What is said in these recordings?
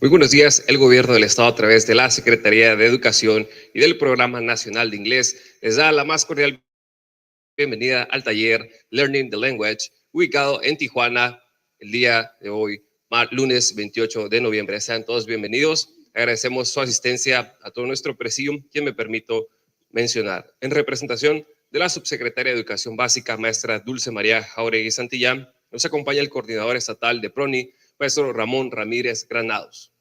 Muy buenos días. El Gobierno del Estado, a través de la Secretaría de Educación y del Programa Nacional de Inglés, les da la más cordial bienvenida al taller Learning the Language, ubicado en Tijuana el día de hoy, lunes 28 de noviembre. Sean todos bienvenidos. Agradecemos su asistencia a todo nuestro presidium, quien me permito mencionar. En representación de la Subsecretaria de Educación Básica, maestra Dulce María Jauregui Santillán, nos acompaña el coordinador estatal de PRONI, maestro Ramón Ramírez Granados.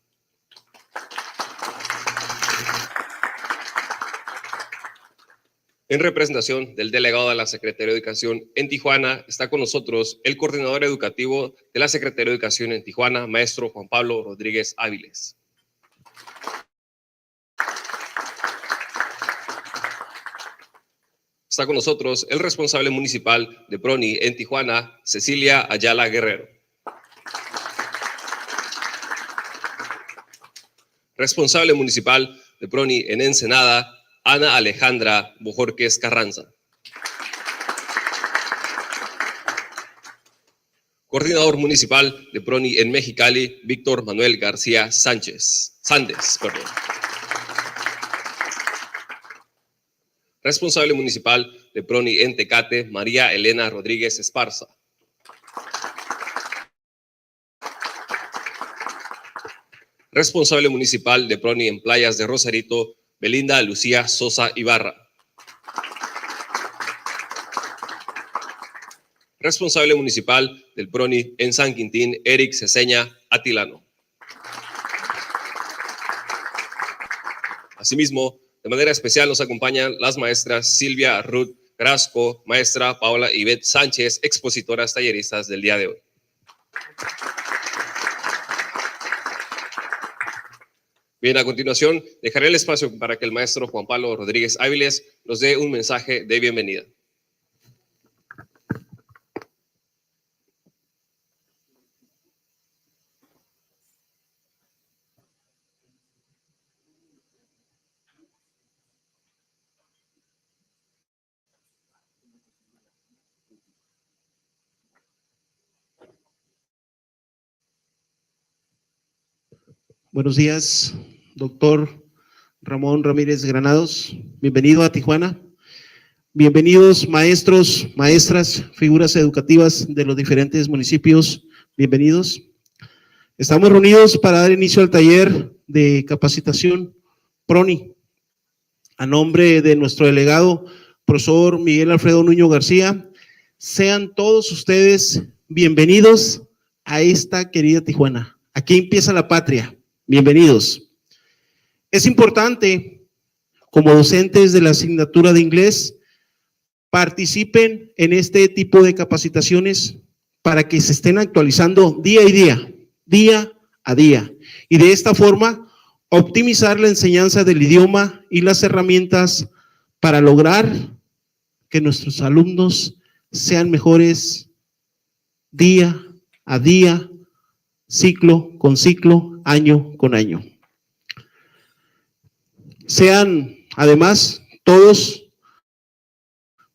En representación del delegado de la Secretaría de Educación en Tijuana, está con nosotros el coordinador educativo de la Secretaría de Educación en Tijuana, maestro Juan Pablo Rodríguez Áviles. Está con nosotros el responsable municipal de PRONI en Tijuana, Cecilia Ayala Guerrero. Responsable municipal de PRONI en Ensenada, Ana Alejandra Bojorquez Carranza. Coordinador municipal de PRONI en Mexicali, Víctor Manuel García Sánchez. Responsable municipal de PRONI en Tecate, María Elena Rodríguez Esparza. Responsable municipal de PRONI en Playas de Rosarito, Belinda Lucía Sosa Ibarra. Responsable municipal del PRONI en San Quintín, Eric Ceseña Atilano. Asimismo, de manera especial nos acompañan las maestras Silvia, Ruth, Quirazco, maestra Paola y Ivette Sánchez, expositoras talleristas del día de hoy. Bien, a continuación dejaré el espacio para que el maestro Juan Pablo Rodríguez Áviles nos dé un mensaje de bienvenida. Buenos días, doctor Ramón Ramírez Granados. Bienvenido a Tijuana. Bienvenidos maestros, maestras, figuras educativas de los diferentes municipios. Bienvenidos. Estamos reunidos para dar inicio al taller de capacitación PRONI. A nombre de nuestro delegado, profesor Miguel Alfredo Nuño García, sean todos ustedes bienvenidos a esta querida Tijuana. Aquí empieza la patria. Bienvenidos. Es importante, como docentes de la asignatura de inglés, participen en este tipo de capacitaciones para que se estén actualizando día a día, y de esta forma optimizar la enseñanza del idioma y las herramientas para lograr que nuestros alumnos sean mejores día a día, ciclo con ciclo, año con año. Sean, además, todos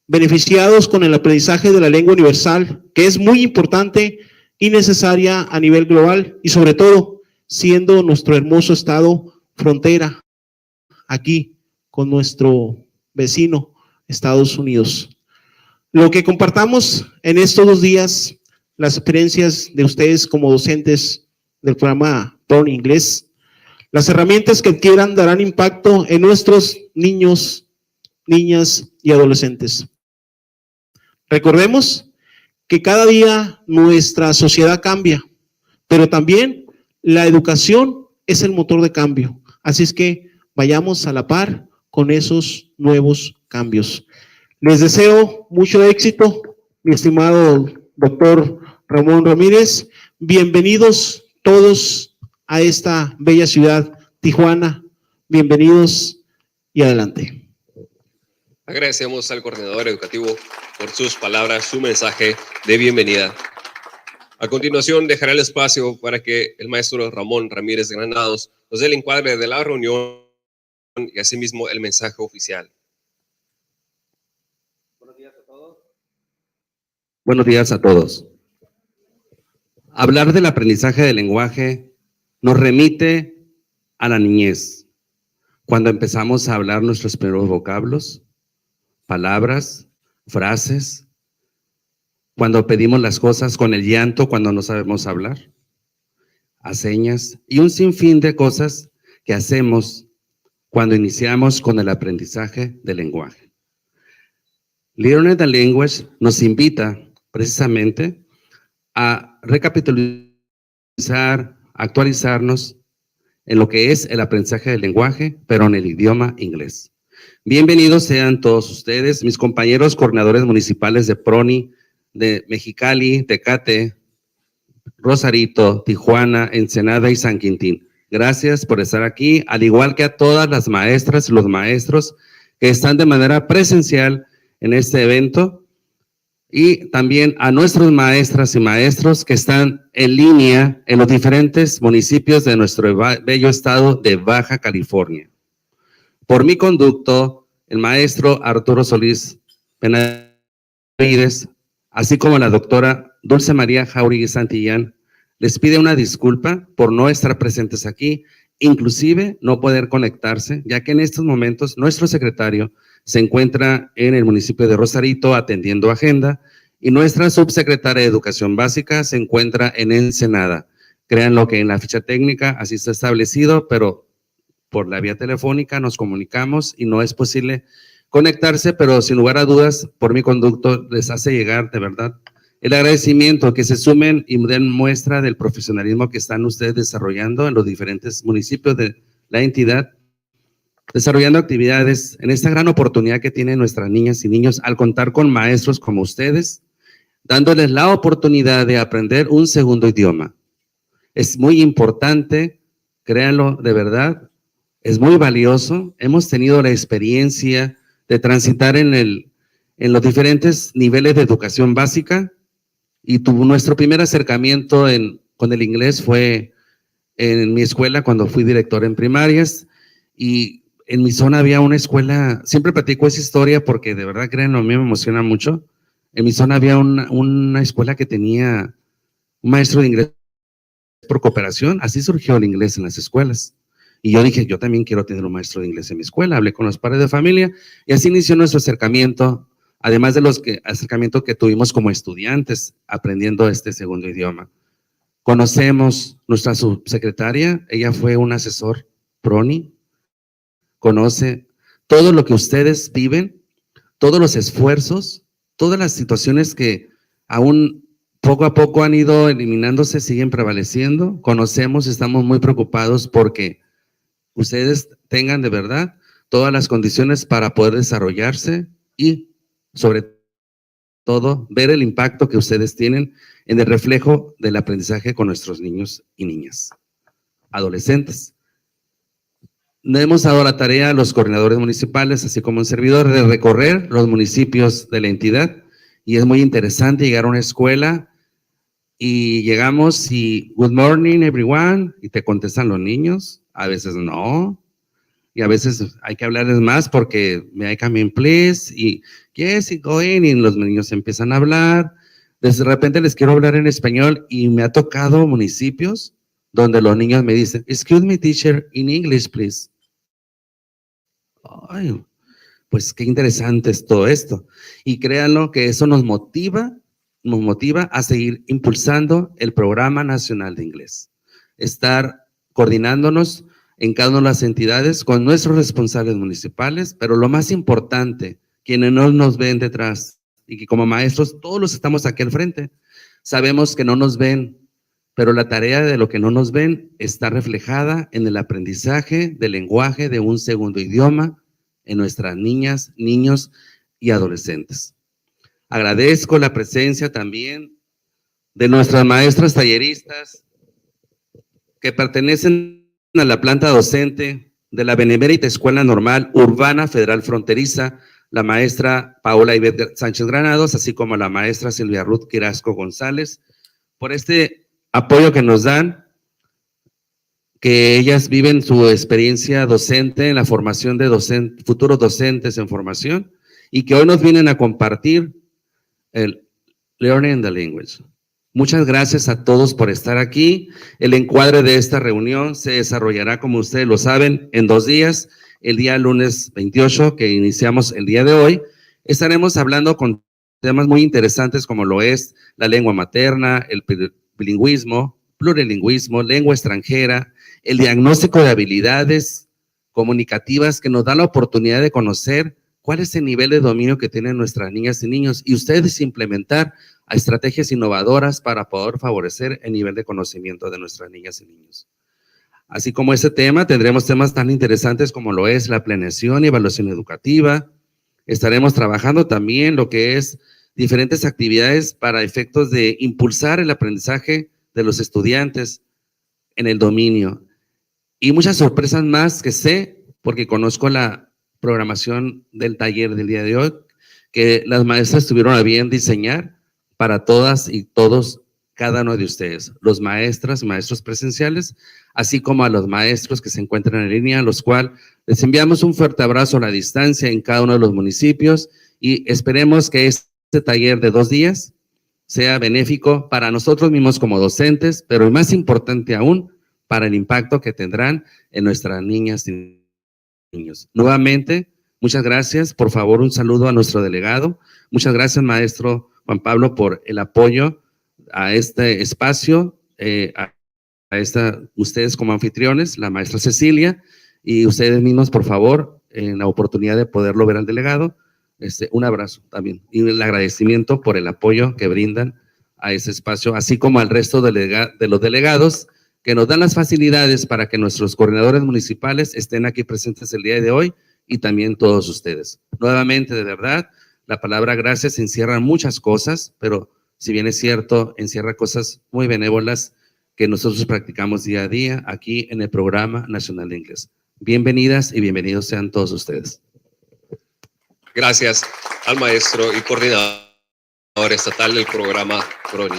beneficiados con el aprendizaje de la lengua universal, que es muy importante y necesaria a nivel global, y sobre todo, siendo nuestro hermoso estado frontera, aquí, con nuestro vecino, Estados Unidos. Lo que compartamos en estos 2 días, las experiencias de ustedes como docentes del programa PRONI Inglés, las herramientas que adquieran darán impacto en nuestros niños, niñas y adolescentes. Recordemos que cada día nuestra sociedad cambia, pero también la educación es el motor de cambio. Así es que vayamos a la par con esos nuevos cambios. Les deseo mucho éxito, mi estimado doctor Ramón Ramírez. Bienvenidos todos a esta bella ciudad, Tijuana. Bienvenidos y adelante. Agradecemos al coordinador educativo por sus palabras, su mensaje de bienvenida. A continuación, dejaré el espacio para que el maestro Ramón Ramírez Granados nos dé el encuadre de la reunión y asimismo el mensaje oficial. Buenos días a todos. Buenos días a todos. Hablar del aprendizaje del lenguaje nos remite a la niñez, cuando empezamos a hablar nuestros primeros vocablos, palabras, frases, cuando pedimos las cosas con el llanto, cuando no sabemos hablar, a señas y un sinfín de cosas que hacemos cuando iniciamos con el aprendizaje del lenguaje. Learning the Language nos invita precisamente a recapitalizar, actualizarnos en lo que es el aprendizaje del lenguaje, pero en el idioma inglés. Bienvenidos sean todos ustedes, mis compañeros coordinadores municipales de PRONI, de Mexicali, Tecate, Rosarito, Tijuana, Ensenada y San Quintín. Gracias por estar aquí, al igual que a todas las maestras y los maestros que están de manera presencial en este evento, y también a nuestros maestras y maestros que están en línea en los diferentes municipios de nuestro bello estado de Baja California. Por mi conducto, el maestro Arturo Solís Benavides, así como la doctora Dulce María Jauregui Santillán, les pide una disculpa por no estar presentes aquí, inclusive no poder conectarse, ya que en estos momentos nuestro secretario se encuentra en el municipio de Rosarito atendiendo agenda y nuestra subsecretaria de Educación Básica se encuentra en Ensenada. Créanlo que en la ficha técnica así está establecido, pero por la vía telefónica nos comunicamos y no es posible conectarse, pero sin lugar a dudas, por mi conducto les hace llegar de verdad el agradecimiento, que se sumen y den muestra del profesionalismo que están ustedes desarrollando en los diferentes municipios de la entidad, desarrollando actividades en esta gran oportunidad que tienen nuestras niñas y niños al contar con maestros como ustedes, dándoles la oportunidad de aprender un segundo idioma. Es muy importante, créanlo de verdad, es muy valioso. Hemos tenido la experiencia de transitar en los diferentes niveles de educación básica y nuestro primer acercamiento con el inglés fue en mi escuela cuando fui director en primarias, y en mi zona había una escuela, siempre platico esa historia porque de verdad, créanlo, a mí me emociona mucho. En mi zona había una escuela que tenía un maestro de inglés por cooperación, así surgió el inglés en las escuelas. Y yo dije, yo también quiero tener un maestro de inglés en mi escuela. Hablé con los padres de familia y así inició nuestro acercamiento, además de acercamientos que tuvimos como estudiantes aprendiendo este segundo idioma. Conocemos nuestra subsecretaria, ella fue un asesor PRONI, conoce todo lo que ustedes viven, todos los esfuerzos, todas las situaciones que aún poco a poco han ido eliminándose, siguen prevaleciendo. Conocemos, estamos muy preocupados porque ustedes tengan de verdad todas las condiciones para poder desarrollarse y sobre todo ver el impacto que ustedes tienen en el reflejo del aprendizaje con nuestros niños y niñas, adolescentes. Le hemos dado la tarea a los coordinadores municipales, así como un servidor, de recorrer los municipios de la entidad, y es muy interesante llegar a una escuela y llegamos y good morning everyone, y te contestan los niños, a veces no, y a veces hay que hablarles más porque may I come in please, y yes, y go in, y los niños empiezan a hablar. De repente les quiero hablar en español y me ha tocado municipios donde los niños me dicen, excuse me teacher, in English please. Ay, pues qué interesante es todo esto. Y créanlo que eso nos motiva a seguir impulsando el Programa Nacional de Inglés. Estar coordinándonos en cada una de las entidades con nuestros responsables municipales, pero lo más importante, quienes no nos ven detrás y que como maestros todos los estamos aquí al frente, sabemos que no nos ven, pero la tarea de lo que no nos ven está reflejada en el aprendizaje del lenguaje de un segundo idioma en nuestras niñas, niños y adolescentes. Agradezco la presencia también de nuestras maestras talleristas que pertenecen a la planta docente de la Benemerita Escuela Normal Urbana Federal Fronteriza, la maestra Paola Ivette Sánchez Granados, así como la maestra Silvia Ruth Quirazco González, por este apoyo que nos dan, que ellas viven su experiencia docente en la formación de futuros docentes en formación, y que hoy nos vienen a compartir el Learning the Language. Muchas gracias a todos por estar aquí. El encuadre de esta reunión se desarrollará, como ustedes lo saben, en 2 días. El día lunes 28, que iniciamos el día de hoy, estaremos hablando con temas muy interesantes como lo es la lengua materna, el bilingüismo, plurilingüismo, lengua extranjera, el diagnóstico de habilidades comunicativas que nos da la oportunidad de conocer cuál es el nivel de dominio que tienen nuestras niñas y niños y ustedes implementar a estrategias innovadoras para poder favorecer el nivel de conocimiento de nuestras niñas y niños. Así como este tema, tendremos temas tan interesantes como lo es la planeación y evaluación educativa. Estaremos trabajando también lo que es diferentes actividades para efectos de impulsar el aprendizaje de los estudiantes en el dominio. Y muchas sorpresas más que sé, porque conozco la programación del taller del día de hoy, que las maestras tuvieron a bien diseñar para todas y todos, cada uno de ustedes, los maestras y maestros presenciales, así como a los maestros que se encuentran en línea, a los cuales les enviamos un fuerte abrazo a la distancia en cada uno de los municipios y esperemos que este taller de 2 días sea benéfico para nosotros mismos como docentes, pero más importante aún, para el impacto que tendrán en nuestras niñas y niños. Nuevamente, muchas gracias. Por favor, un saludo a nuestro delegado. Muchas gracias, maestro Juan Pablo, por el apoyo a este espacio, ustedes como anfitriones, la maestra Cecilia, y ustedes mismos, por favor, en la oportunidad de poderlo ver al delegado, un abrazo también, y el agradecimiento por el apoyo que brindan a ese espacio, así como al resto de los delegados que nos dan las facilidades para que nuestros coordinadores municipales estén aquí presentes el día de hoy y también todos ustedes. Nuevamente, de verdad, la palabra gracias encierra muchas cosas, pero si bien es cierto, encierra cosas muy benévolas que nosotros practicamos día a día aquí en el Programa Nacional de Inglés. Bienvenidas y bienvenidos sean todos ustedes. Gracias al maestro y coordinador estatal del programa PRONI.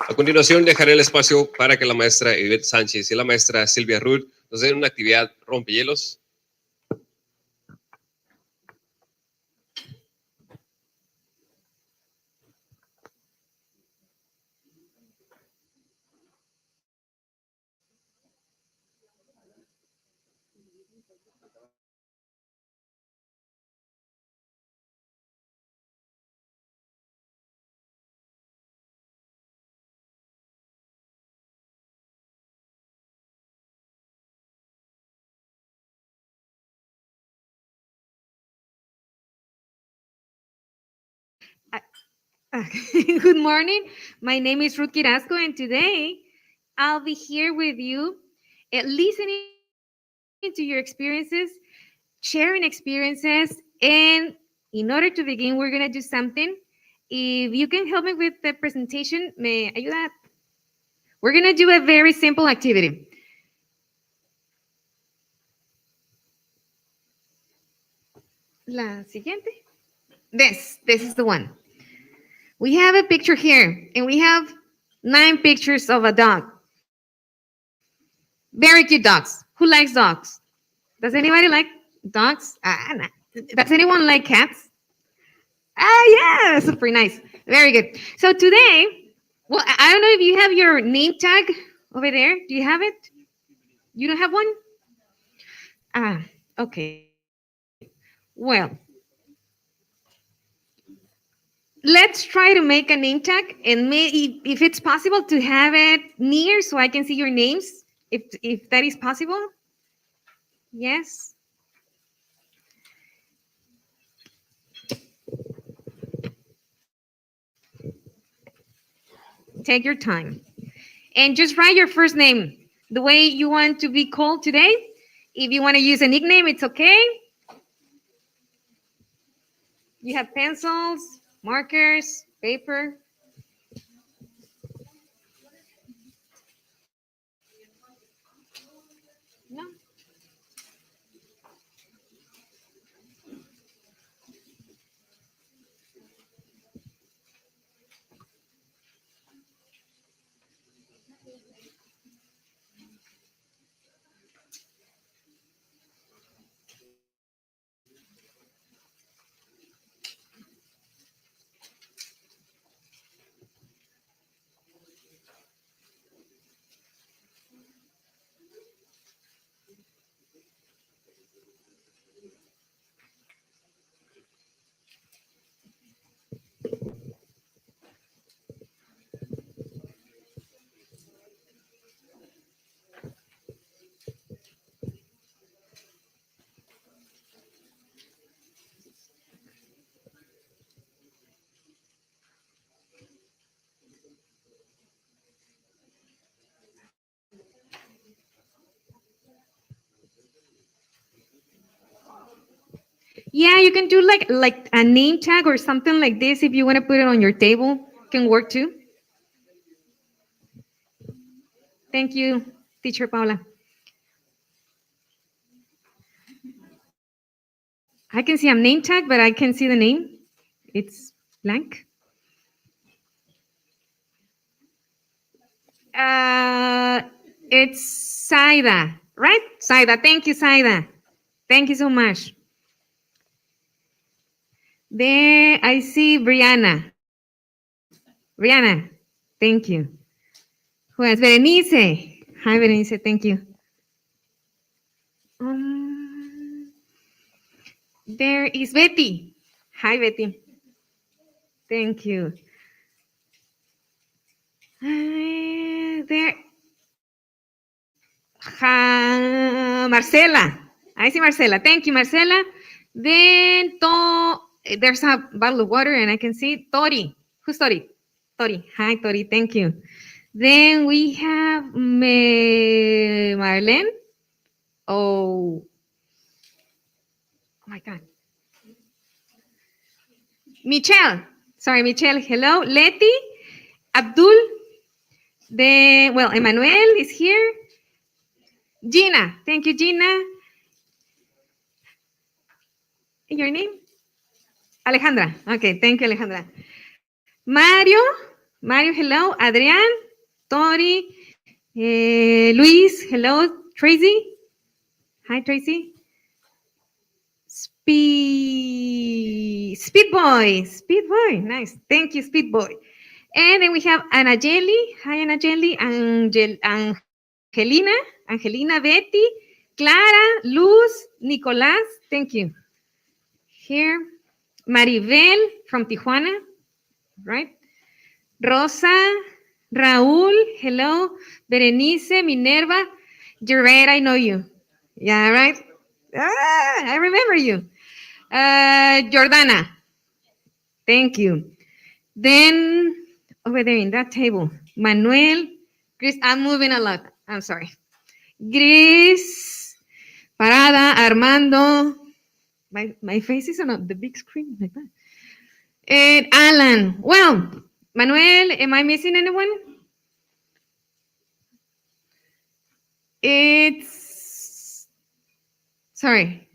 A continuación, dejaré el espacio para que la maestra Ivette Sánchez y la maestra Silvia Ruth nos den una actividad rompehielos. Good morning. My name is Ruth Quirazco, and today I'll be here with you, listening to your experiences, sharing experiences, and in order to begin, we're going to do something. If you can help me with the presentation, ¿me ayuda? We're going to do a very simple activity. La siguiente. This is the one. We have a picture here, and we have 9 pictures of a dog. Very cute dogs. Who likes dogs? Does anybody like dogs? No. Does anyone like cats? Yeah, super nice. Very good. So today, well, I don't know if you have your name tag over there. Do you have it? You don't have one? Okay. Well, let's try to make a name tag, and if it's possible to have it near so I can see your names, if that is possible. Yes. Take your time. And just write your first name, the way you want to be called today. If you want to use a nickname, it's okay. You have pencils, markers, paper. No. Yeah, you can do like a name tag or something like this if you want to put it on your table. Can work too. Thank you, Teacher Paola. I can see a name tag, but I can see the name. It's blank. It's Saida, right? Saida, thank you, Saida. Thank you so much. There, I see Brianna. Brianna, thank you. Who else? Berenice. Hi, Berenice, thank you. There is Betty. Hi, Betty. Thank you. There. Marcela. I see Marcela. Thank you, Marcela. Then there's a bottle of water, and I can see Tori. Who's Tori? Tori. Hi, Tori. Thank you. Then we have Marlene. Oh my God. Michelle. Sorry, Michelle. Hello. Letty. Abdul. Then, well, Emmanuel is here. Gina. Thank you, Gina. Your name? Alejandra. Okay, thank you, Alejandra. Mario. Mario, hello. Adrián. Tori. Luis. Hello. Tracy. Hi, Tracy. Speed Boy. Speed Boy. Nice. Thank you, Speed Boy. And then we have Anageli. Hi, Anageli. Angelina. Angelina. Betty. Clara. Luz. Nicolás. Thank you. Here. Maribel from Tijuana. Right? Rosa. Raúl. Hello. Berenice. Minerva. You're right. I know you. Yeah, right? I remember you. Jordana. Thank you. Then over there in that table, Manuel, Chris, I'm moving a lot. I'm sorry. Gris, Parada, Armando. My face is on the big screen like that. And Alan. Well, Manuel, am I missing anyone? It's, sorry.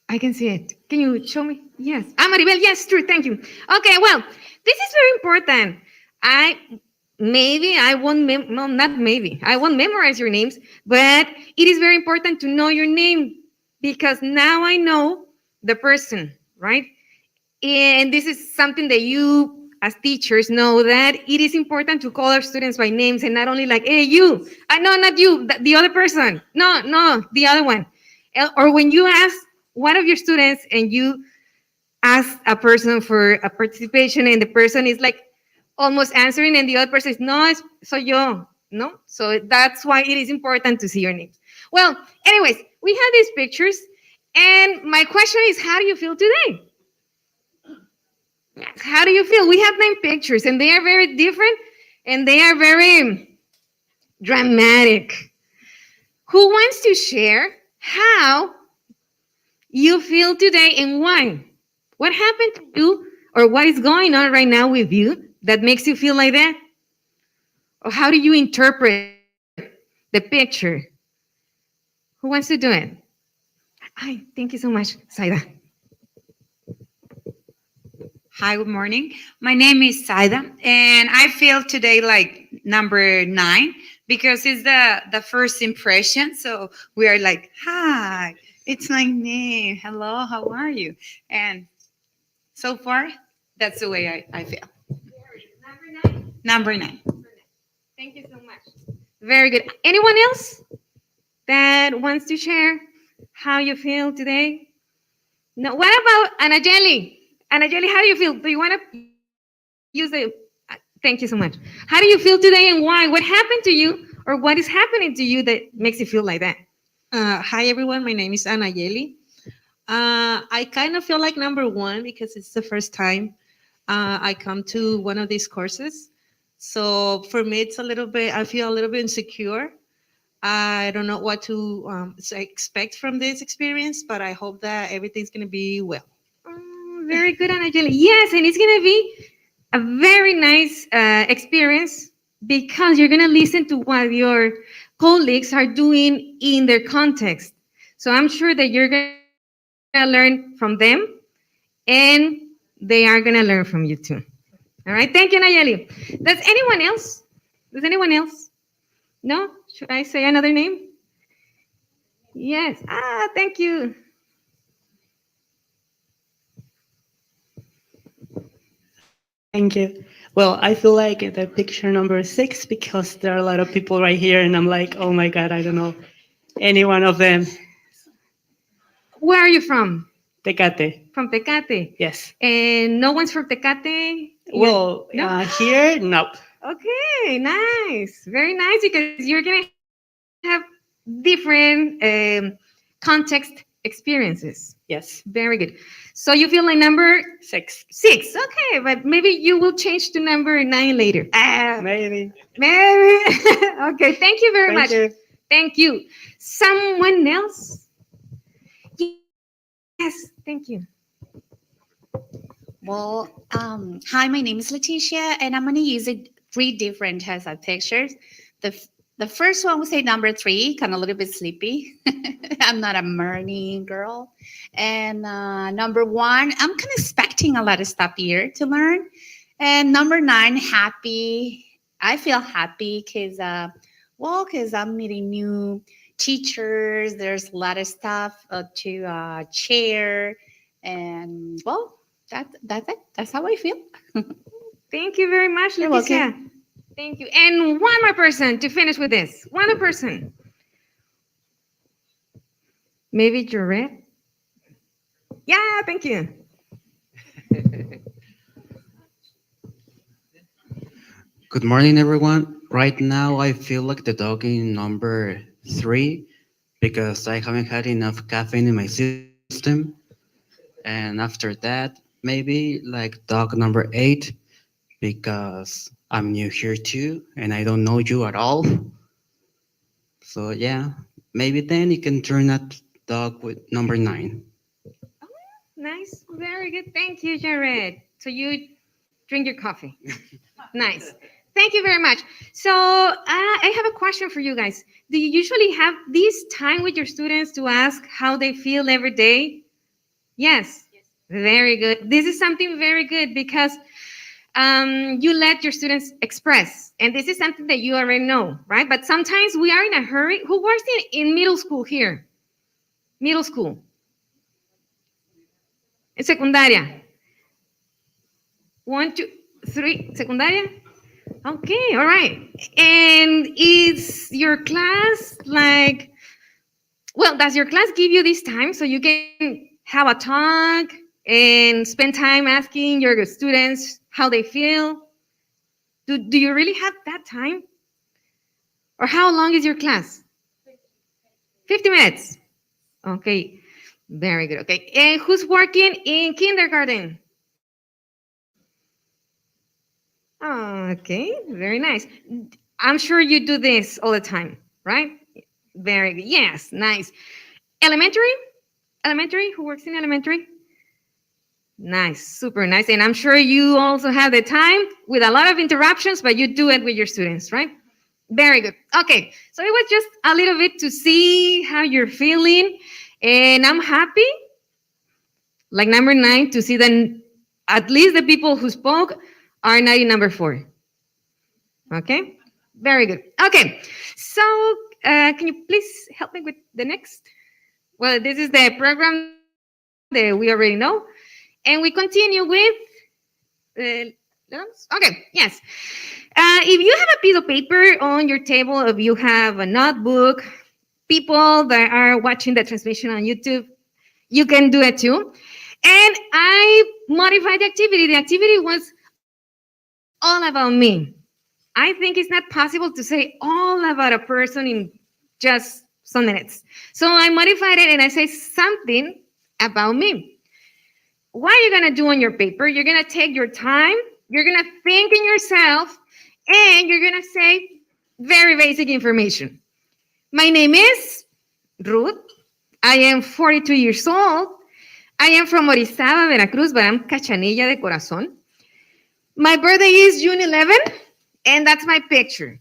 I can see it. Can you show me? Yes. Maribel, yes, true, thank you. Okay, well, this is very important. I won't memorize your names, but it is very important to know your name because now I know the person, right? And this is something that you, as teachers, know that it is important to call our students by names and not only like, hey, you. No, not you, the other person. No, the other one. Or when you ask one of your students and you ask a person for a participation and the person is like almost answering and the other person is, no, soy yo, no? So that's why it is important to see your names. Well, anyways, we have these pictures and my question is, how do you feel today? How do you feel? We have 9 pictures and they are very different and they are very dramatic. Who wants to share how you feel today and why? What happened to you or what is going on right now with you that makes you feel like that? Or how do you interpret the picture? Who wants to do it? Hi, thank you so much, Saida. Hi, good morning. My name is Saida, and I feel today like number 9 because it's the first impression. So we are like, hi, it's my name. Hello, how are you? And so far, that's the way I feel. Number 9. Thank you so much. Very good. Anyone else that wants to share how you feel today? No. What about Anageli? Anageli, how do you feel? Do you want to use the... Thank you so much. How do you feel today and why? What happened to you or what is happening to you that makes you feel like that? Hi, everyone. My name is Anageli. I kind of feel like number 1 because it's the first time I come to one of these courses. So for me, it's a little bit, I feel a little bit insecure I don't know what to expect from this experience, but I hope that everything's going to be well. Very good, Anayeli. Yes, and it's going to be a very nice experience because you're going to listen to what your colleagues are doing in their context. So I'm sure that you're going to learn from them and they are going to learn from you too. All right, thank you, Nayeli. Does anyone else? Does anyone else? No? Should I say another name? Yes. Thank you. Thank you. Well, I feel like the picture number 6 because there are a lot of people right here, and I'm like, oh my God, I don't know any one of them. Where are you from? Tecate. From Tecate. Yes. And no one's from Tecate? Well, No? here, nope. Okay, nice. Very nice because you're going to have different context experiences. Yes. Very good. So you feel like number 6. 6. Okay, but maybe you will change to number 9 later. Maybe. Maybe. Okay, thank you very much. Thank you. Thank you. Someone else? Yes, thank you. Well, hi, my name is Leticia, and I'm going to use 3 different types of pictures. The first one would say number 3, kind of a little bit sleepy. I'm not a morning girl. And number 1, I'm kind of expecting a lot of stuff here to learn. And number 9, happy. I feel happy because I'm meeting new teachers. There's a lot of stuff to share. And well, that's it. That's how I feel. Thank you very much, You're Leticia. welcome. Thank you. And one more person to finish with this. One more person. Maybe Jared? Yeah, thank you. Good morning, everyone. Right now, I feel like the dog in number 3 because I haven't had enough caffeine in my system. And after that, maybe like dog number 8 because I'm new here too and I don't know you at all. So yeah, maybe then you can turn that dog with number 9. Nice. Very good. Thank you, Jared. So you drink your coffee. Nice. Thank you very much. So I have a question for you guys. Do you usually have this time with your students to ask how they feel every day? Yes. Very good. This is something very good because you let your students express. And this is something that you already know, right? But sometimes we are in a hurry. Who works in middle school here? Middle school. En secundaria. 1, 2, 3. Secundaria? Okay, all right. And is your class like, well, does your class give you this time so you can have a talk and spend time asking your students how they feel? Do you really have that time? Or how long is your class? 50 minutes. Okay, very good. Okay, and who's working in kindergarten? Okay, very nice. I'm sure you do this all the time, right? Very good. Yes, nice. Elementary? Elementary? Who works in elementary? Nice, super nice. And I'm sure you also have the time with a lot of interruptions, but you do it with your students, right? Very good. Okay, so it was just a little bit to see how you're feeling. And I'm happy, like number 9, to see that at least the people who spoke are not in number 4. Okay, very good. Okay, so can you please help me with the next? Well, this is the program that we already know. And we continue with, okay, yes. If you have a piece of paper on your table, if you have a notebook, people that are watching the transmission on YouTube, you can do it too. And I modified the activity. The activity was all about me. I think it's not possible to say all about a person in just some minutes. So I modified it and I say something about me. What are you going to do on your paper? You're going to take your time. You're going to think in yourself. And you're going to say very basic information. My name is Ruth. I am 42 years old. I am from Orizaba, Veracruz, but I'm Cachanilla de Corazón. My birthday is June 11th, and that's my picture.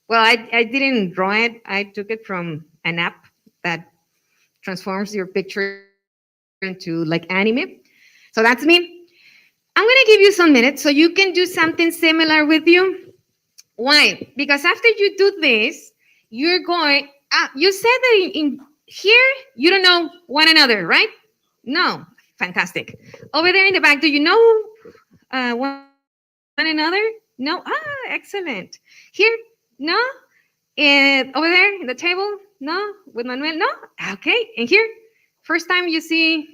Well, I didn't draw it. I took it from an app that transforms your picture into like anime. So that's me. I'm gonna give you some minutes so you can do something similar with you. Why? Because after you do this, you're going, you said that in here, you don't know one another, right? No, fantastic. Over there in the back, do you know one another? No? Excellent. Here? No? Over there in the table? No? With Manuel? No? Okay. And here? First time you see?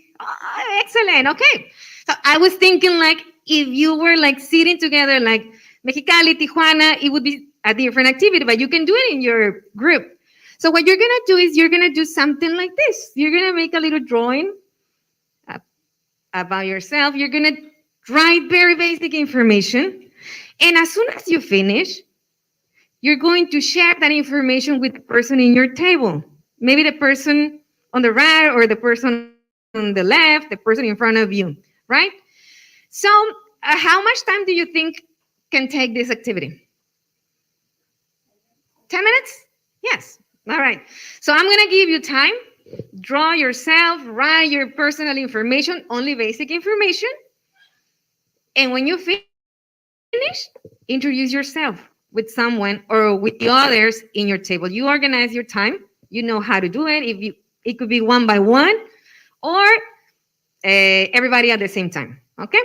Excellent. Okay. So I was thinking like if you were like sitting together like Mexicali, Tijuana, it would be a different activity, but you can do it in your group. So what you're going to do is you're going to do something like this. You're going to make a little drawing about yourself. You're going to write very basic information. And as soon as you finish, you're going to share that information with the person in your table. Maybe the person on the right or the person on the left, the person in front of you, right? So how much time do you think can take this activity? 10 minutes? Yes. All right. So I'm going to give you time. Draw yourself, write your personal information, only basic information. And when you finish, introduce yourself with someone or with the others in your table. You organize your time. You know how to do it. It could be one by one or everybody at the same time. Okay?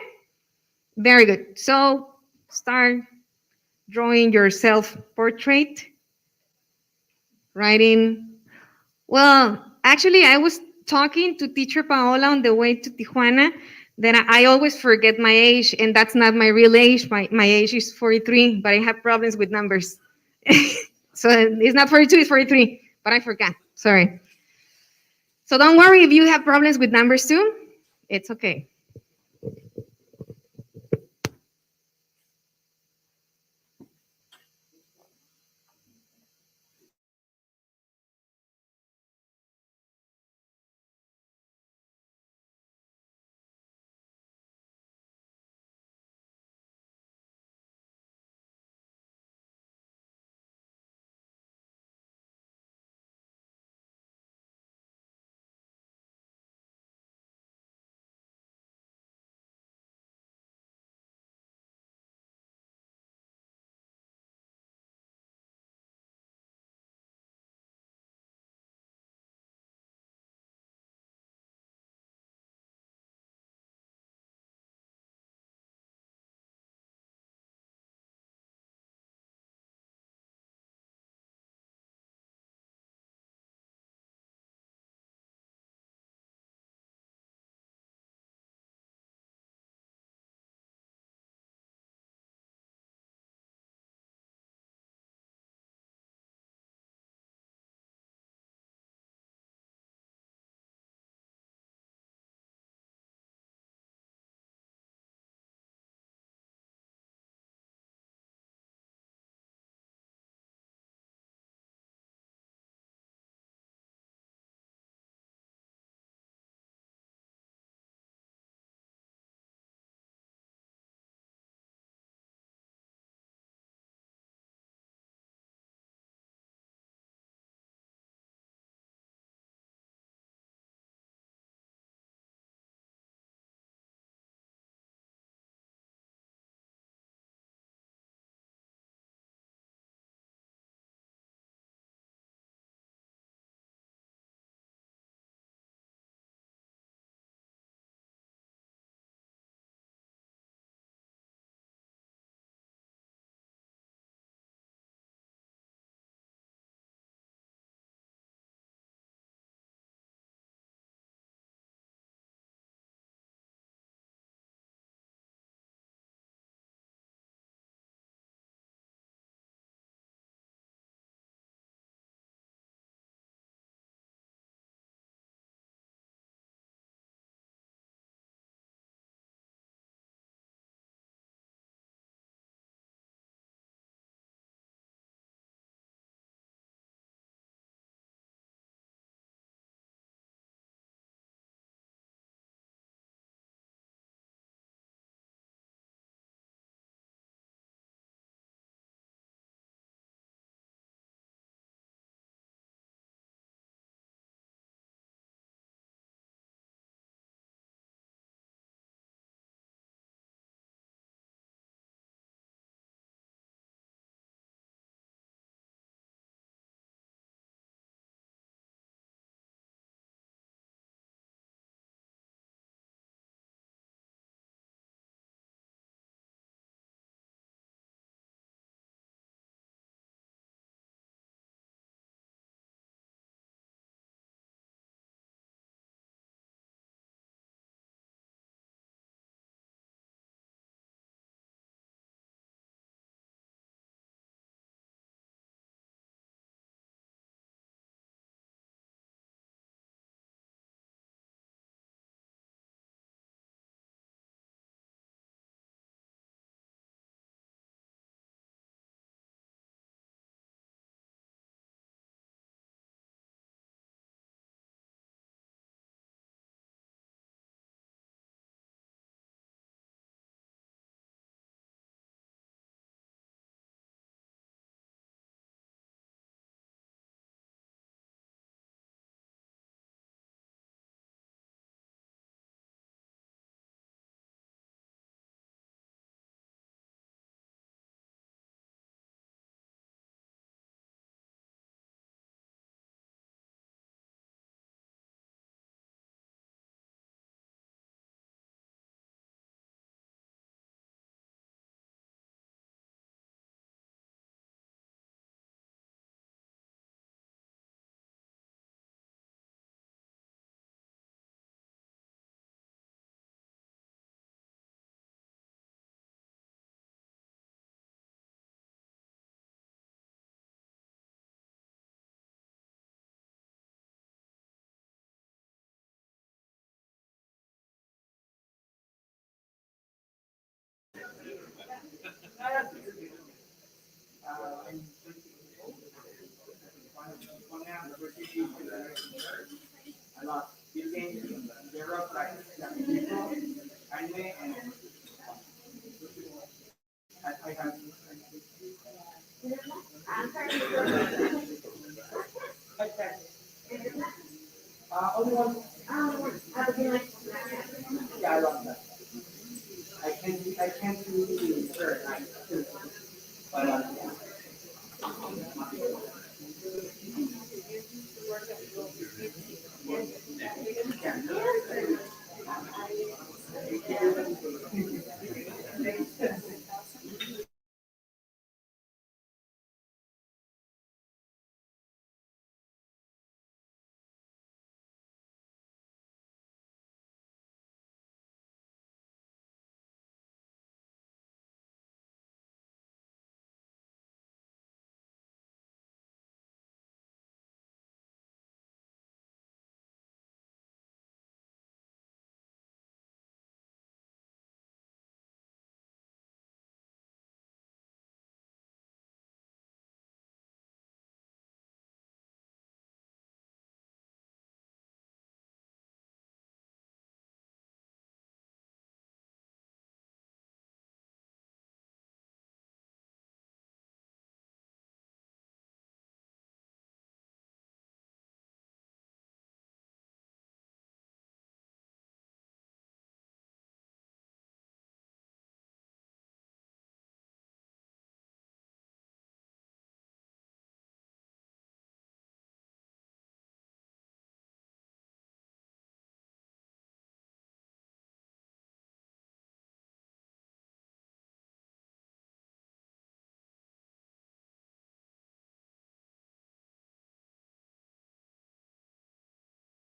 Very good. So start drawing your self-portrait. Writing. Well, actually, I was talking to teacher Paola on the way to Tijuana. Then I always forget my age, and that's not my real age. My age is 43, but I have problems with numbers. So it's not 42, it's 43, but I forgot. Sorry. So don't worry if you have problems with numbers too. It's okay.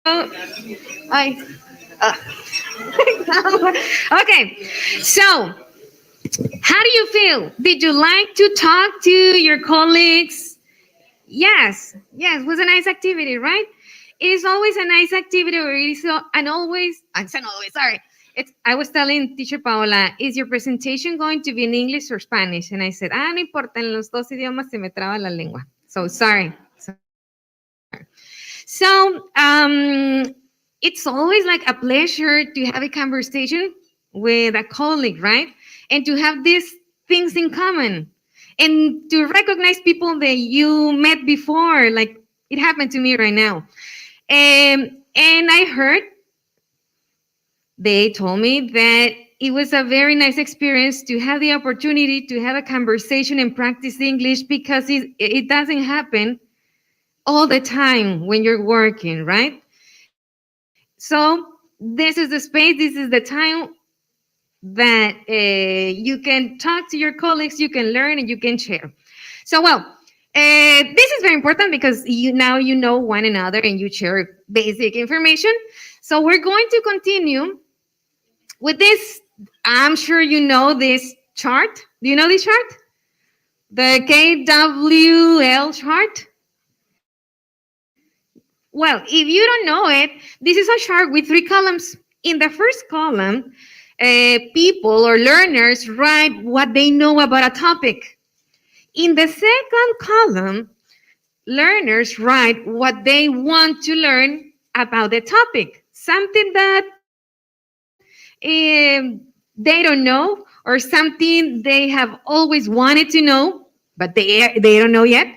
I, okay, so how do you feel? Did you like to talk to your colleagues? Yes, yes, it was a nice activity, right? It is always a nice activity, or it is and always, I'm saying always, sorry. I was telling teacher Paola, is your presentation going to be in English or Spanish? And I said, no importa, en los dos idiomas se me traba la lengua. So sorry. So it's always like a pleasure to have a conversation with a colleague, right? And to have these things in common and to recognize people that you met before, like it happened to me right now. And I heard they told me that it was a very nice experience to have the opportunity to have a conversation and practice English, because it doesn't happen all the time when you're working, right? So this is the space, this is the time that you can talk to your colleagues, you can learn, and you can share. So, well, this is very important because now you know one another and you share basic information. So we're going to continue with this. I'm sure you know this chart. Do you know this chart? The KWL chart? Well, if you don't know it, this is a chart with 3 columns. In the first column, people or learners write what they know about a topic. In the second column, learners write what they want to learn about the topic, something that they don't know, or something they have always wanted to know, but they don't know yet.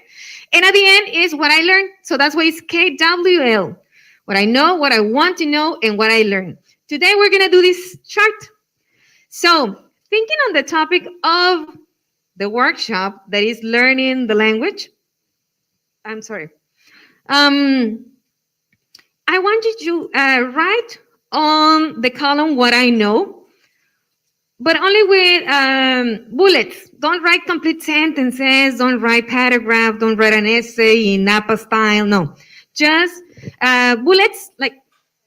And at the end is what I learned. So that's why it's KWL. What I know, what I want to know, and what I learned. Today we're going to do this chart. So thinking on the topic of the workshop, that is learning the language. I'm sorry. I want you to write on the column what I know, but only with bullets. Don't write complete sentences, don't write paragraph, don't write an essay in Napa style, no. Just bullets, like,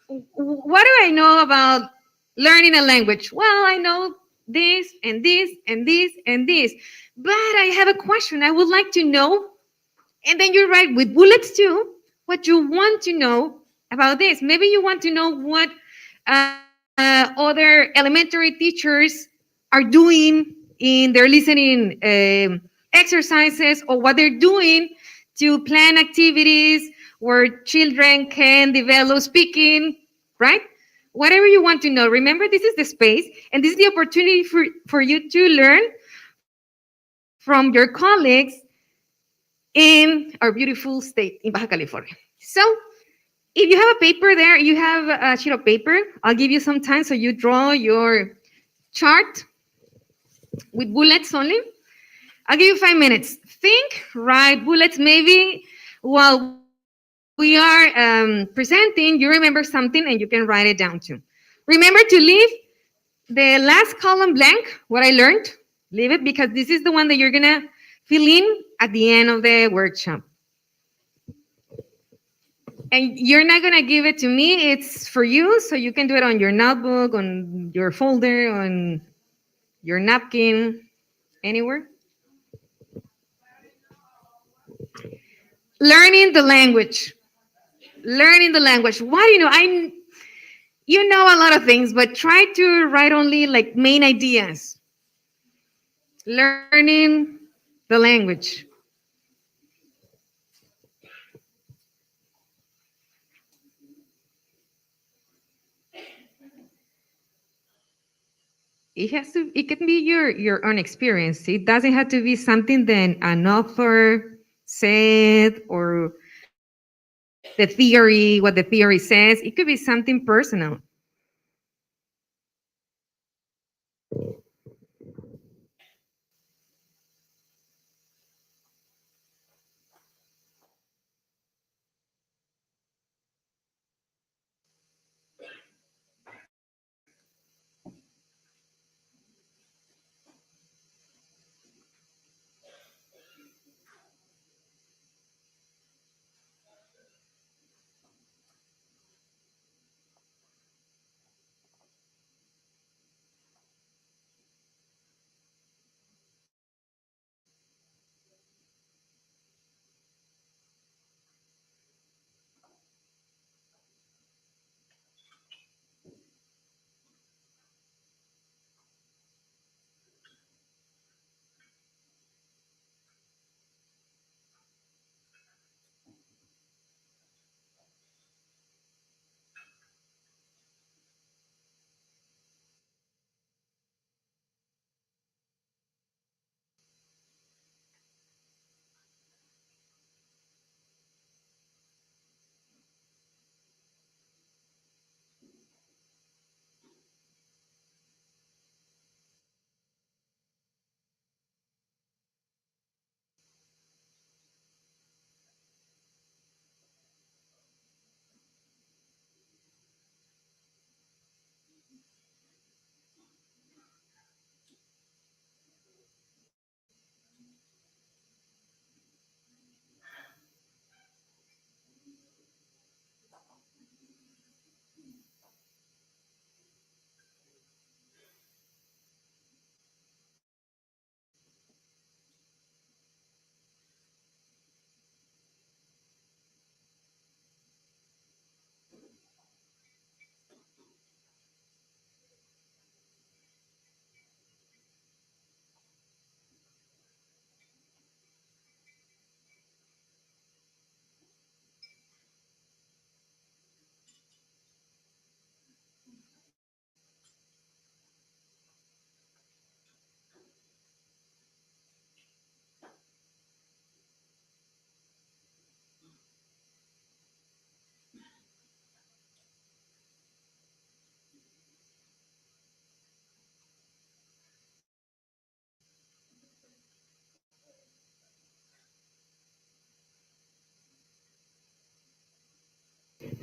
what do I know about learning a language? Well, I know this and this and this and this, but I have a question I would like to know. And then you write with bullets too what you want to know about this. Maybe you want to know what other elementary teachers are doing in their listening exercises, or what they're doing to plan activities, where children can develop speaking, right? Whatever you want to know. Remember, this is the space, and this is the opportunity for you to learn from your colleagues in our beautiful state in Baja California. So if you have a paper there, you have a sheet of paper, I'll give you some time so you draw your chart with bullets only. I'll give you 5 minutes. Think, write bullets. Maybe while we are presenting, you remember something and you can write it down too. Remember to leave the last column blank, what I learned. Leave it because this is the one that you're gonna fill in at the end of the workshop. And you're not gonna give it to me, it's for you, so you can do it on your notebook, on your folder, on your napkin, anywhere. Learning the language. Learning the language. What do you know? You know a lot of things, but try to write only like main ideas. Learning the language. It can be your own experience. It doesn't have to be something that an author said or the theory, what the theory says. It could be something personal.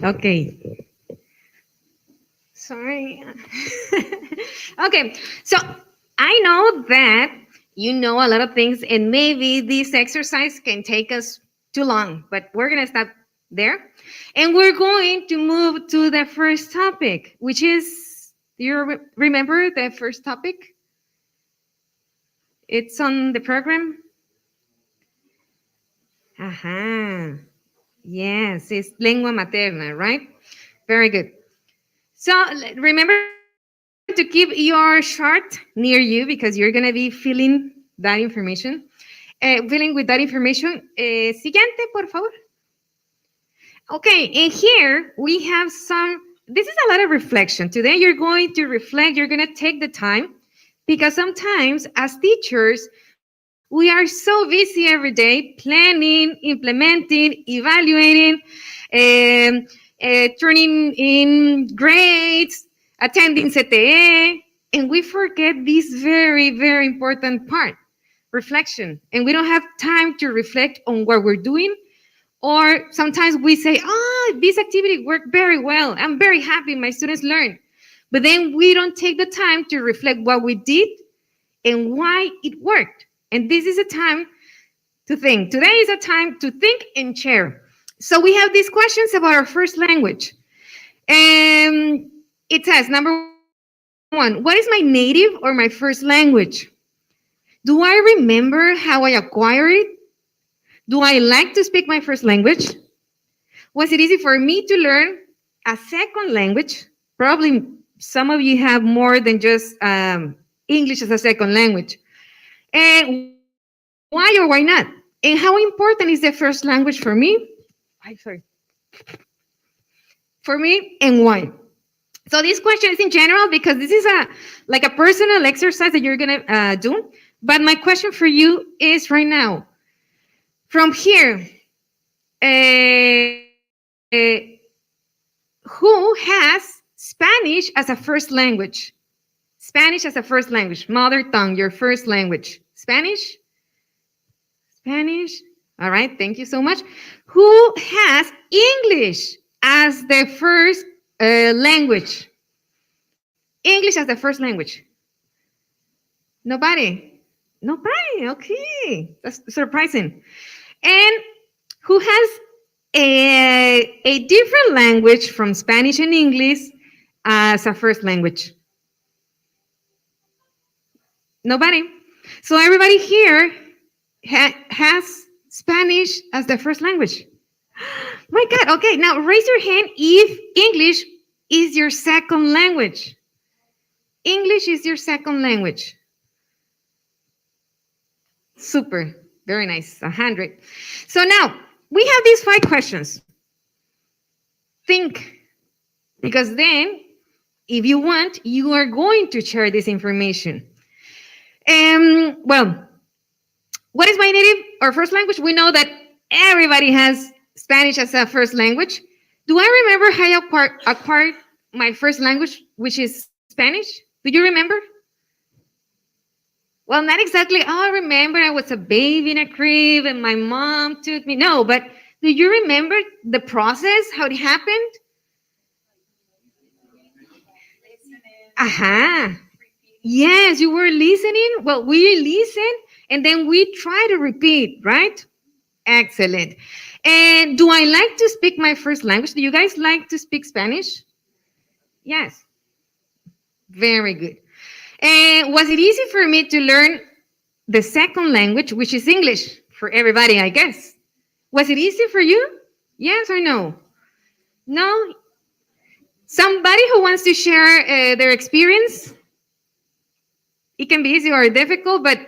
Okay. Sorry. Okay, so I know that you know a lot of things, and maybe this exercise can take us too long, but we're going to stop there. And we're going to move to the first topic, which is, do you remember the first topic? It's on the program. Aha. Yes, it's lengua materna, right? Very good. So remember to keep your chart near you because you're going to be filling that information. Filling with that information. Siguiente, por favor. Okay, and here we have this is a lot of reflection. Today you're going to reflect, you're going to take the time, because sometimes as teachers, we are so busy every day planning, implementing, evaluating, turning in grades, attending CTE, and we forget this very, very important part, reflection. And we don't have time to reflect on what we're doing. Or sometimes we say, this activity worked very well. I'm very happy my students learned. But then we don't take the time to reflect what we did and why it worked. And this is a time to think. Today is a time to think and share. So we have these questions about our first language. And it says, number one, what is my native or my first language? Do I remember how I acquired it? Do I like to speak my first language? Was it easy for me to learn a second language? Probably some of you have more than just English as a second language. And why or why not? And how important is the first language for me? For me, and why? So this question is in general because this is like a personal exercise that you're gonna do. But my question for you is right now, from here, who has Spanish as a first language? Spanish as a first language, mother tongue, your first language. Spanish? Spanish? All right, thank you so much. Who has English as the first language? English as the first language? Nobody? Nobody, okay. That's surprising. And who has a different language from Spanish and English as a first language? Nobody. So everybody here has Spanish as the first language. My God, okay, now raise your hand if English is your second language. English is your second language. Super, very nice, 100. So now, we have these 5 questions. Think, because then, if you want, you are going to share this information. Well, what is my native or first language? We know that everybody has Spanish as a first language. Do I remember how I acquired my first language, which is Spanish? Do you remember? Well, not exactly. I remember I was a baby in a crib and my mom took me. No, but do you remember the process, how it happened? Aha. Yes, you were listening. Well, we listen and then we try to repeat, right? Excellent. And do I like to speak my first language? Do you guys like to speak Spanish? Yes. Very good. And was it easy for me to learn the second language, which is English, for everybody, I guess? Was it easy for you? Yes or no? No? Somebody who wants to share their experience? It can be easy or difficult, but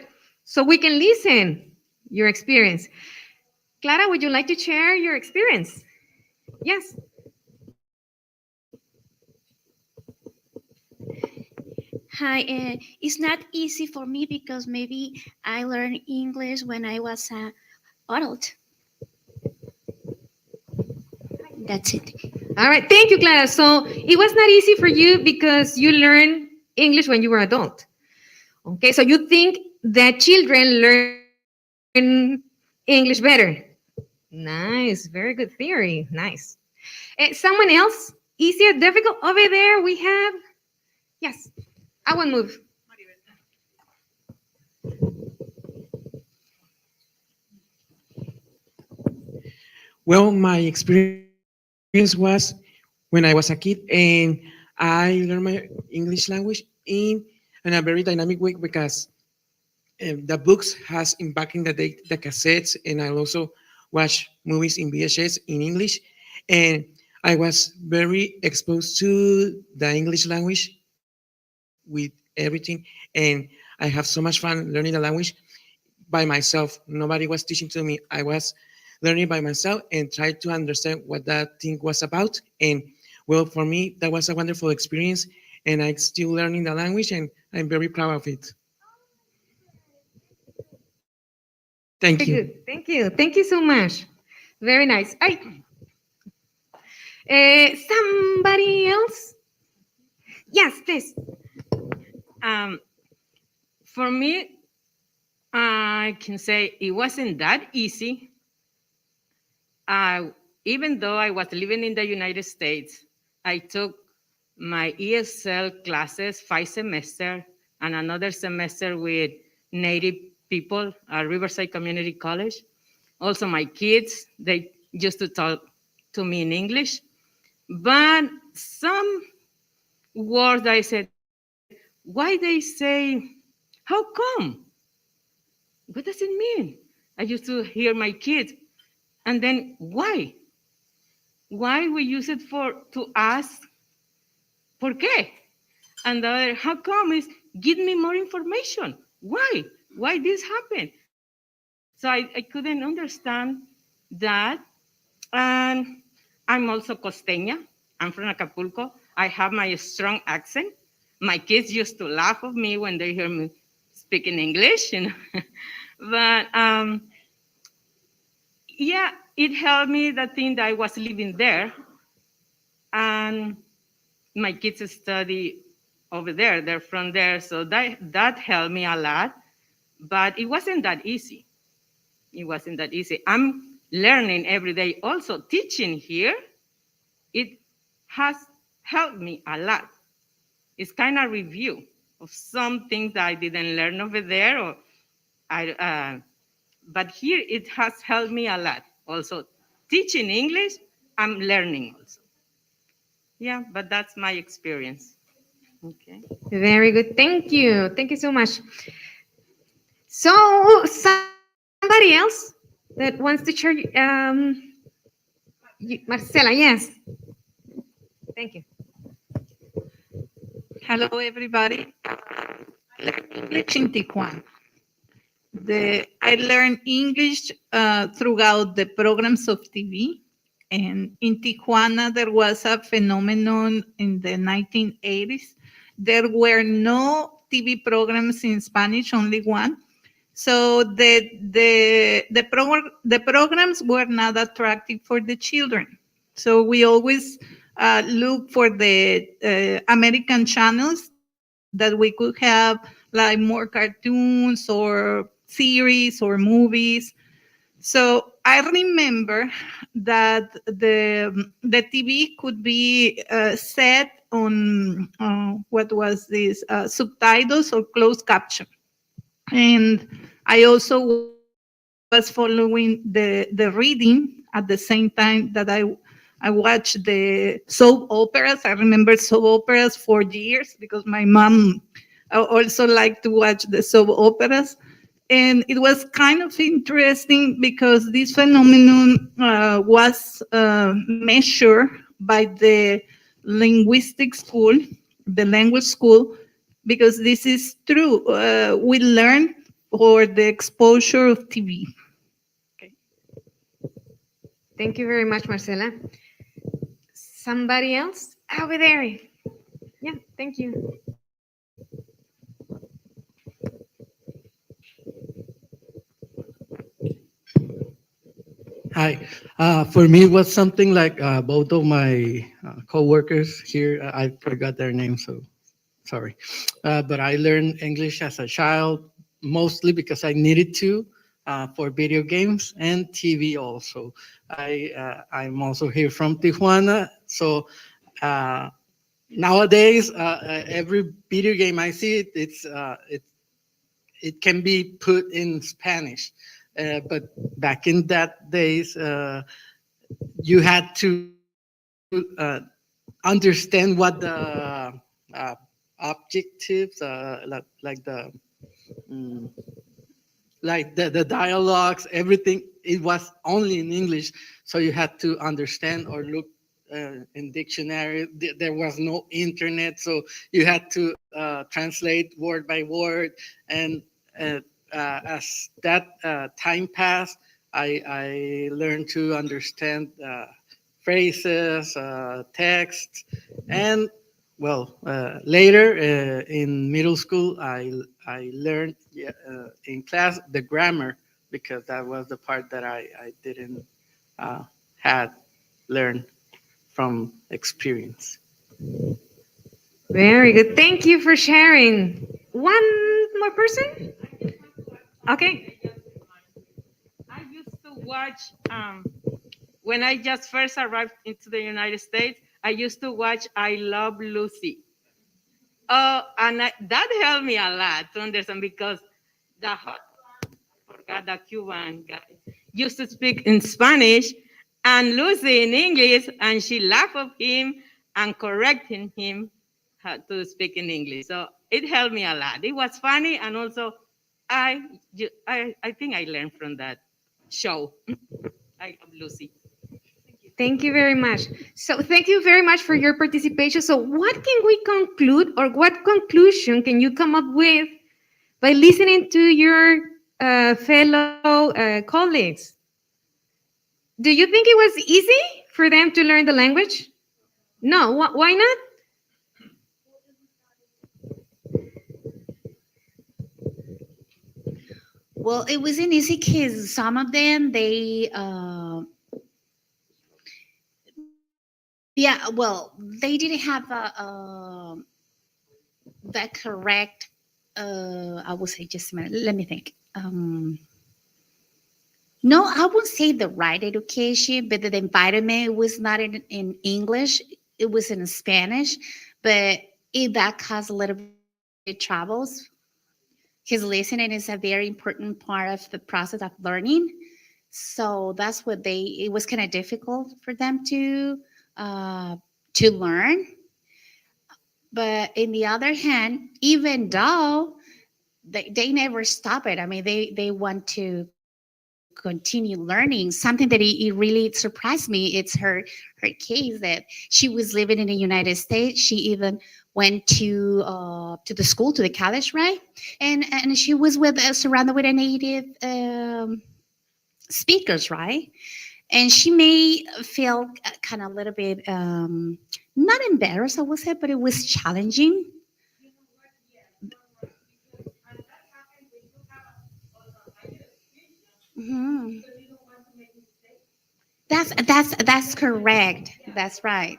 so we can listen your experience. Clara, would you like to share your experience? Yes. Hi, it's not easy for me because maybe I learned English when I was an adult. That's it. All right, thank you, Clara. So it was not easy for you because you learned English when you were adult. Okay, so you think that children learn English better. Nice, very good theory, nice. Someone else, easy or difficult? Over there we have, yes, I will move. Well, my experience was when I was a kid and I learned my English language in a very dynamic way because the books has impacting the cassettes, and I also watch movies in VHS in English, and I was very exposed to the English language with everything, and I have so much fun learning the language by myself. Nobody was teaching to me. I was learning by myself and try to understand what that thing was about. And well, for me, that was a wonderful experience, and I'm still learning the language, and I'm very proud of it. Thank Very you. good. Thank you. Thank you so much. Very nice. Somebody else? Yes, please. For me, I can say it wasn't that easy. Even though I was living in the United States, I took my ESL classes 5 semesters and another semester with Native people at Riverside Community College. Also, my kids, they used to talk to me in English. But some words I said, why they say, how come? What does it mean? I used to hear my kids. And then why? Why we use it to ask, ¿por qué? And the other, how come is, give me more information. Why? Why this happened? So I couldn't understand that. And I'm also costeña. I'm from Acapulco. I have my strong accent. My kids used to laugh at me when they hear me speaking English, you know. But yeah, it helped me the thing that I was living there. And my kids study over there. They're from there. So that helped me a lot. But it wasn't that easy. It wasn't that easy. I'm learning every day. Also, teaching here, it has helped me a lot. It's kind of review of some things that I didn't learn over there, or but here it has helped me a lot. Also, teaching English, I'm learning also. Yeah, but that's my experience. Okay. Very good. Thank you. Thank you so much. So, somebody else that wants to share? Marcela, yes. Thank you. Hello, everybody. I learn English in Tijuana. I learned English throughout the programs of TV. And in Tijuana, there was a phenomenon in the 1980s. There were no TV programs in Spanish, only one. So the programs were not attractive for the children. So we always look for the American channels that we could have like more cartoons or series or movies. So I remember that the TV could be set on what was this subtitles or closed caption, and I also was following the reading at the same time that I watched the soap operas. I remember soap operas for years because my mom also liked to watch the soap operas. And it was kind of interesting because this phenomenon was measured by the linguistic school, the language school, because this is true. We learn for the exposure of TV. Okay. Thank you very much, Marcela. Somebody else over there? Yeah, thank you. Hi. For me, it was something like both of my co-workers here, I forgot their names, so sorry. But I learned English as a child, mostly because I needed to for video games and TV also. I'm also here from Tijuana, so nowadays, every video game I see, it can be put in Spanish. But back in that days, you had to understand what the objectives, like the dialogues, everything. It was only in English, so you had to understand or look in dictionary. There was no internet, so you had to translate word by word. And as that time passed, I learned to understand phrases, texts, and well, later in middle school, I learned in class the grammar because that was the part that I didn't had learned from experience. Very good. Thank you for sharing. One more person? Okay. I used to watch, when I just first arrived into the United States, I used to watch I Love Lucy. That helped me a lot to understand because the hot forgot the Cuban guy used to speak in Spanish and Lucy in English, and she laughed at him and correcting him how to speak in English. So it helped me a lot. It was funny, and also I think I learned from that show. I love Lucy. Thank you very much. So thank you very much for your participation. So what can we conclude, or what conclusion can you come up with by listening to your fellow colleagues? Do you think it was easy for them to learn the language? No, why not? Well, it wasn't easy because some of them, they didn't have the correct, I would say, just a minute, let me think. No, I wouldn't say the right education, but the environment was not in English. It was in Spanish, but that caused a little bit of troubles. His listening is a very important part of the process of learning. So that's what it was kind of difficult for them to learn. But in the other hand, even though they never stop it, I mean, they want to continue learning. Something that it really surprised me, it's her case that she was living in the United States. She even went to the school, to the college, right? And she was surrounded with a native speakers, right? And she may feel kind of a little bit not embarrassed, I would say, but it was challenging. Mhm. That's correct. That's right.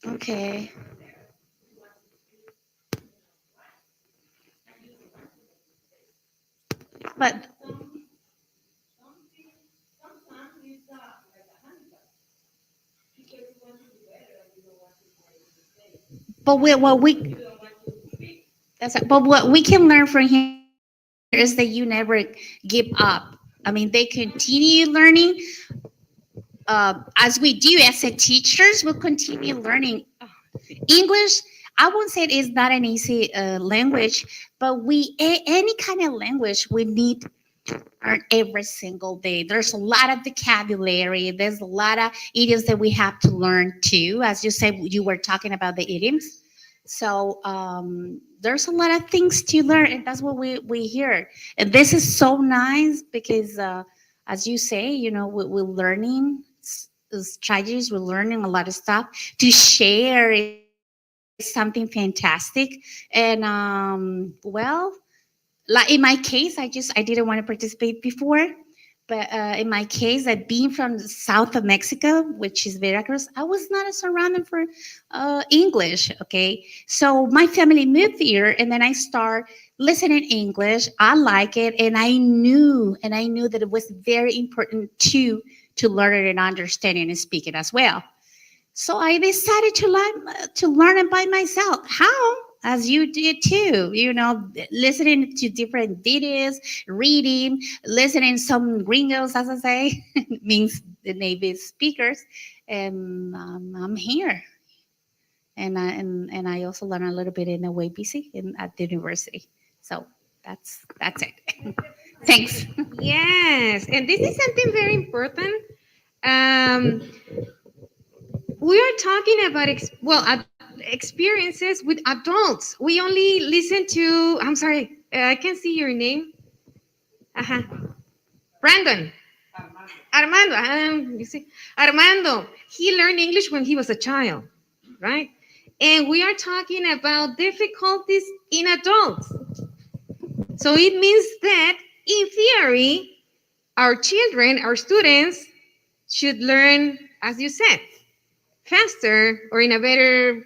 Okay. But what we but what we can learn from him is that you never give up. I mean, they continue learning. As we do as a teachers, we'll continue learning English. I won't say it is not an easy language, but any kind of language we need to learn every single day. There's a lot of vocabulary. There's a lot of idioms that we have to learn too. As you said, you were talking about the idioms. So there's a lot of things to learn, and that's what we hear. And this is so nice because, as you say, we're learning strategies. We're learning a lot of stuff to share. Is something fantastic. And well, like in my case, I didn't want to participate before, but in my case, being from the south of Mexico, which is Veracruz, I was not surrounded for English. Okay, so my family moved here, and then I start listening English. I like it, and I knew that it was very important to learn it and understand it and speak it as well. So I decided to learn it by myself. How? As you did too, listening to different videos, reading, listening some gringos, as I say, means the native speakers, and I'm here. And I also learn a little bit in the WBC at the university. So that's it. Thanks. Yes, and this is something very important. We are talking about experiences with adults. We only listen to. I'm sorry, I can see your name. Brandon. Armando. You see, Armando, he learned English when he was a child, right? And we are talking about difficulties in adults. So it means that, in theory, our children, our students, should learn, as you said, faster or in a better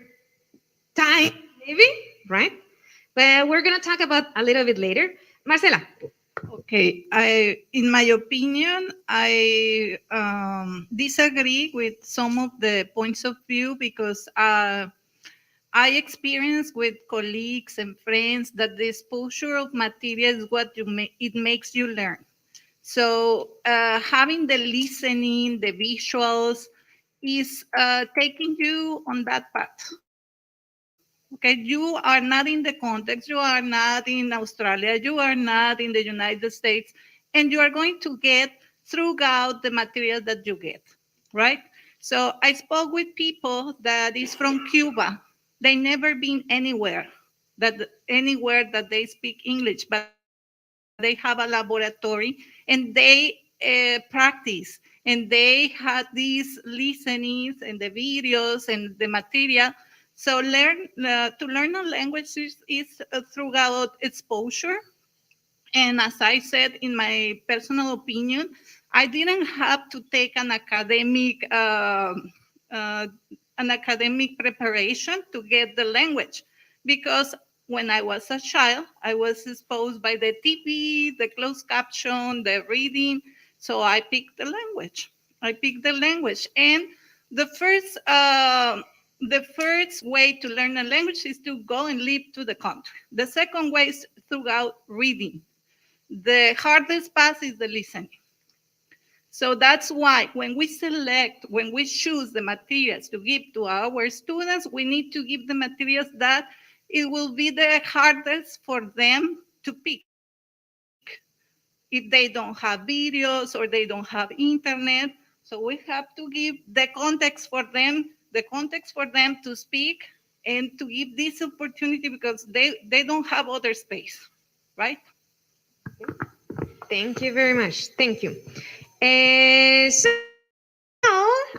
time, maybe, right? But we're going to talk about a little bit later. Marcela. Okay, in my opinion, I disagree with some of the points of view because I experience with colleagues and friends that the exposure of material is what it makes you learn. So having the listening, the visuals is taking you on that path. Okay, you are not in the context, you are not in Australia, you are not in the United States, and you are going to get throughout the material that you get, right? So I spoke with people that is from Cuba. They never been anywhere that they speak English, but they have a laboratory and they practice and they had these listenings and the videos and the material. So to learn a language is throughout exposure. And as I said, in my personal opinion, I didn't have to take an academic preparation to get the language, because when I was a child, I was exposed by the TV, the closed caption, the reading. So I picked the language. And the first way to learn a language is to go and live to the country. The second way is throughout reading. The hardest part is the listening. So that's why when we choose the materials to give to our students, we need to give the materials that it will be the hardest for them to pick. If they don't have videos or they don't have internet, so we have to give the context for them to speak and to give this opportunity because they don't have other space, right? Thank you very much. Thank you. So,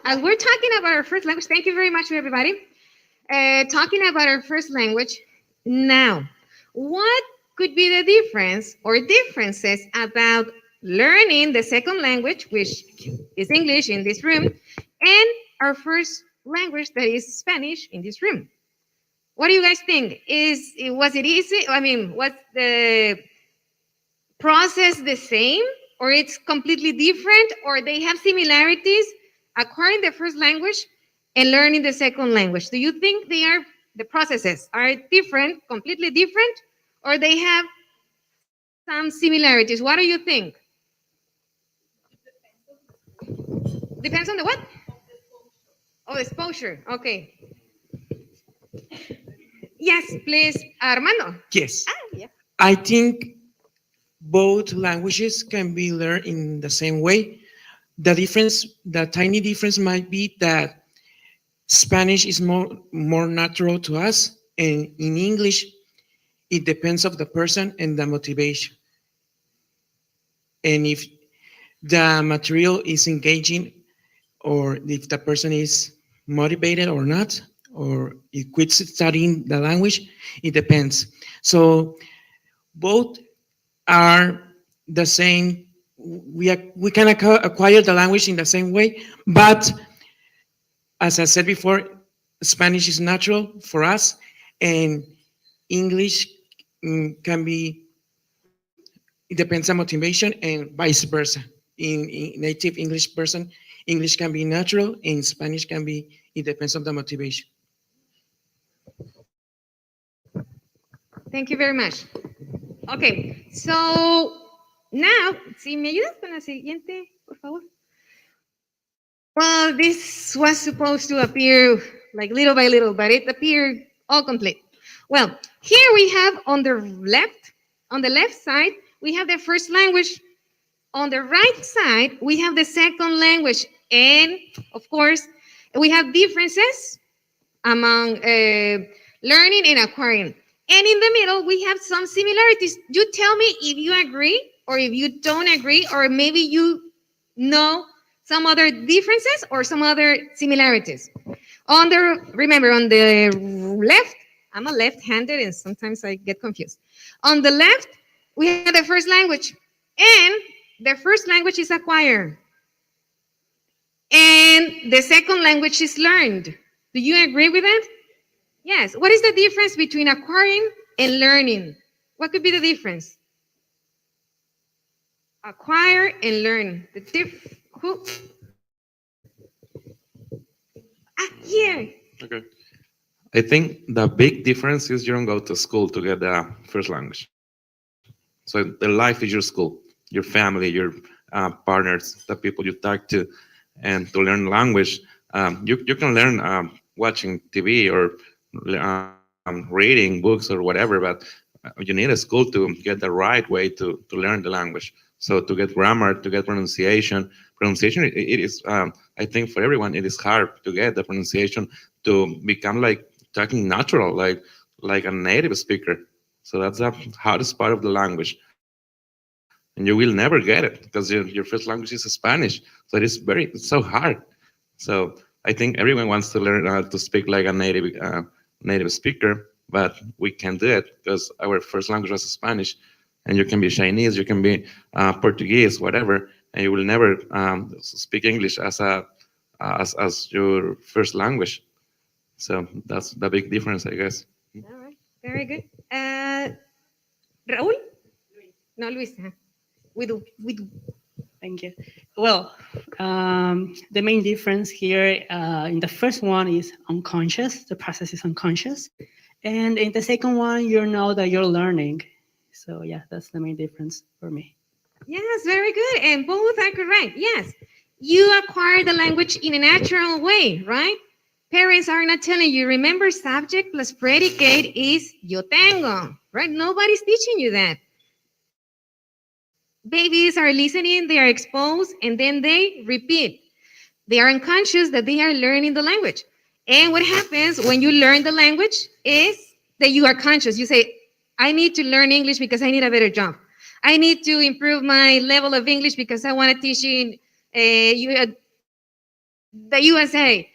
as we're talking about our first language, thank you very much, everybody. Talking about our first language, now, what could be the difference or differences about learning the second language, which is English in this room, and our first language, that is Spanish, in this room? What do you guys think? Was it easy? I mean, was the process the same, or it's completely different, or they have similarities acquiring the first language and learning the second language? Do you think the processes are different, completely different, or they have some similarities? What do you think? Depends on the what? Oh, exposure. Okay. Yes, please, Armando. Yes. Yeah. I think both languages can be learned in the same way. The tiny difference might be that Spanish is more natural to us, and in English, it depends on the person and the motivation. And if the material is engaging, or if the person is motivated or not, or it quits studying the language, it depends. So both are the same. We can acquire the language in the same way, but as I said before, Spanish is natural for us, and English can be, it depends on motivation and vice versa. In native English person, English can be natural, and Spanish can be, it depends on the motivation. Thank you very much. Okay, so now, si me ayudas con la siguiente, por favor. Well, this was supposed to appear like little by little, but it appeared all complete. Well, here we have on the left side, we have the first language. On the right side, we have the second language. And of course, we have differences among learning and acquiring. And in the middle, we have some similarities. You tell me if you agree or if you don't agree, or maybe you know some other differences or some other similarities. Remember, on the left, I'm a left-handed and sometimes I get confused. On the left, we have the first language, and the first language is acquired. And the second language is learned. Do you agree with that? Yes. What is the difference between acquiring and learning? What could be the difference? Acquire and learn. Here. Okay. I think the big difference is you don't go to school to get the first language. So the life is your school, your family, your partners, the people you talk to, and to learn language. You can learn watching TV or reading books or whatever, but you need a school to get the right way to learn the language. So to get grammar, to get pronunciation, it is, I think for everyone, it is hard to get the pronunciation to become like talking natural, like a native speaker. So that's the hardest part of the language. And you will never get it because your first language is Spanish. So it's so hard. So I think everyone wants to learn to speak like a native speaker, but we can't do it because our first language was Spanish. And you can be Chinese, you can be Portuguese, whatever, and you will never speak English as your first language. So that's the big difference, I guess. All right, very good. Raúl? No, Luis. We do. Thank you. Well, the main difference here in the first one is unconscious. The process is unconscious. And in the second one, you know that you're learning. So yeah, that's the main difference for me. Yes, very good. And both are correct. Yes, you acquire the language in a natural way, right? Parents are not telling you, remember, subject plus predicate is yo tengo, right? Nobody's teaching you that. Babies are listening, they are exposed, and then they repeat. They are unconscious that they are learning the language. And what happens when you learn the language is that you are conscious. You say, I need to learn English because I need a better job. I need to improve my level of English because I want to teach in the USA.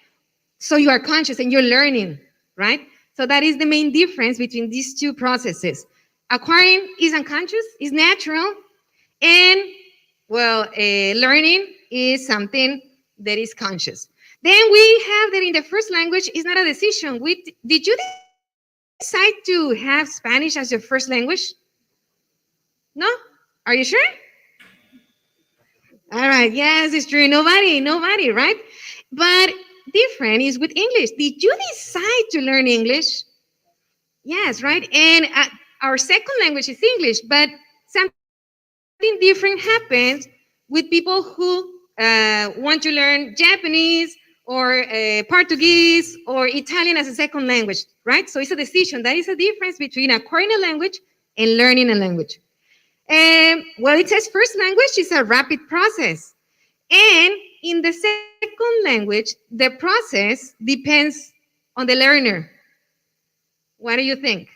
So you are conscious and you're learning, right? So that is the main difference between these two processes. Acquiring is unconscious, is natural, and well, learning is something that is conscious. Then we have that in the first language is not a decision. Did you decide to have Spanish as your first language? No? Are you sure? All right, yes, it's true. Nobody, right? But different is with English. Did you decide to learn English? Yes, right? And our second language is English, but something different happens with people who want to learn Japanese or Portuguese or Italian as a second language, right? So it's a decision. That is a difference between acquiring a language and learning a language. Well, it says first language is a rapid process. And in the second language, the process depends on the learner. What do you think?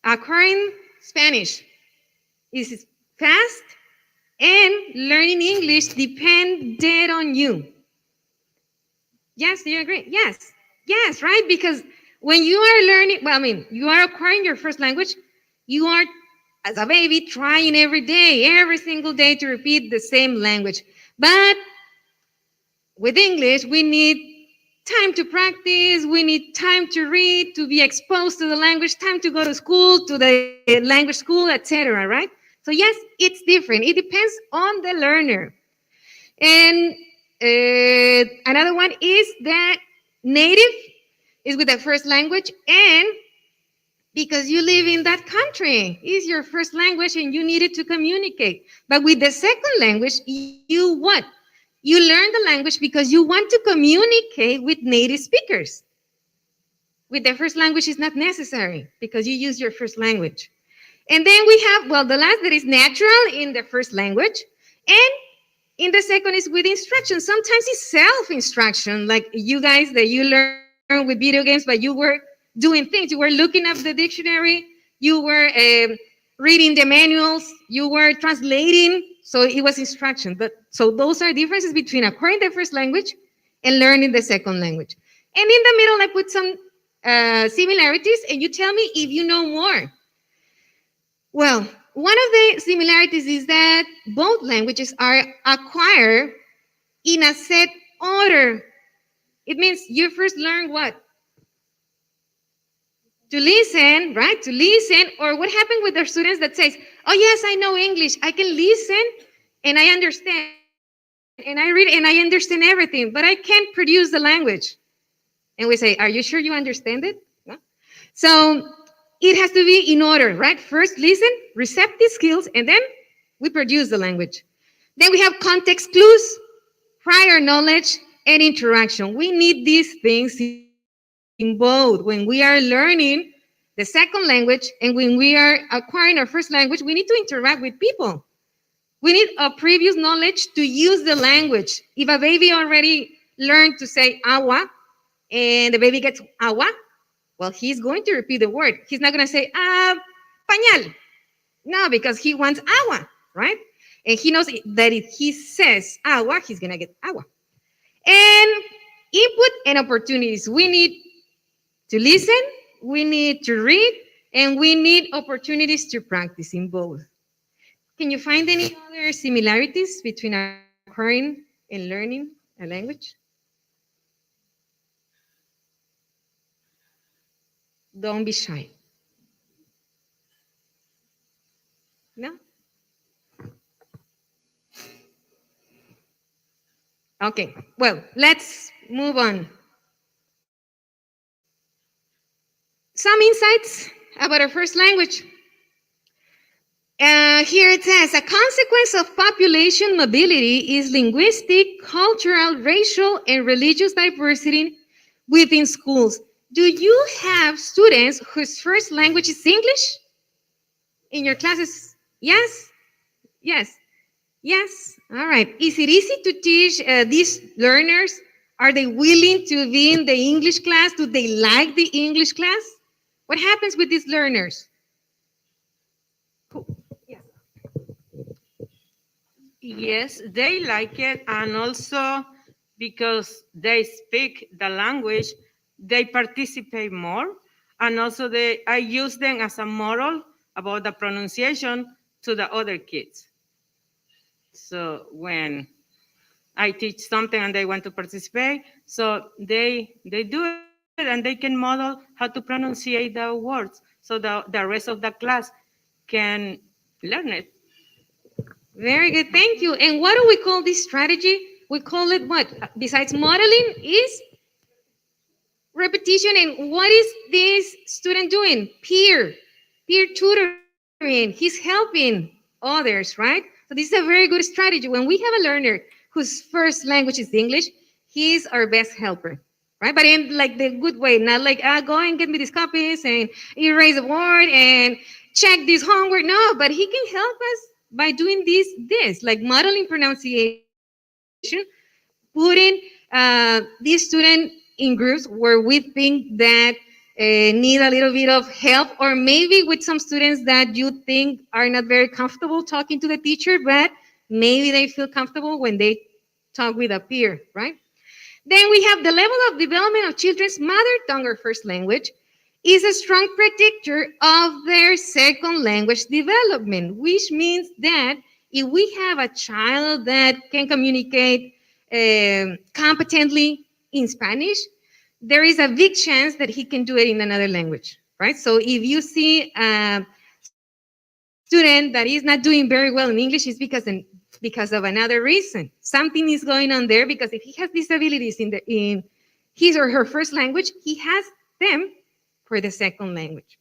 Acquiring Spanish is fast, and learning English depended on you. Yes, do you agree? Yes, right? Because when you are learning, well, I mean, you are acquiring your first language, you are, as a baby, trying every single day to repeat the same language. But with English, we need time to practice, we need time to read, to be exposed to the language, time to go to school, to the language school, etc., right? So yes, it's different. It depends on the learner. And another one is that native is with the first language, and because you live in that country, is your first language and you needed to communicate. But with the second language, you what? You learn the language because you want to communicate with native speakers. With the first language, it's not necessary because you use your first language. And then we have, well, the last that is natural in the first language. And in the second is with instruction. Sometimes it's self-instruction, like you guys that you learn with video games, but you were doing things. You were looking up the dictionary. You were reading the manuals, you were translating, so it was instruction. But so those are differences between acquiring the first language and learning the second language. And in the middle, I put some similarities, and you tell me if you know more. Well, one of the similarities is that both languages are acquired in a set order. It means you first learn what? To listen, right? To listen. Or what happened with the students that says, oh yes, I know English. I can listen and I understand. And I read and I understand everything, but I can't produce the language. And we say, are you sure you understand it? No? So it has to be in order, right? First listen, receptive skills, and then we produce the language. Then we have context clues, prior knowledge, and interaction. We need these things in both. When we are learning the second language and when we are acquiring our first language, we need to interact with people. We need a previous knowledge to use the language. If a baby already learned to say agua and the baby gets agua, well, he's going to repeat the word. He's not going to say pañal. No, because he wants agua, right? And he knows that if he says agua, he's going to get agua. And input and opportunities. We need to listen, we need to read, and we need opportunities to practice in both. Can you find any other similarities between acquiring and learning a language? Don't be shy. No? Okay, well, let's move on. Some insights about our first language. Here it says, a consequence of population mobility is linguistic, cultural, racial, and religious diversity within schools. Do you have students whose first language is English in your classes? Yes? Yes? Yes? All right. Is it easy to teach these learners? Are they willing to be in the English class? Do they like the English class? What happens with these learners? Yes, they like it, and also because they speak the language, they participate more, and also I use them as a model about the pronunciation to the other kids. So when I teach something and they want to participate, so they do it and they can model how to pronunciate the words, so the rest of the class can learn it. Very good, thank you. And what do we call this strategy? We call it what? Besides modeling is repetition. And what is this student doing? Peer tutoring. He's helping others, right? So this is a very good strategy. When we have a learner whose first language is English, he's our best helper, right? But in like the good way, not like, go and get me these copies and erase the word and check this homework. No, but he can help us by doing this, like modeling pronunciation, putting this student in groups where we think that need a little bit of help, or maybe with some students that you think are not very comfortable talking to the teacher, but maybe they feel comfortable when they talk with a peer, right? Then we have the level of development of children's mother tongue or first language is a strong predictor of their second language development, which means that if we have a child that can communicate competently in Spanish, there is a big chance that he can do it in another language, right? So if you see a student that is not doing very well in English, it's because of another reason. Something is going on there, because if he has these abilities in his or her first language, he has them for the second language.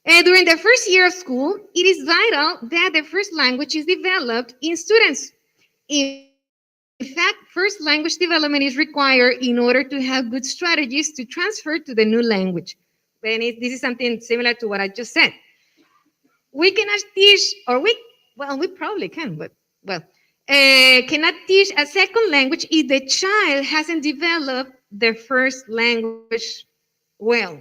And during the first year of school, it is vital that the first language is developed in students. In fact, first language development is required in order to have good strategies to transfer to the new language. And this is something similar to what I just said. We cannot teach, or we probably can, but cannot teach a second language if the child hasn't developed their first language well,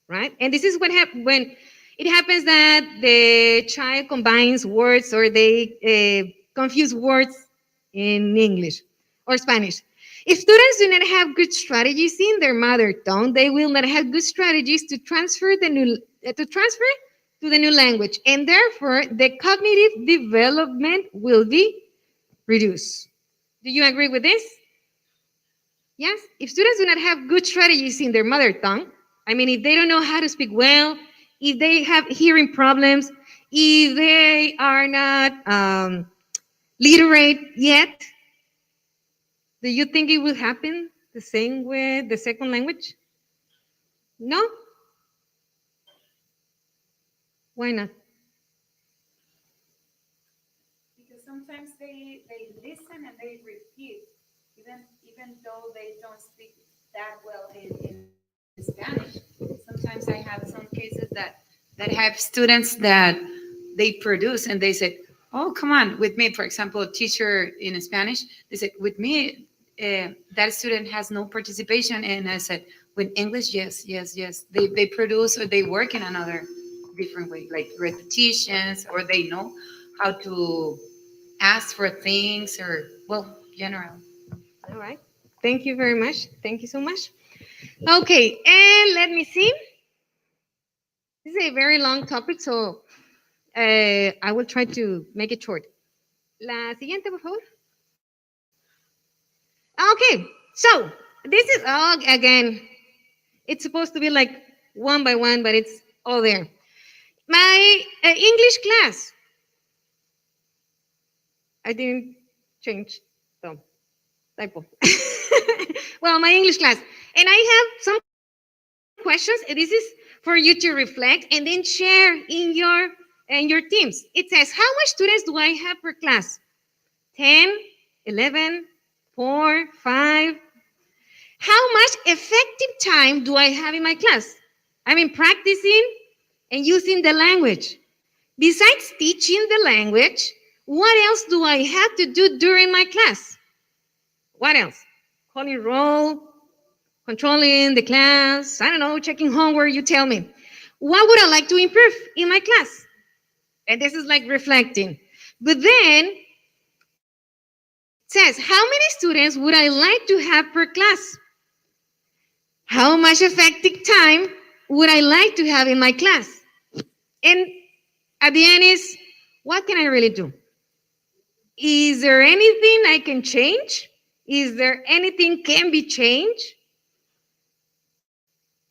right? And this is what happens when It happens that the child combines words or they confuse words in English or Spanish. If students do not have good strategies in their mother tongue, they will not have good strategies to transfer to the new language, and therefore the cognitive development will be reduced. Do you agree with this? Yes? If students do not have good strategies in their mother tongue, I mean, if they don't know how to speak well, if they have hearing problems, if they are not literate yet, do you think it will happen the same with the second language? No? Why not? Because sometimes they listen and they repeat, even though they don't speak that well in Spanish. Sometimes I have some cases that have students that they produce and they say, "Oh, come on, with me." For example, a teacher in Spanish, they said, "With me, that student has no participation." And I said, "With English, yes, yes, yes." They produce or they work in another different way, like repetitions, or they know how to ask for things, or well, general. All right. Thank you very much. Thank you so much. Okay, and let me see. This is a very long topic, so I will try to make it short. La siguiente, por favor. Okay, so this is all again. It's supposed to be like one by one, but it's all there. My English class. I didn't change the typo. Well, my English class. And I have some questions. This is for you to reflect and then share in your teams. It says, how much students do I have per class? 10, 11, 4, 5. How much effective time do I have in my class? I mean, practicing and using the language. Besides teaching the language, what else do I have to do during my class? What else? Calling roll, controlling the class, I don't know, checking homework, you tell me. What would I like to improve in my class? And this is like reflecting. But then it says, how many students would I like to have per class? How much effective time would I like to have in my class? And at the end is, what can I really do? Is there anything I can change? Is there anything can be changed?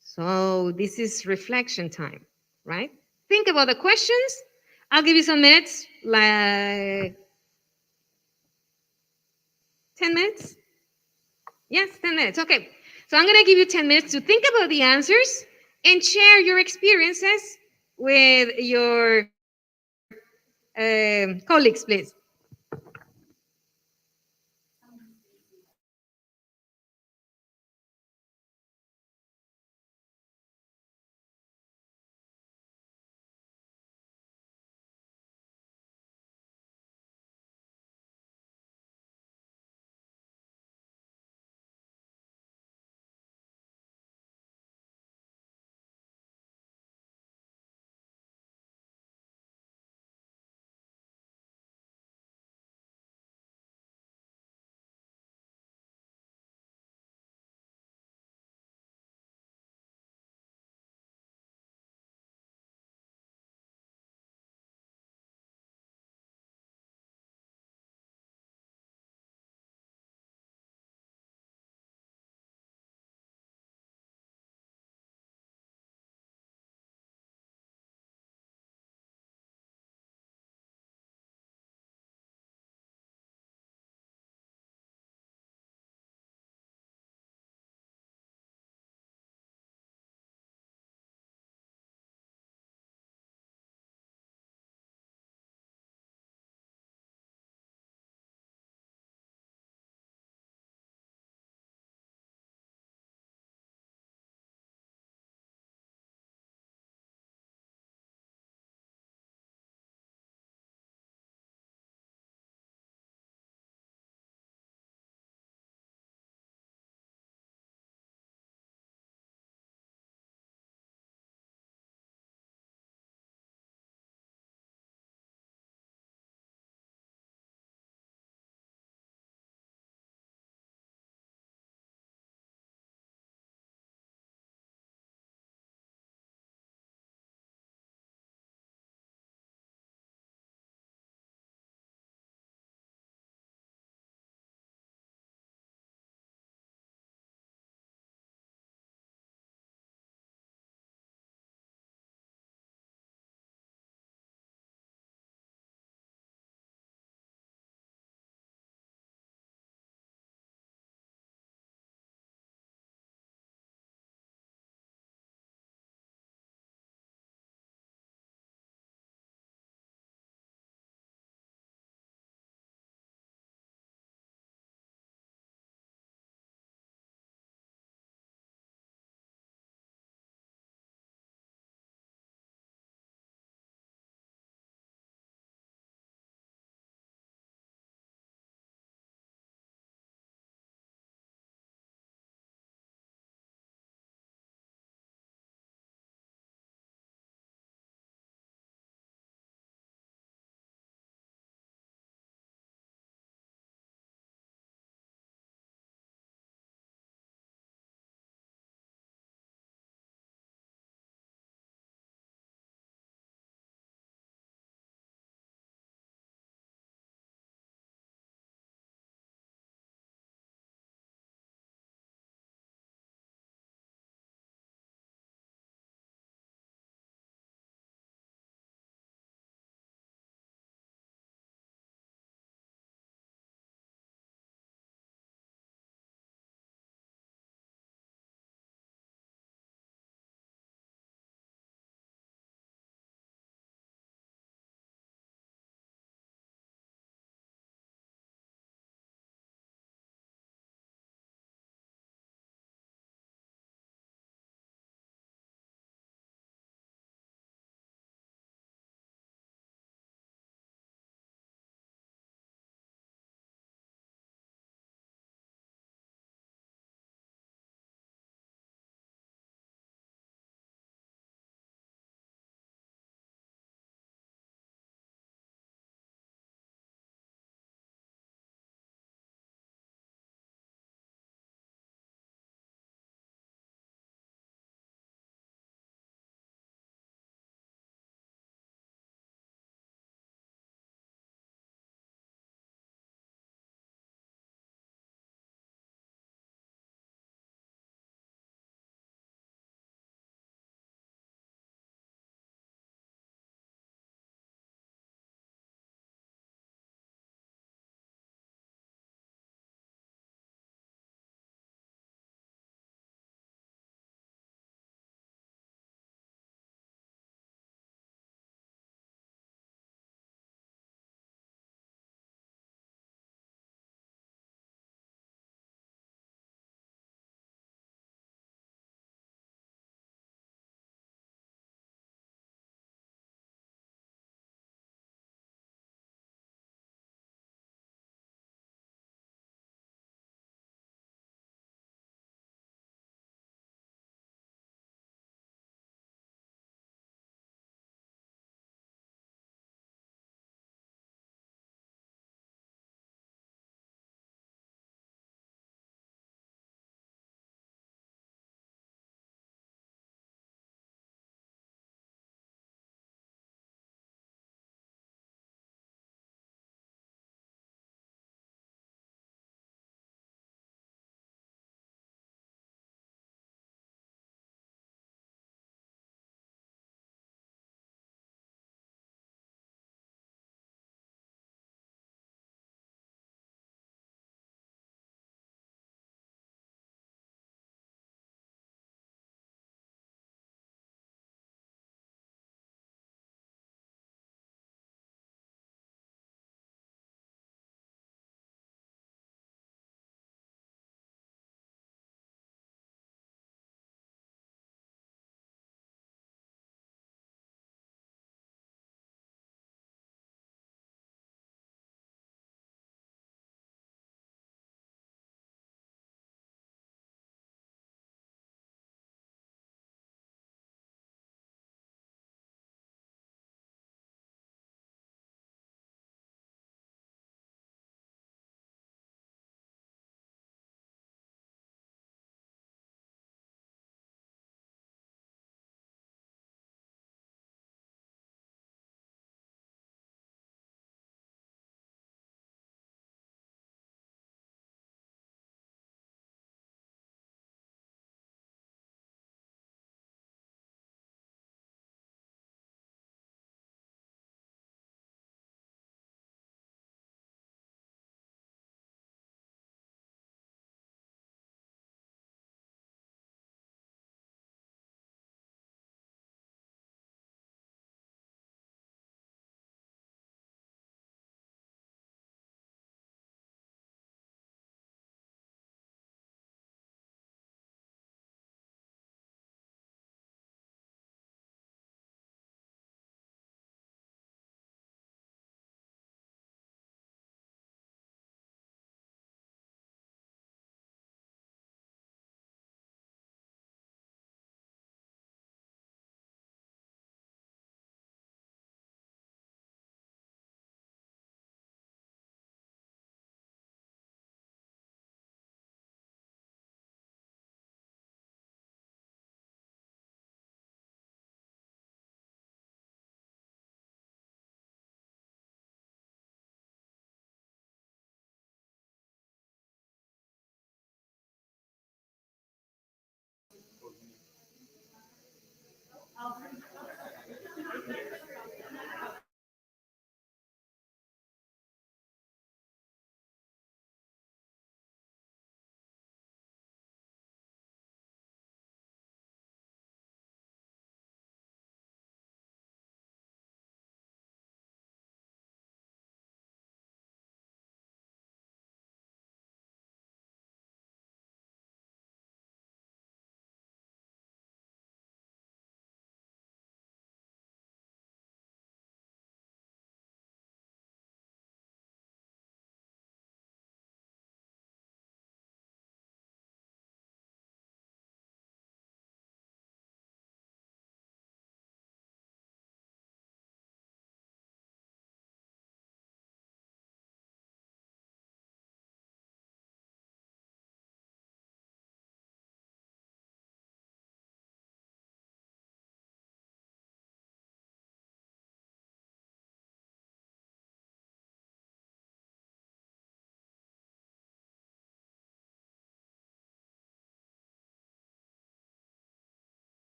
So this is reflection time, right? Think about the questions. I'll give you some minutes, like 10 minutes. Yes, 10 minutes. Okay. So I'm going to give you 10 minutes to think about the answers and share your experiences with your colleagues, please.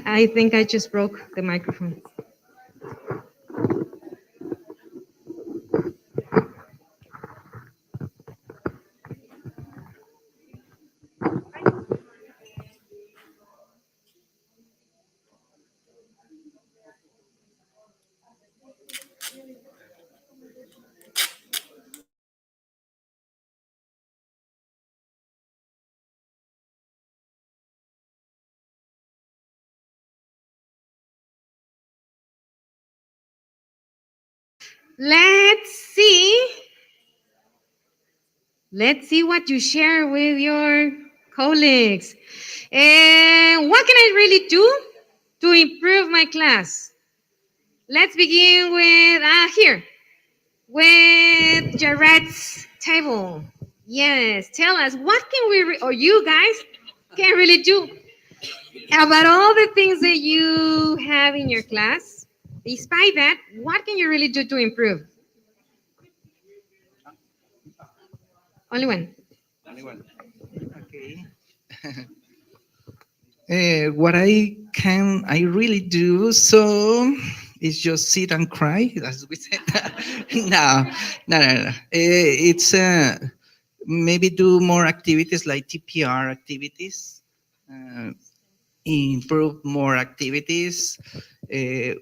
I think I just broke the microphone. Let's see. Let's see what you share with your colleagues. And what can I really do to improve my class? Let's begin with here, with Jared's table. Yes, tell us what can we, or you guys can really do about all the things that you have in your class. Despite that, what can you really do to improve? Only one. Okay. What I really do so is just sit and cry, as we said. No. It's maybe do more activities like TPR activities, improve more activities.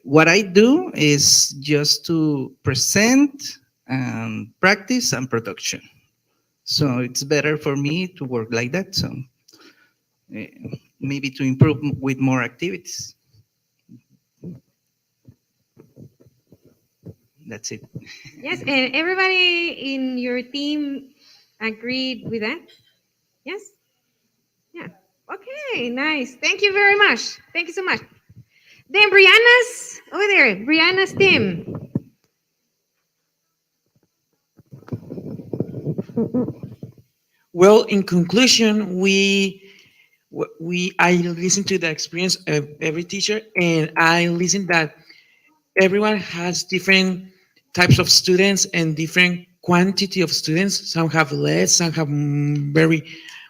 What I do is just to present and practice and production. So it's better for me to work like that. So maybe to improve with more activities. That's it. Yes, and everybody in your team agreed with that? Yes? Yeah. Okay, nice. Thank you very much. Thank you so much. Then Brianna's over there, Brianna's team. Well, in conclusion, I listen to the experience of every teacher, and I listen that everyone has different types of students and different quantity of students. Some have less, some have very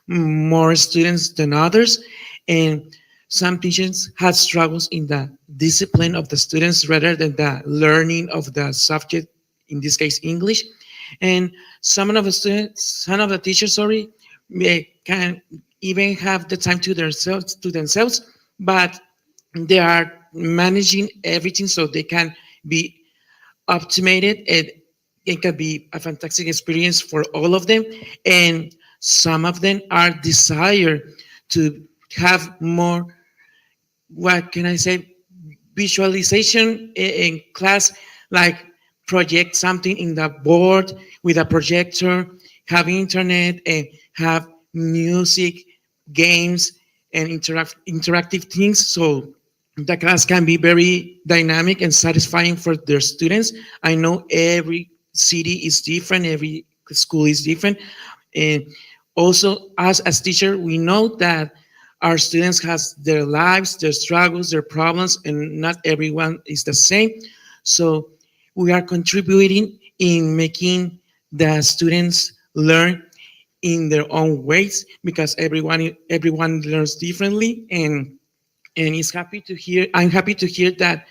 more students than others, and some teachers have struggles in the discipline of the students rather than the learning of the subject, in this case English. And some of the teachers, sorry, can even have the time to themselves, but they are managing everything so they can be optimated, and it can be a fantastic experience for all of them. And some of them are desire to have more, what can I say, visualization in class, like project something in the board with a projector, have internet, and have music, games, and interactive things. So the class can be very dynamic and satisfying for their students. I know every city is different, every school is different. And also, us as teacher, we know that our students has their lives, their struggles, their problems, and not everyone is the same. So we are contributing in making the students learn in their own ways, because everyone learns differently. And I'm happy to hear that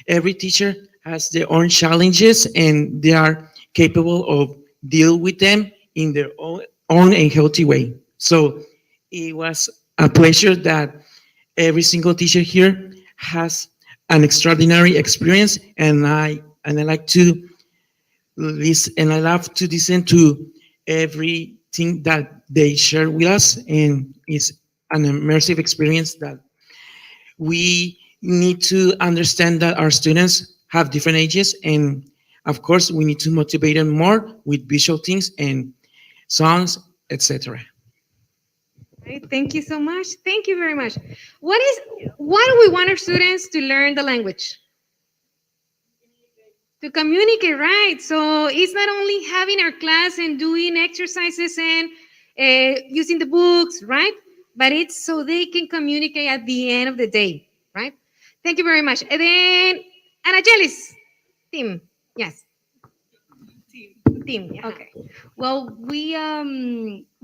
every teacher has their own challenges and they are capable of deal with them in their own and healthy way. So it was a pleasure that every single teacher here has an extraordinary experience, and I like to listen, and I love to listen to everything that they share with us, and it's an immersive experience that we need to understand that our students have different ages, and of course we need to motivate them more with visual things and songs, etc. Right, thank you so much. Thank you very much. Why do we want our students to learn the language? To communicate, right? So it's not only having our class and doing exercises and using the books, right? But it's so they can communicate at the end of the day, right? Thank you very much. And then Anageli's team, yes. Team, yeah. Okay. Well, we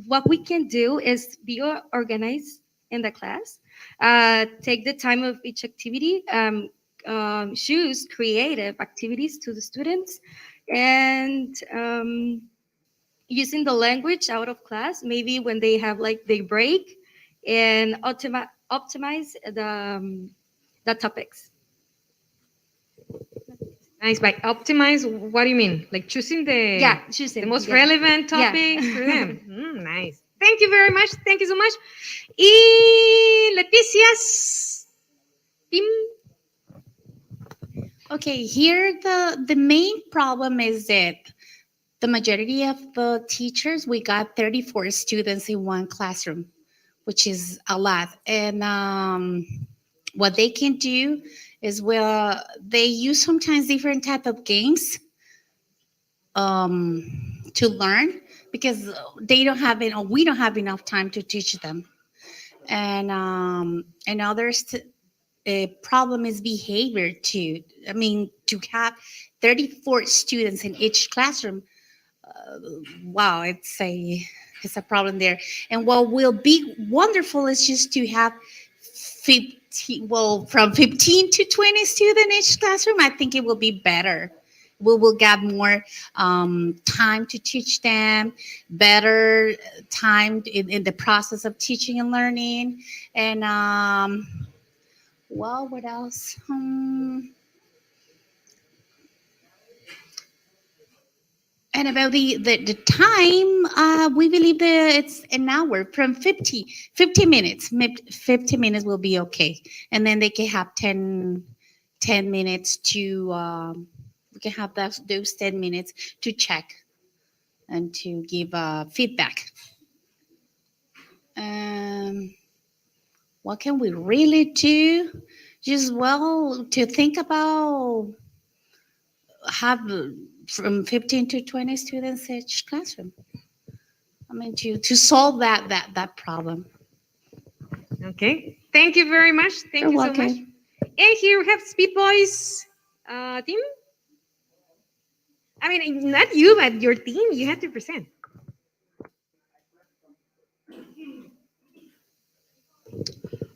what we can do is be organized in the class. take the time of each activity, choose creative activities to the students, and using the language out of class, maybe when they have like they break, and optimize the topics. Nice. By optimize, what do you mean? Like choosing choosing the most yeah. relevant Yeah. topics for them. Nice. Thank you very much. Thank you so much. Y Leticia's team. Okay, here the main problem is that the majority of the teachers, we got 34 students in one classroom, which is a lot. And what they can do is, well, they use sometimes different type of games to learn, because they don't have it, or we don't have enough time to teach them. And others, a problem is behavior too. I mean, to have 34 students in each classroom, wow, it's a problem there. And what will be wonderful is just to have 15, well, from 15 to 20 students in each classroom. I think it will be better. We will get more time to teach them, better time in the process of teaching and learning. And well, what else? And about the time, we believe that it's an hour, from 50 minutes. 50 minutes will be okay. And then they can have 10 minutes to, we can have those 10 minutes to check and to give feedback. What can we really do? Just, well, to think about have from 15 to 20 students each classroom. I mean, to solve that problem. Okay. Thank you very much. Thank You're you welcome. so much. And here we have Speed Boys team. I mean, not you, but your team. You have to present.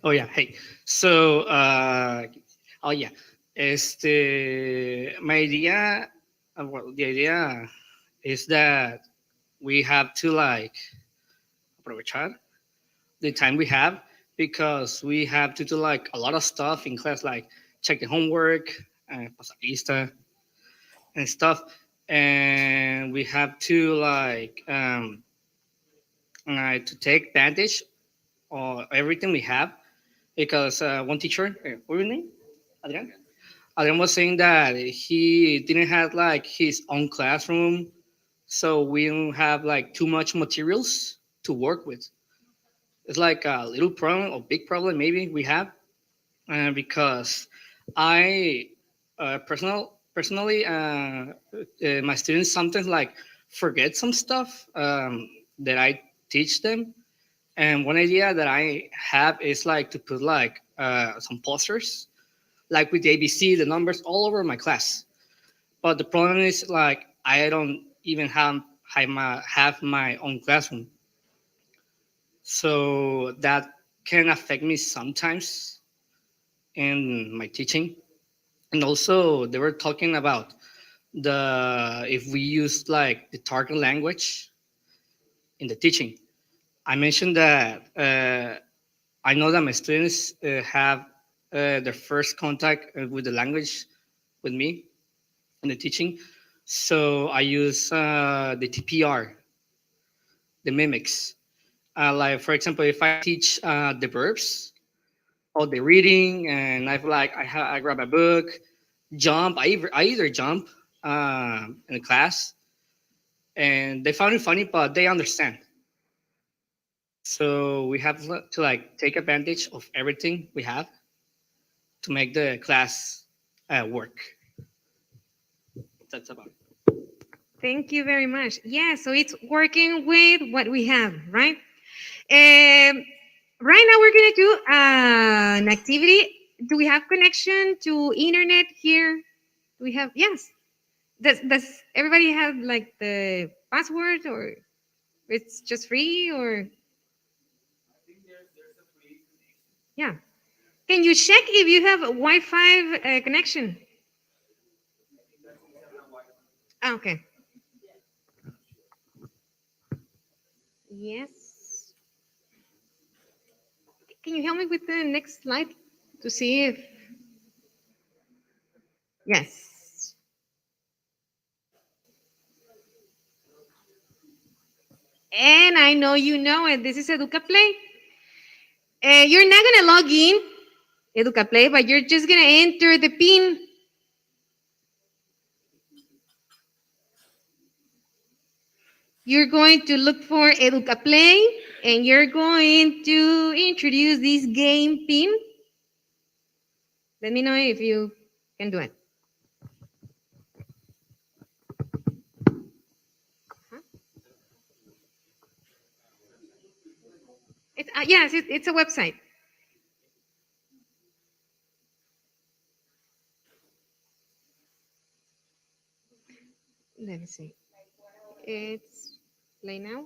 Oh yeah, hey. So, my idea, well, the idea is that we have to like aprovechar the time we have, because we have to do like a lot of stuff in class, like check the homework, pasar lista, and stuff, and we have to like to take advantage of everything we have, because one teacher, what was your name? Adrian? Adrian was saying that he didn't have like his own classroom, so we don't have like too much materials to work with. It's like a little problem or big problem maybe we have, because I personally my students sometimes like forget some stuff that I teach them. And one idea that I have is like to put like some posters, like with the ABC, the numbers all over my class. But the problem is like I don't even have my own classroom, so that can affect me sometimes in my teaching. And also, they were talking about the if we use like the target language in the teaching. I mentioned that I know that my students have their first contact with the language with me in the teaching. So I use the TPR, the mimics. Like, for example, if I teach the verbs or the reading, and I grab a book, jump, I either jump in the class, and they found it funny, but they understand. So we have to like take advantage of everything we have to make the class work. That's about it. Thank you very much. Yeah, so it's working with what we have, right? Right now we're gonna do an activity. Do we have connection to internet here? Do we have? Yes. Does everybody have like the password, or it's just free, or? Yeah. Can you check if you have a Wi-Fi connection? Ah, okay. Yes. Can you help me with the next slide to see if... Yes. And I know you know it. This is EducaPlay. You're not going to log in, EducaPlay, but you're just going to enter the PIN. You're going to look for EducaPlay, and you're going to introduce this game PIN. Let me know if you can do it. Yes, it's a website. Let me see. It's play now.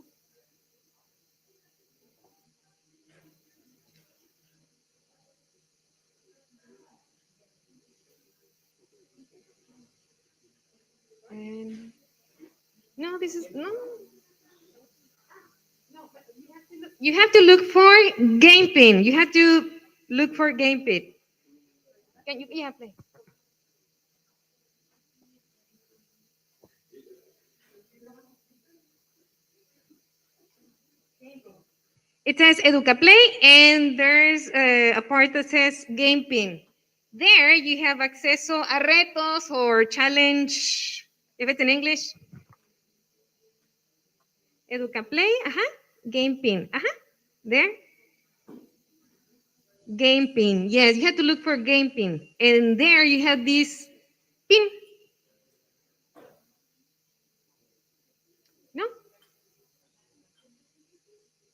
And no, this is no. You have to look for game pin. You have to look for game pin. Can you? Yeah, play. It says EducaPlay, and there's a part that says Game Pin. There you have acceso a retos or challenge, if it's in English. EducaPlay, Game Pin, there. Game Pin, yes, you have to look for Game Pin. And there you have this pin. No?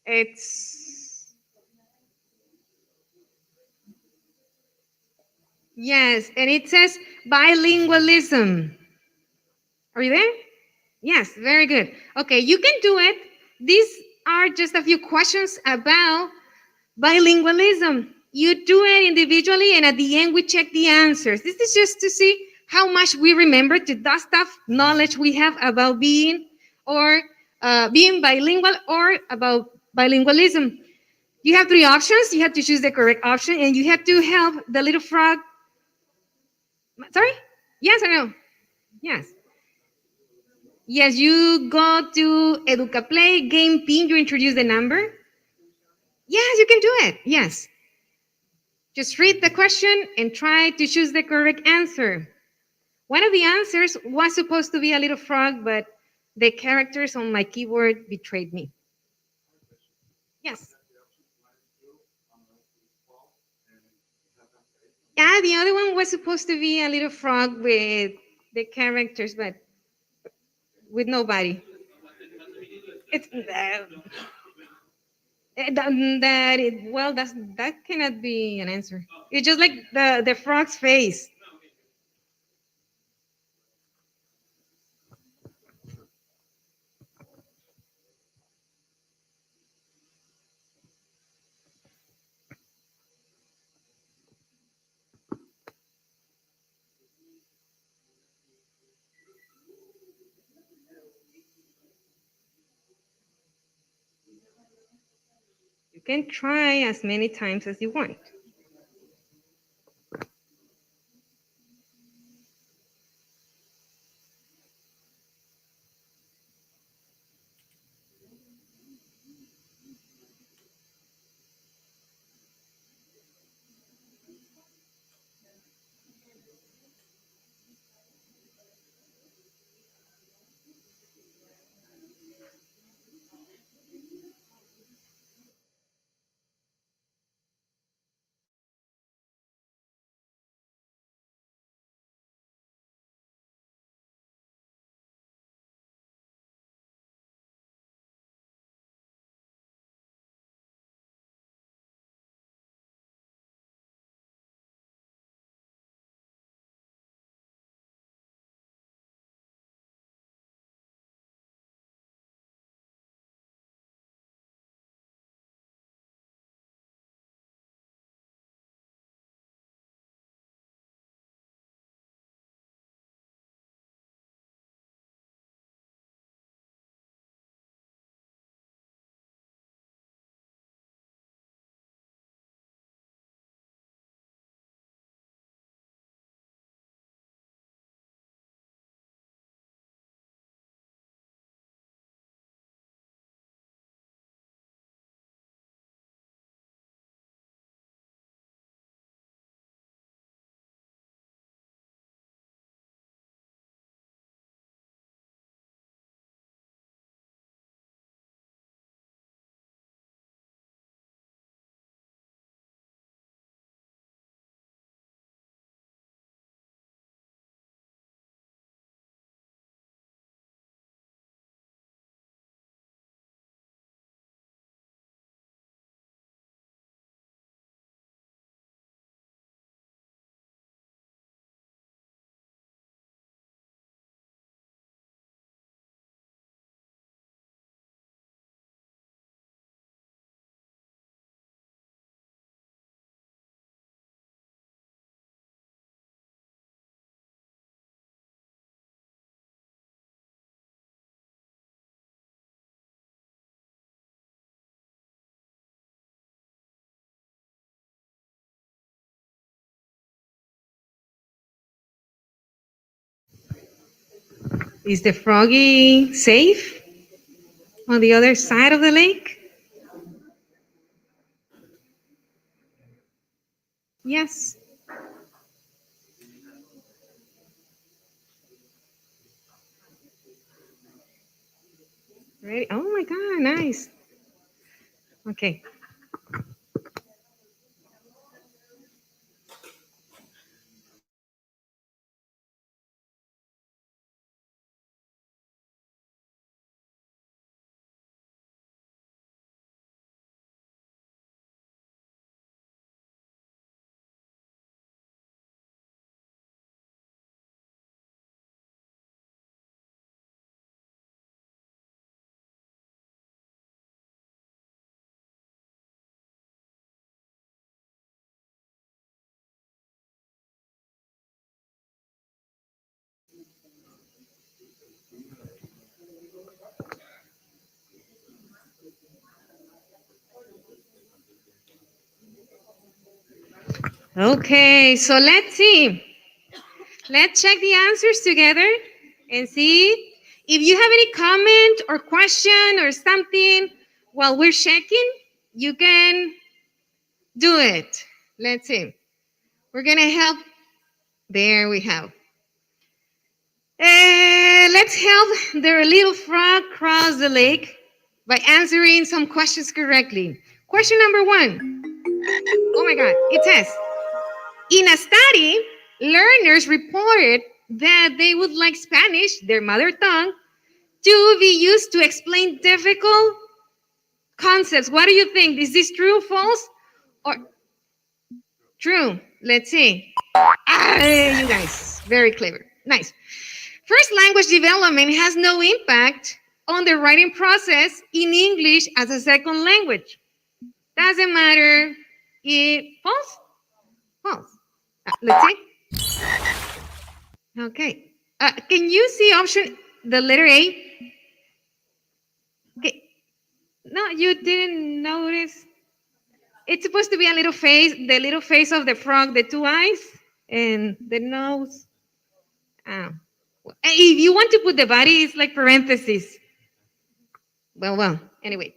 It's... Yes, and it says bilingualism. Are you there? Yes, very good. Okay, you can do it. These are just a few questions about bilingualism. You do it individually, and at the end, we check the answers. This is just to see how much we remember, to dust off knowledge we have about being or being bilingual or about bilingualism. You have three options. You have to choose the correct option, and you have to help the little frog. Sorry? Yes or no? Yes. Yes, you go to EducaPlay, Game Pin, you introduce the number. Yes, you can do it. Yes. Just read the question and try to choose the correct answer. One of the answers was supposed to be a little frog, but the characters on my keyboard betrayed me. Yes. Yeah, the other one was supposed to be a little frog with the characters, but with nobody. It's that cannot be an answer. It's just like the frog's face. You can try as many times as you want. Is the froggy safe on the other side of the lake? Yes. Ready? Oh my God, nice. Okay. Okay, so let's see. Let's check the answers together and see if you have any comment or question or something while we're checking, you can do it. Let's see. We're gonna help. There we have. Let's help the little frog cross the lake by answering some questions correctly. Question number 1. Oh my God, it says, in a study, learners reported that they would like Spanish, their mother tongue, to be used to explain difficult concepts. What do you think? Is this true, false, or true? Let's see. You guys, very clever. Nice. First language development has no impact on the writing process in English as a second language. Doesn't matter if false? False. Let's see. Okay. Can you see option, the letter A? Okay. No, you didn't notice. It's supposed to be a little face, the little face of the frog, the 2 eyes and the nose. If you want to put the body, it's like parentheses. Well, anyway.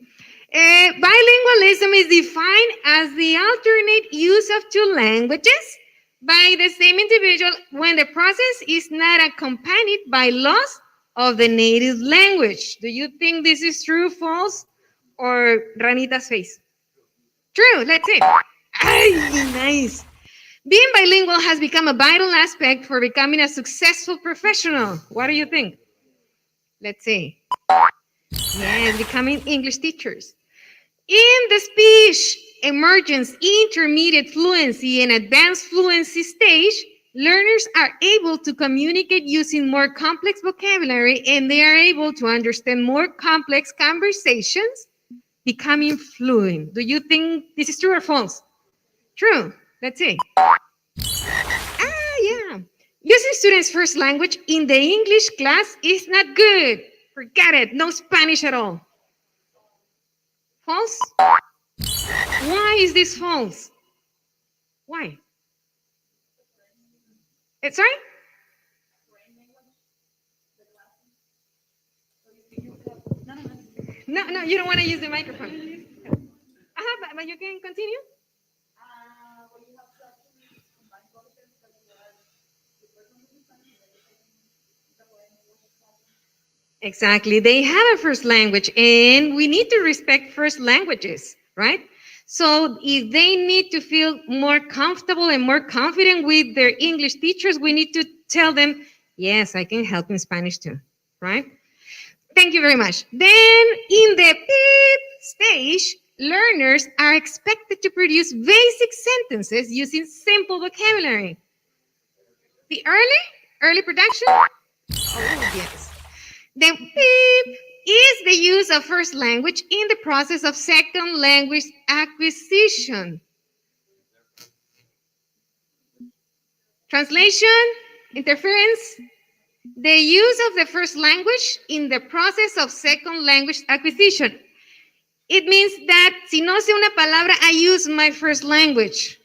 Bilingualism is defined as the alternate use of 2 languages by the same individual when the process is not accompanied by loss of the native language. Do you think this is true, false, or Ranita's face? True, let's see. Nice. Being bilingual has become a vital aspect for becoming a successful professional. What do you think? Let's see. Yes, becoming English teachers. In the speech emergence, intermediate fluency, and advanced fluency stage, learners are able to communicate using more complex vocabulary, and they are able to understand more complex conversations, becoming fluent. Do you think this is true or false? True. Let's see. Yeah. Using students' first language in the English class is not good. Forget it. No Spanish at all. False? Why is this false? Why? Sorry? No, you don't want to use the microphone. But you can continue. Exactly. They have a first language, and we need to respect first languages, right? So if they need to feel more comfortable and more confident with their English teachers, we need to tell them, yes, I can help in Spanish too, right? Thank you very much. Then in the beep stage, learners are expected to produce basic sentences using simple vocabulary. The early production? Oh, yes. The beep is the use of first language in the process of second language acquisition. Translation, interference, the use of the first language in the process of second language acquisition. It means that si no sé una palabra, I use my first language.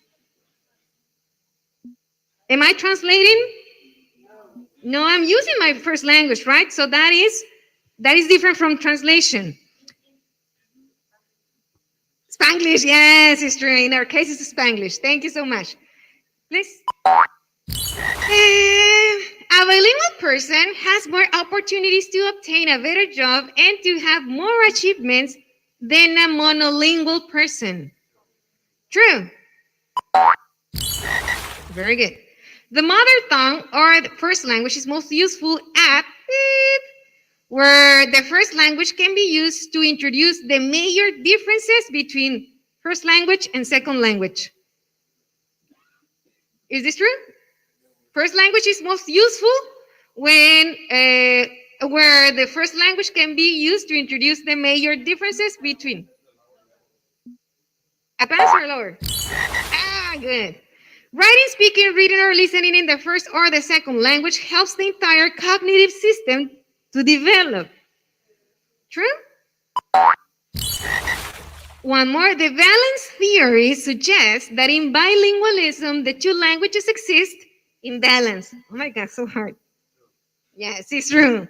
Am I translating? No, I'm using my first language, right? So that is different from translation. Spanglish, yes, it's true. In our case, it's Spanglish. Thank you so much. Please. A bilingual person has more opportunities to obtain a better job and to have more achievements than a monolingual person. True. Very good. The mother tongue or the first language is most useful at beep, where the first language can be used to introduce the major differences between first language and second language. Is this true? First language is most useful when where the first language can be used to introduce the major differences between. Advanced or lower? Ah, good. Writing, speaking, reading, or listening in the first or the second language helps the entire cognitive system to develop. True? One more. The balance theory suggests that in bilingualism, the two languages exist in balance. Oh my God, so hard. Yes, it's true.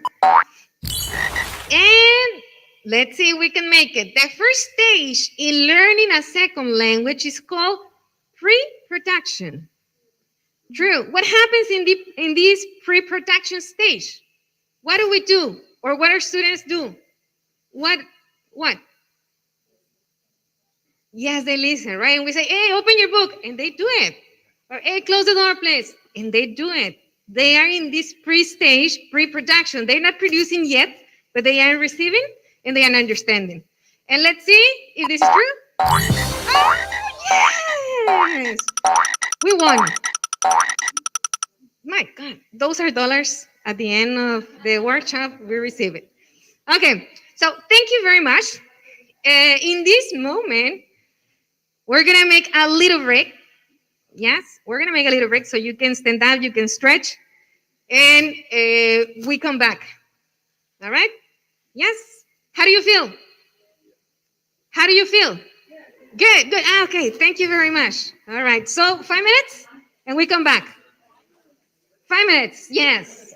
And let's see if we can make it. The first stage in learning a second language is called pre-production. True. What happens in this pre-production stage? What do we do? Or what our students do? What? Yes, they listen, right? And we say, hey, open your book. And they do it. Or, hey, close the door, please. And they do it. They are in this pre-stage, pre-production. They're not producing yet, but they are receiving and they are understanding. And let's see if this is true. Oh, yes! We won. My God, those are dollars at the end of the workshop. We receive it. Okay, so thank you very much. In this moment, we're going to make a little break. Yes, we're going to make a little break so you can stand up, you can stretch, and we come back. All right? Yes? How do you feel? How do you feel? Good, good. Ah, okay, thank you very much. All right, so 5 minutes and we come back. 5 minutes, yes.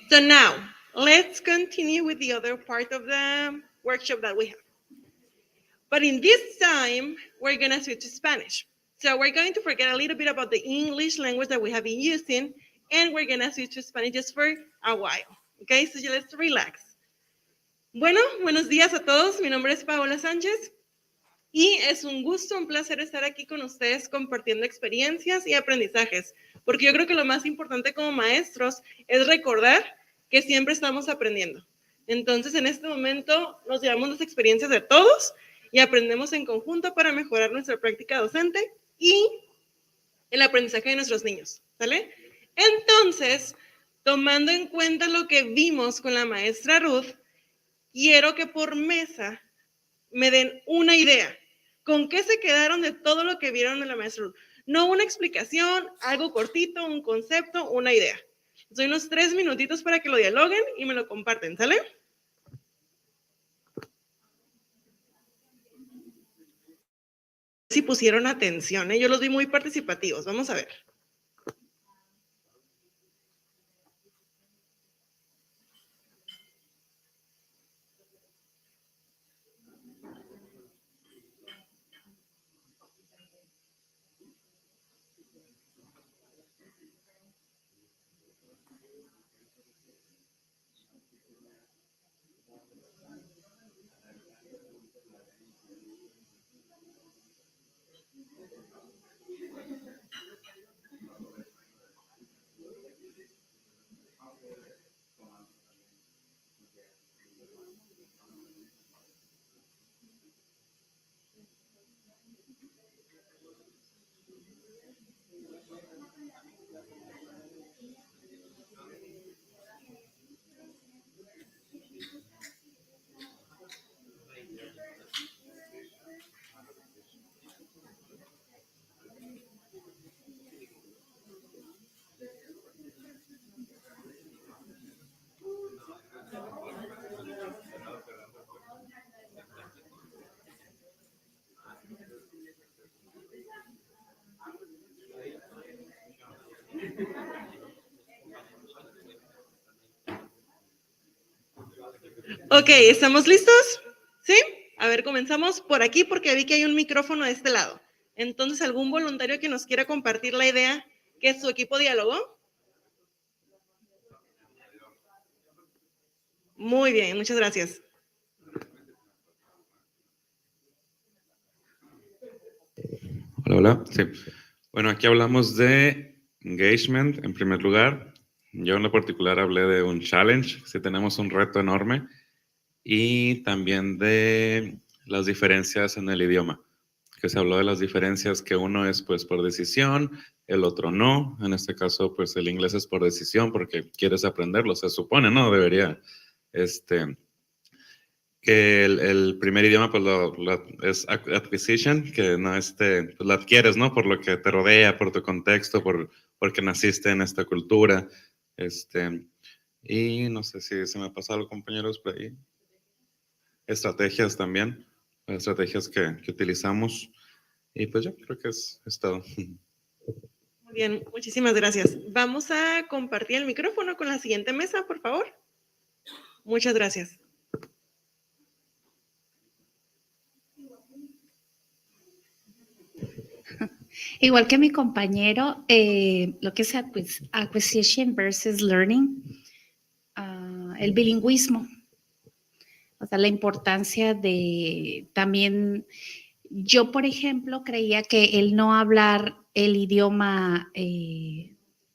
So now, let's continue with the other part of the workshop that we have. But in this time, we're gonna switch to Spanish. So we're going to forget a little bit about the English language that we have been using, and we're gonna switch to Spanish just for a while. Okay, so let's relax. Bueno, buenos días a todos. Mi nombre es Paola Sánchez. Y es un gusto, un placer estar aquí con ustedes compartiendo experiencias y aprendizajes, porque yo creo que lo más importante como maestros es recordar que siempre estamos aprendiendo. Entonces, en este momento nos llevamos las experiencias de todos y aprendemos en conjunto para mejorar nuestra práctica docente y el aprendizaje de nuestros niños, ¿sale? Entonces, tomando en cuenta lo que vimos con la maestra Ruth, quiero que por mesa me den una idea. ¿Con qué se quedaron de todo lo que vieron de la maestra Ruth? No una explicación, algo cortito, un concepto, una idea. Doy unos 3 minutitos para que lo dialoguen y me lo comparten, ¿sale? Si pusieron atención, yo los vi muy participativos. Vamos a ver. Ok, ¿estamos listos? ¿Sí? A ver, comenzamos por aquí porque vi que hay un micrófono de este lado. Entonces, ¿algún voluntario que nos quiera compartir la idea que su equipo dialogó? Muy bien, muchas gracias. Hola, hola. Sí. Bueno, aquí hablamos de engagement en primer lugar. Yo en lo particular hablé de un challenge, si tenemos un reto enorme, y también de las diferencias en el idioma, que se habló de las diferencias que uno es pues por decisión, el otro no. En este caso pues el inglés es por decisión porque quieres aprenderlo, se supone, ¿no? Debería, que el primer idioma pues es acquisition, que no pues lo adquieres, ¿no? Por lo que te rodea, por tu contexto, porque naciste en esta cultura, y no sé si se me ha pasado, compañeros, por ahí. Estrategias también, estrategias que utilizamos, y pues yo creo que es todo. Muy bien, muchísimas gracias. Vamos a compartir el micrófono con la siguiente mesa, por favor. Muchas gracias. Igual que mi compañero, lo que es acquisition versus learning, el bilingüismo, o sea, la importancia de también, yo por ejemplo creía que el no hablar el idioma,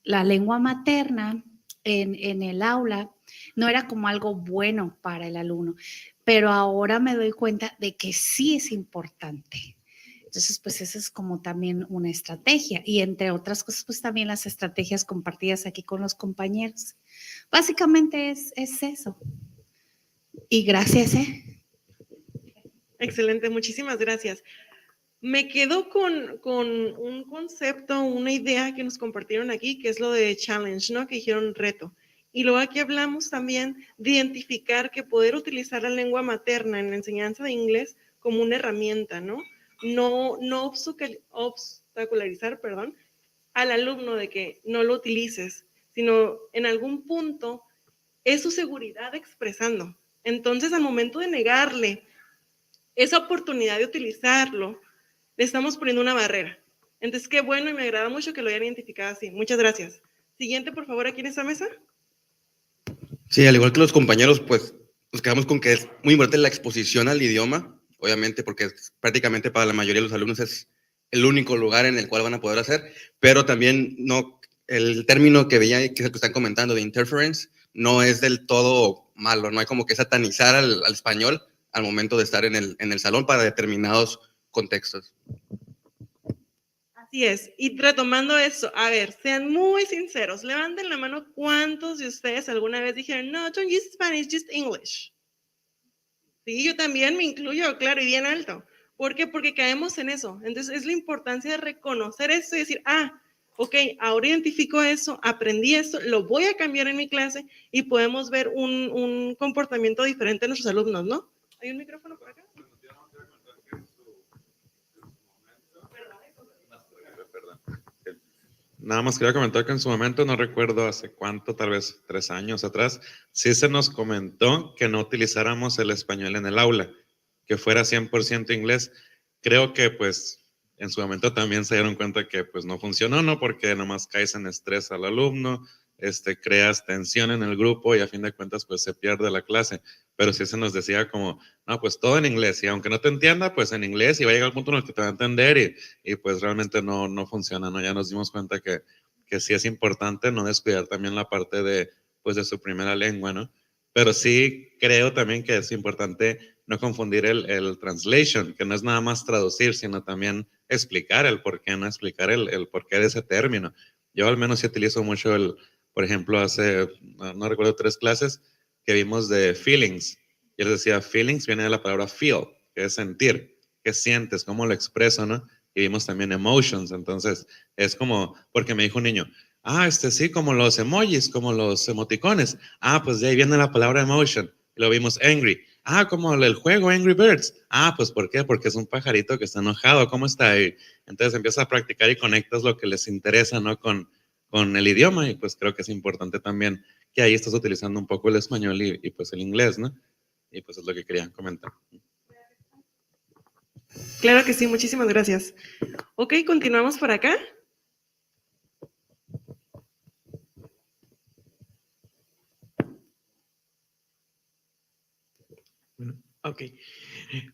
la lengua materna en el aula no era como algo bueno para el alumno, pero ahora me doy cuenta de que sí es importante. Entonces, pues esa es como también una estrategia y entre otras cosas, pues también las estrategias compartidas aquí con los compañeros. Básicamente es eso. Y gracias, Excelente, muchísimas gracias. Me quedo con un concepto, una idea que nos compartieron aquí, que es lo de challenge, ¿no? Que dijeron reto. Y luego aquí hablamos también de identificar que poder utilizar la lengua materna en la enseñanza de inglés como una herramienta, ¿no? No obstaculizar, al alumno de que no lo utilices, sino en algún punto es su seguridad expresando. Entonces, al momento de negarle esa oportunidad de utilizarlo, le estamos poniendo una barrera. Entonces, qué bueno y me agrada mucho que lo hayan identificado así. Muchas gracias. Siguiente, por favor, aquí en esta mesa. Sí, al igual que los compañeros, pues nos quedamos con que es muy importante la exposición al idioma, obviamente, porque prácticamente para la mayoría de los alumnos es el único lugar en el cual van a poder hacer, pero también no, el término que veía, que es el que están comentando, de interference, no es del todo malo, no hay como que satanizar al español al momento de estar en el salón para determinados contextos. Así es. Y retomando eso, a ver, sean muy sinceros. Levanten la mano cuántos de ustedes alguna vez dijeron, no, don't use Spanish, just English. Sí, yo también me incluyo, claro, y bien alto. ¿Por qué? Porque caemos en eso. Entonces, es la importancia de reconocer eso y decir, ok, ahora identifico eso, aprendí eso, lo voy a cambiar en mi clase y podemos ver un comportamiento diferente de nuestros alumnos, ¿no? ¿Hay un micrófono por acá? Nada más quería comentar que en su momento, no recuerdo hace cuánto, tal vez 3 años atrás, sí se nos comentó que no utilizáramos el español en el aula, que fuera 100% inglés. Creo que pues en su momento también se dieron cuenta que pues no funcionó, ¿no? Porque nomás caes en estrés al alumno, creas tensión en el grupo y a fin de cuentas pues se pierde la clase. Pero sí se nos decía como, no, pues todo en inglés y aunque no te entienda, pues en inglés y va a llegar el punto en el que te va a entender y pues realmente no funciona, ¿no? Ya nos dimos cuenta que sí es importante no descuidar también la parte de, pues de su primera lengua, ¿no? Pero sí creo también que es importante no confundir el translation, que no es nada más traducir, sino también explicar el por qué, no explicar el porqué de ese término. Yo al menos sí utilizo mucho por ejemplo, hace, no recuerdo 3 clases que vimos de feelings. Yo les decía, feelings viene de la palabra feel, que es sentir, qué sientes, cómo lo expreso, ¿no? Y vimos también emotions, entonces es como, porque me dijo un niño, sí, como los emojis, como los emoticones. Pues de ahí viene la palabra emotion. Y lo vimos angry. Como el juego Angry Birds. Pues ¿por qué? Porque es un pajarito que está enojado. ¿Cómo está ahí? Entonces empiezas a practicar y conectas lo que les interesa, ¿no? Con el idioma y pues creo que es importante también que ahí estás utilizando un poco el español y pues el inglés, ¿no? Y pues es lo que quería comentar. Claro que sí, muchísimas gracias. Ok, continuamos por acá. Ok,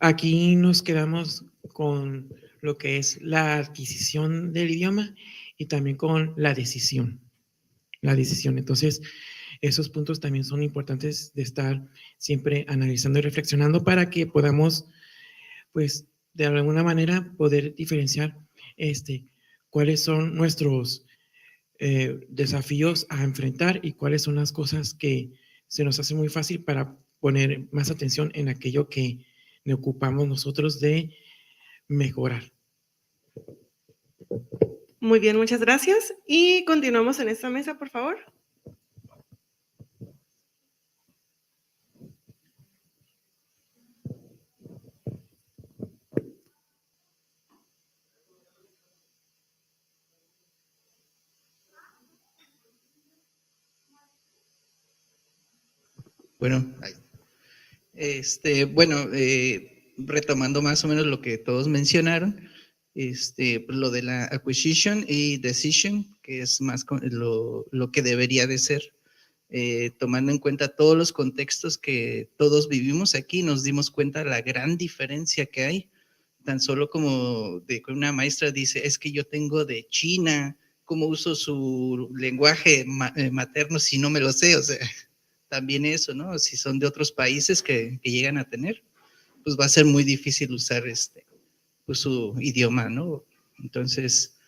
aquí nos quedamos con lo que es la adquisición del idioma y también con la decisión. Entonces, esos puntos también son importantes de estar siempre analizando y reflexionando para que podamos, pues, de alguna manera poder diferenciar cuáles son nuestros desafíos a enfrentar y cuáles son las cosas que se nos hace muy fácil para poner más atención en aquello que nos ocupamos nosotros de mejorar. Muy bien, muchas gracias. Y continuamos en esta mesa, por favor. Bueno, retomando más o menos lo que todos mencionaron, pues lo de la acquisition y decision, que es más lo que debería de ser, tomando en cuenta todos los contextos que todos vivimos aquí, nos dimos cuenta de la gran diferencia que hay, tan solo como de que una maestra dice, es que yo tengo de China, ¿cómo uso su lenguaje materno si no me lo sé? O sea, también eso, ¿no? Si son de otros países que llegan a tener, pues va a ser muy difícil usar pues su idioma, ¿no? Entonces,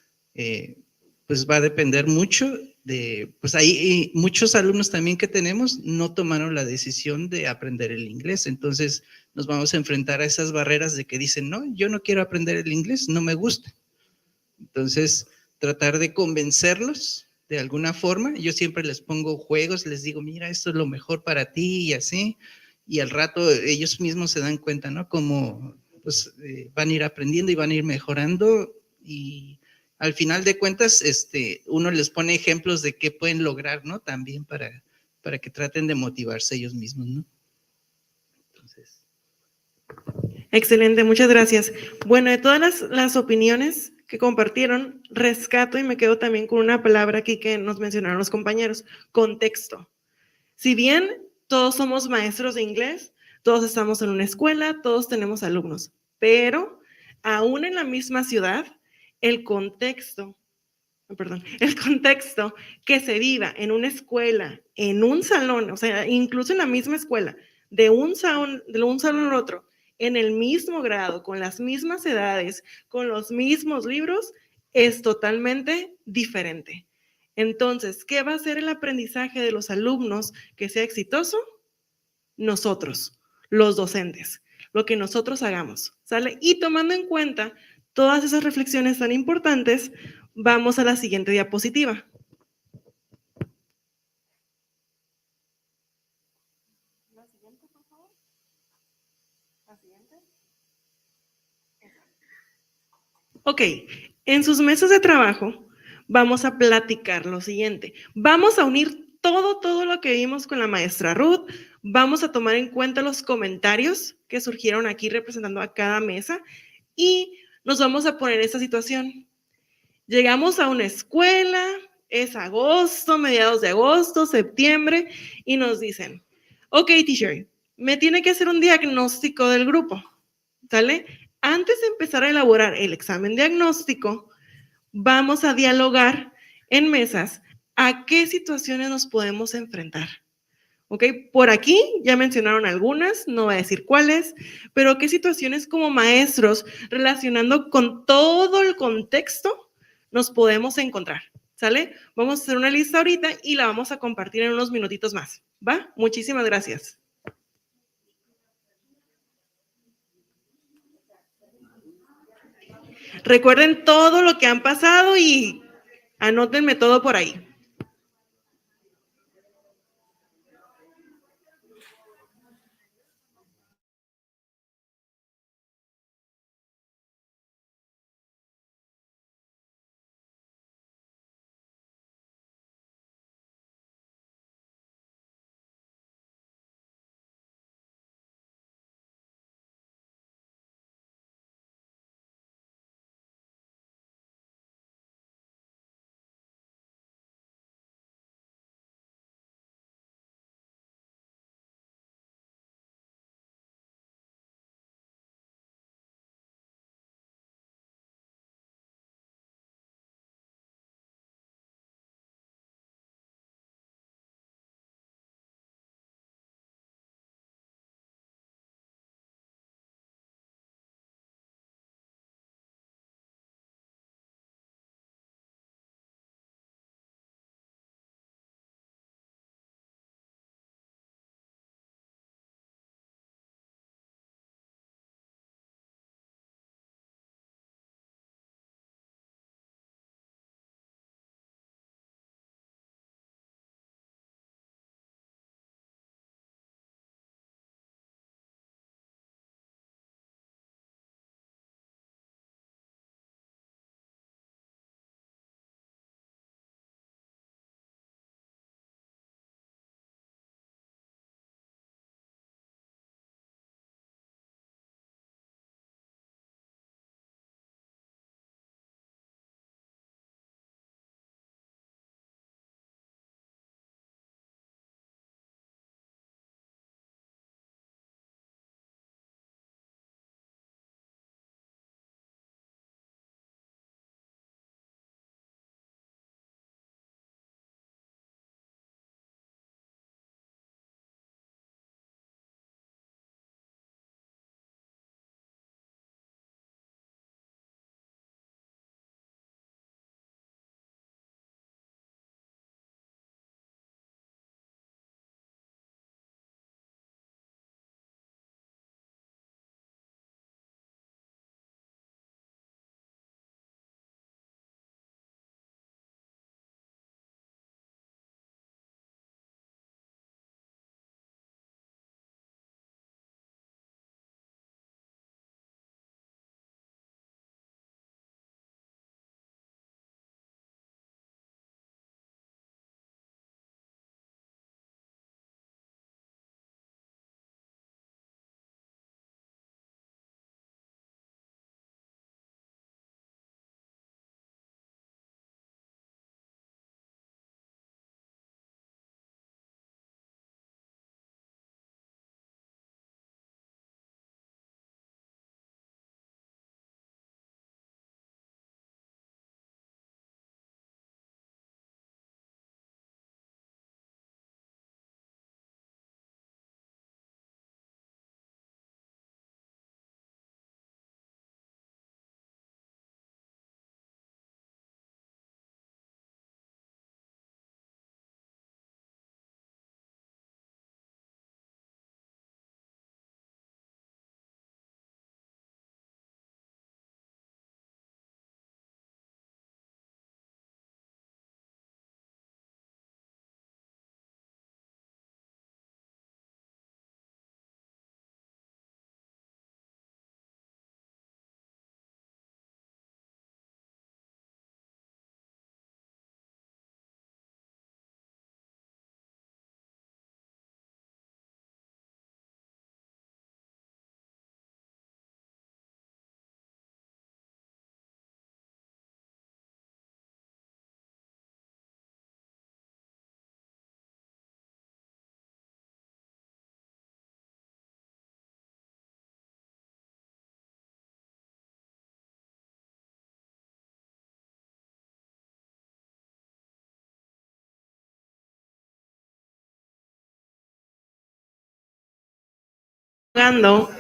pues va a depender mucho pues hay muchos alumnos también que tenemos no tomaron la decisión de aprender el inglés, entonces nos vamos a enfrentar a esas barreras de que dicen, no, yo no quiero aprender el inglés, no me gusta. Entonces, tratar de convencerlos de alguna forma. Yo siempre les pongo juegos, les digo, mira, esto es lo mejor para ti y así. Y al rato ellos mismos se dan cuenta, ¿no? Cómo pues, van a ir aprendiendo y van a ir mejorando. Y al final de cuentas, uno les pone ejemplos de qué pueden lograr, ¿no? También para para que traten de motivarse ellos mismos, ¿no? Entonces. Excelente, muchas gracias. Bueno, de todas las opiniones que compartieron, rescato y me quedo también con una palabra aquí que nos mencionaron los compañeros, contexto. Si bien todos somos maestros de inglés, todos estamos en una escuela, todos tenemos alumnos, pero aún en la misma ciudad, el contexto que se viva en una escuela, en un salón, o sea, incluso en la misma escuela, de un salón al otro, en el mismo grado, con las mismas edades, con los mismos libros, es totalmente diferente. Entonces, ¿qué va a ser el aprendizaje de los alumnos que sea exitoso? Nosotros, los docentes, lo que nosotros hagamos, ¿sale? Y tomando en cuenta todas esas reflexiones tan importantes, vamos a la siguiente diapositiva. La siguiente, por favor. La siguiente. Ok, en sus mesas de trabajo vamos a platicar lo siguiente. Vamos a unir todo lo que vimos con la maestra Ruth. Vamos a tomar en cuenta los comentarios que surgieron aquí representando a cada mesa y nos vamos a poner esta situación. Llegamos a una escuela, es agosto, mediados de agosto, septiembre, y nos dicen, ok, teacher, me tiene que hacer un diagnóstico del grupo, ¿sale? Antes de empezar a elaborar el examen diagnóstico, vamos a dialogar en mesas a qué situaciones nos podemos enfrentar. ¿Ok? Por aquí ya mencionaron algunas, no voy a decir cuáles, pero qué situaciones como maestros relacionando con todo el contexto nos podemos encontrar. ¿Sale? Vamos a hacer una lista ahorita y la vamos a compartir en unos minutitos más. ¿Va? Muchísimas gracias. Recuerden todo lo que han pasado y anótenme todo por ahí.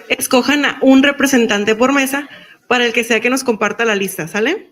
escojan a un representante por mesa para el que sea que nos comparta la lista, ¿sale?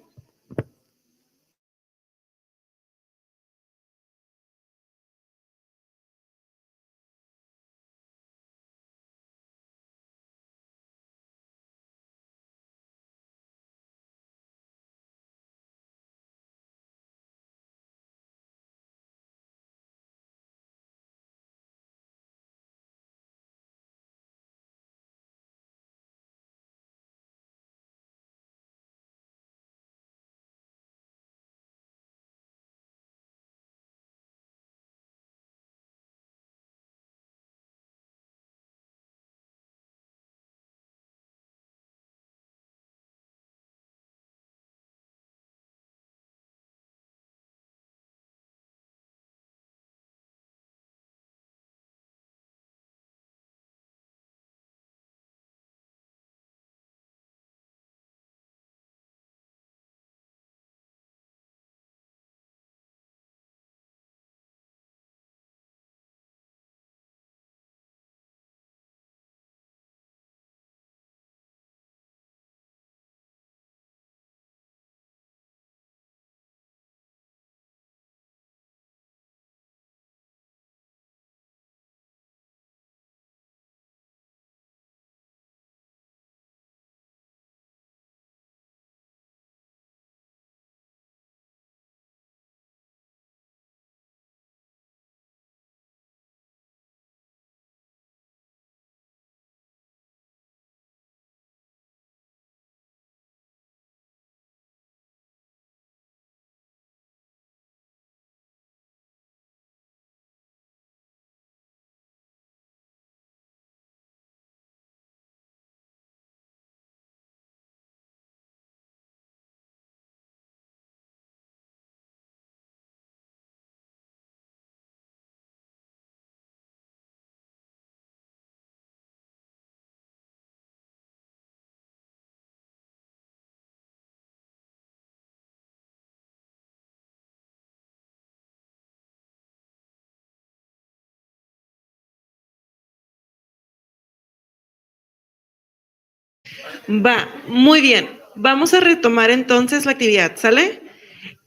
Va, muy bien. Vamos a retomar entonces la actividad, ¿sale?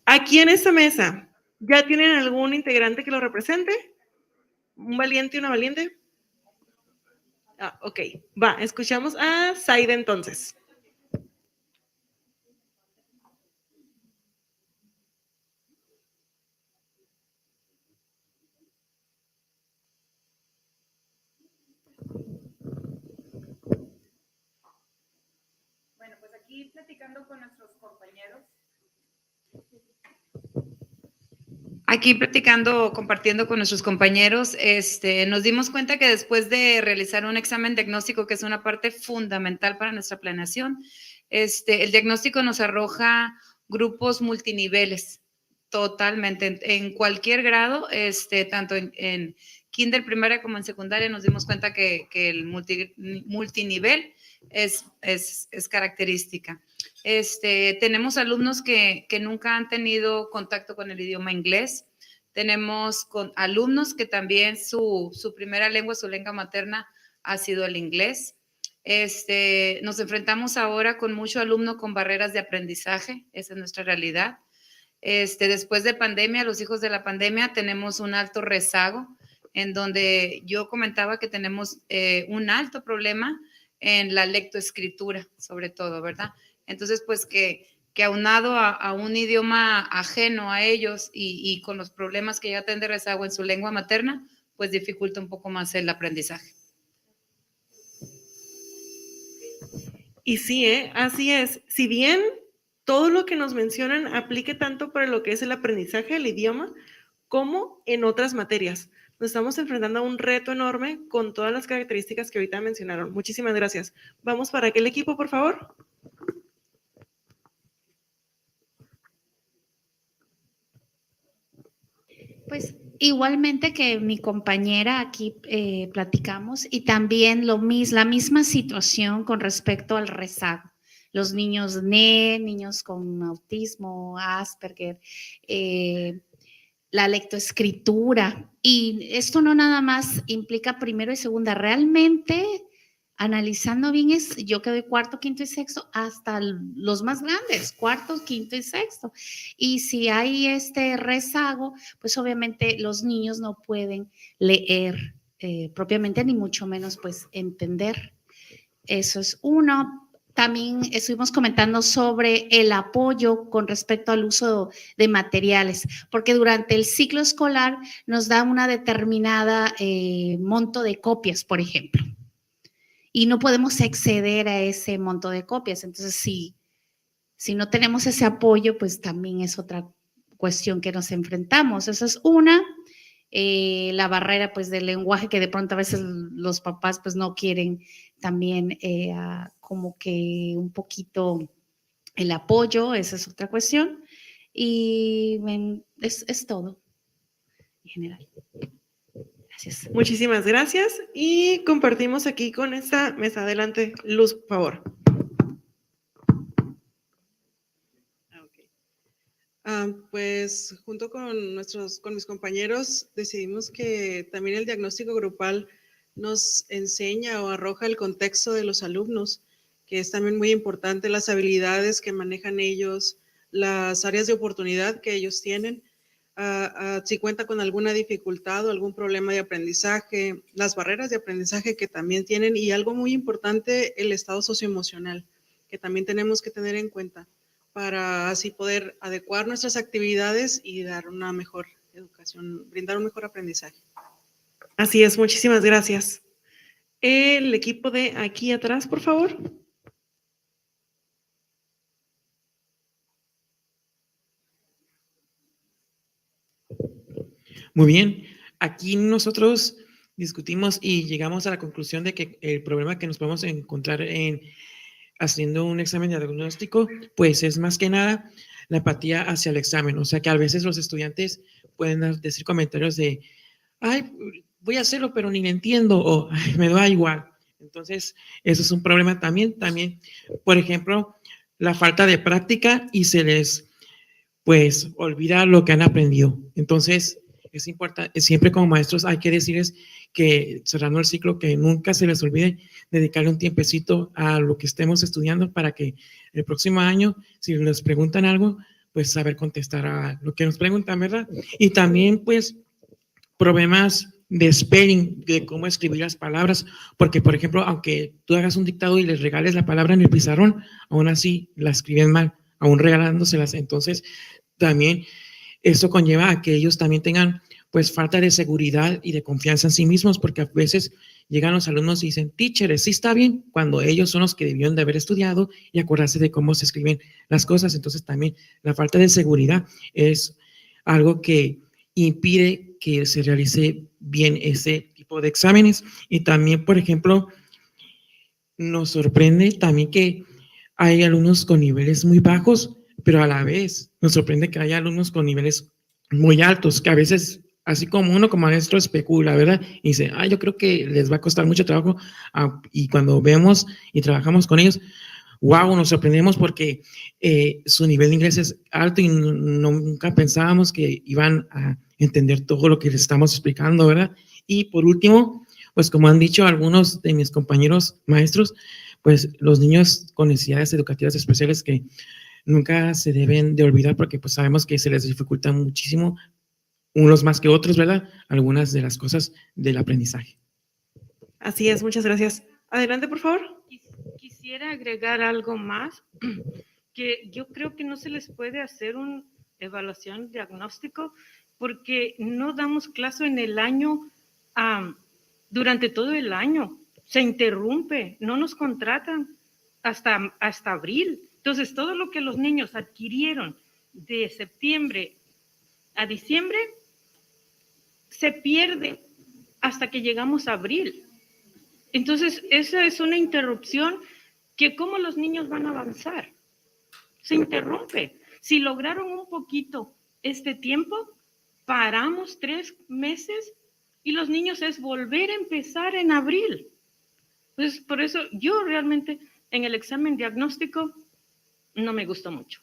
Aquí en esta mesa, ¿ya tienen algún integrante que lo represente? ¿Un valiente y una valiente? Ah, ok. Va, escuchamos a Saida entonces. Bueno, pues aquí platicando con nuestros compañeros. Aquí platicando, compartiendo con nuestros compañeros, nos dimos cuenta que después de realizar un examen diagnóstico, que es una parte fundamental para nuestra planeación, el diagnóstico nos arroja grupos multiniveles, totalmente, en cualquier grado, tanto en kinder, primaria como en secundaria, nos dimos cuenta que el multinivel es característica. Tenemos alumnos que nunca han tenido contacto con el idioma inglés. Tenemos alumnos que también su primera lengua, su lengua materna ha sido el inglés. Nos enfrentamos ahora con mucho alumno con barreras de aprendizaje, esa es nuestra realidad. Después de pandemia, los hijos de la pandemia, tenemos un alto rezago, en donde yo comentaba que tenemos un alto problema en la lectoescritura, sobre todo, ¿verdad? Entonces, pues que aunado a un idioma ajeno a ellos y con los problemas que ya tienen de rezago en su lengua materna, pues dificulta un poco más el aprendizaje. Y sí, así es. Si bien todo lo que nos mencionan aplique tanto para lo que es el aprendizaje del idioma como en otras materias. Nos estamos enfrentando a un reto enorme con todas las características que ahorita mencionaron. Muchísimas gracias. Vamos para aquel equipo, por favor. Pues igualmente que mi compañera aquí platicamos y también la misma situación con respecto al rezago. Los niños niños con autismo, Asperger, la lectoescritura. Y esto no nada más implica primero y segunda, realmente analizando bien, yo que doy cuarto, quinto y sexto, hasta los más grandes, cuarto, quinto y sexto. Y si hay este rezago, pues obviamente los niños no pueden leer propiamente, ni mucho menos pues entender. Eso es uno. También estuvimos comentando sobre el apoyo con respecto al uso de materiales, porque durante el ciclo escolar nos da una determinada monto de copias, por ejemplo, y no podemos exceder a ese monto de copias. Entonces, si no tenemos ese apoyo, pues también es otra cuestión que nos enfrentamos. Esa es una. La barrera pues del lenguaje, que de pronto a veces los papás pues no quieren también como que un poquito el apoyo, esa es otra cuestión. Y es todo en general. Gracias. Muchísimas gracias y compartimos aquí con esta mesa. Adelante, Luz, por favor. Pues junto con mis compañeros decidimos que también el diagnóstico grupal nos enseña o arroja el contexto de los alumnos, que es también muy importante, las habilidades que manejan ellos, las áreas de oportunidad que ellos tienen, si cuenta con alguna dificultad o algún problema de aprendizaje, las barreras de aprendizaje que también tienen, y algo muy importante, el estado socioemocional, que también tenemos que tener en cuenta para así poder adecuar nuestras actividades y dar una mejor educación, brindar un mejor aprendizaje. Así es, muchísimas gracias. El equipo de aquí atrás, por favor. Muy bien, aquí nosotros discutimos y llegamos a la conclusión de que el problema que nos podemos encontrar haciendo un examen de diagnóstico, pues es más que nada la apatía hacia el examen. O sea que a veces los estudiantes pueden decir comentarios de, ay, voy a hacerlo, pero ni lo entiendo, o ay, me da igual. Entonces, eso es un problema también. También, por ejemplo, la falta de práctica y se les, pues, olvida lo que han aprendido. Entonces, es importante, siempre como maestros hay que decirles que, cerrando el ciclo, que nunca se les olvide dedicarle un tiempecito a lo que estemos estudiando para que el próximo año, si les preguntan algo, pues saber contestar a lo que nos preguntan, ¿verdad? Y también, pues, problemas de spelling, de cómo escribir las palabras, porque, por ejemplo, aunque tú hagas un dictado y les regales la palabra en el pizarrón, aún así la escriben mal, aún regalándoselas. Entonces, también eso conlleva a que ellos también tengan pues falta de seguridad y de confianza en sí mismos, porque a veces llegan los alumnos y dicen, teacher, sí está bien, cuando ellos son los que debieron de haber estudiado y acordarse de cómo se escriben las cosas. Entonces también la falta de seguridad es algo que impide que se realice bien ese tipo de exámenes. Y también, por ejemplo, nos sorprende también que hay alumnos con niveles muy bajos, pero a la vez nos sorprende que haya alumnos con niveles muy altos, que a veces, así como uno como maestro especula, ¿verdad? Y dice, yo creo que les va a costar mucho trabajo, y cuando vemos y trabajamos con ellos, wow, nos sorprendemos porque su nivel de inglés es alto y nunca pensábamos que iban a entender todo lo que les estamos explicando, ¿verdad? Y por último, pues como han dicho algunos de mis compañeros maestros, pues los niños con necesidades educativas especiales que nunca se deben de olvidar, porque pues sabemos que se les dificulta muchísimo, unos más que otros, ¿verdad? Algunas de las cosas del aprendizaje. Así es, muchas gracias. Adelante, por favor. Quisiera agregar algo más, que yo creo que no se les puede hacer una evaluación diagnóstico porque no damos clase en el año, durante todo el año. Se interrumpe, no nos contratan hasta abril. Entonces, todo lo que los niños adquirieron de septiembre a diciembre se pierde hasta que llegamos a abril. Entonces, esa es una interrupción que ¿cómo los niños van a avanzar? Se interrumpe. Si lograron un poquito este tiempo, paramos 3 meses y los niños es volver a empezar en abril. Pues por eso yo realmente en el examen diagnóstico no me gustó mucho.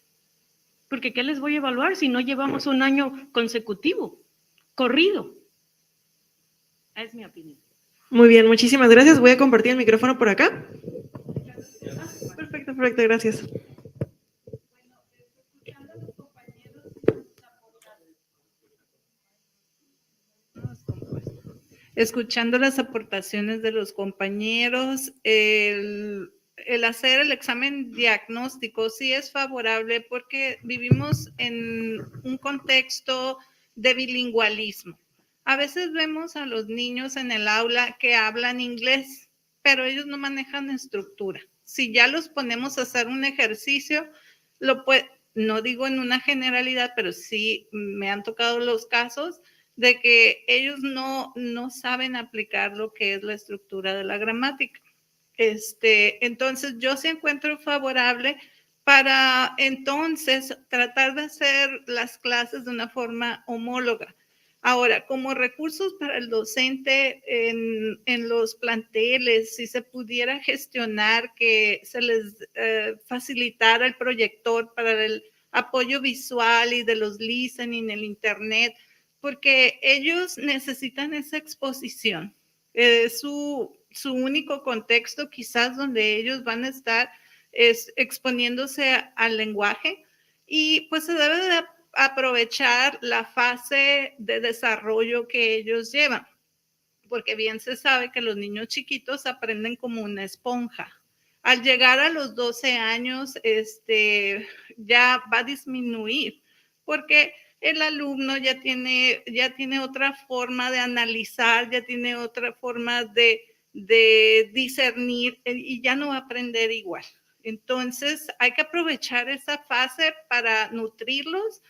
Porque ¿qué les voy a evaluar si no llevamos un año consecutivo, corrido? Es mi opinión. Muy bien, muchísimas gracias. Voy a compartir el micrófono por acá. Perfecto, perfecto, gracias. Escuchando las aportaciones de los compañeros, el hacer el examen diagnóstico sí es favorable porque vivimos en un contexto de bilingüismo. A veces vemos a los niños en el aula que hablan inglés, pero ellos no manejan estructura. Si ya los ponemos a hacer un ejercicio, no digo en una generalidad, pero sí me han tocado los casos de que ellos no saben aplicar lo que es la estructura de la gramática. Entonces, yo sí encuentro favorable para entonces tratar de hacer las clases de una forma homóloga. Ahora, como recursos para el docente en los planteles, si se pudiera gestionar que se les facilitara el proyector para el apoyo visual y de los listening en el internet, porque ellos necesitan esa exposición. Su único contexto quizás donde ellos van a estar es exponiéndose al lenguaje y pues se debe de aprovechar la fase de desarrollo que ellos llevan, porque bien se sabe que los niños chiquitos aprenden como una esponja. Al llegar a los 12 años, ya va a disminuir, porque el alumno ya tiene otra forma de analizar, ya tiene otra forma de discernir y ya no va a aprender igual. Entonces, hay que aprovechar esa fase para nutrirlos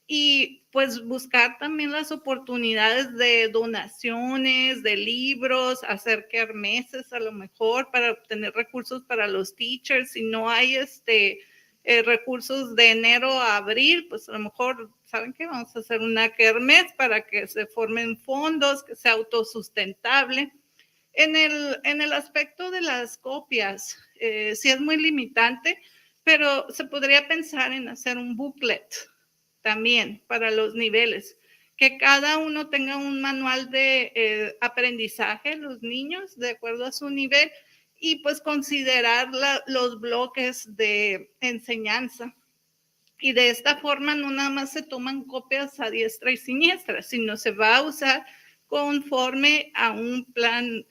y pues buscar también las oportunidades de donaciones, de libros, hacer kermeses a lo mejor para obtener recursos para los teachers. Si no hay recursos de enero a abril, pues a lo mejor, ¿saben qué? Vamos a hacer una kermés para que se formen fondos, que sea autosustentable. En el aspecto de las copias, sí es muy limitante, pero se podría pensar en hacer un booklet también para los niveles, que cada uno tenga un manual de aprendizaje, los niños, de acuerdo a su nivel, y pues considerar los bloques de enseñanza. Y de esta forma no nada más se toman copias a diestra y siniestra, sino se va a usar conforme a un plan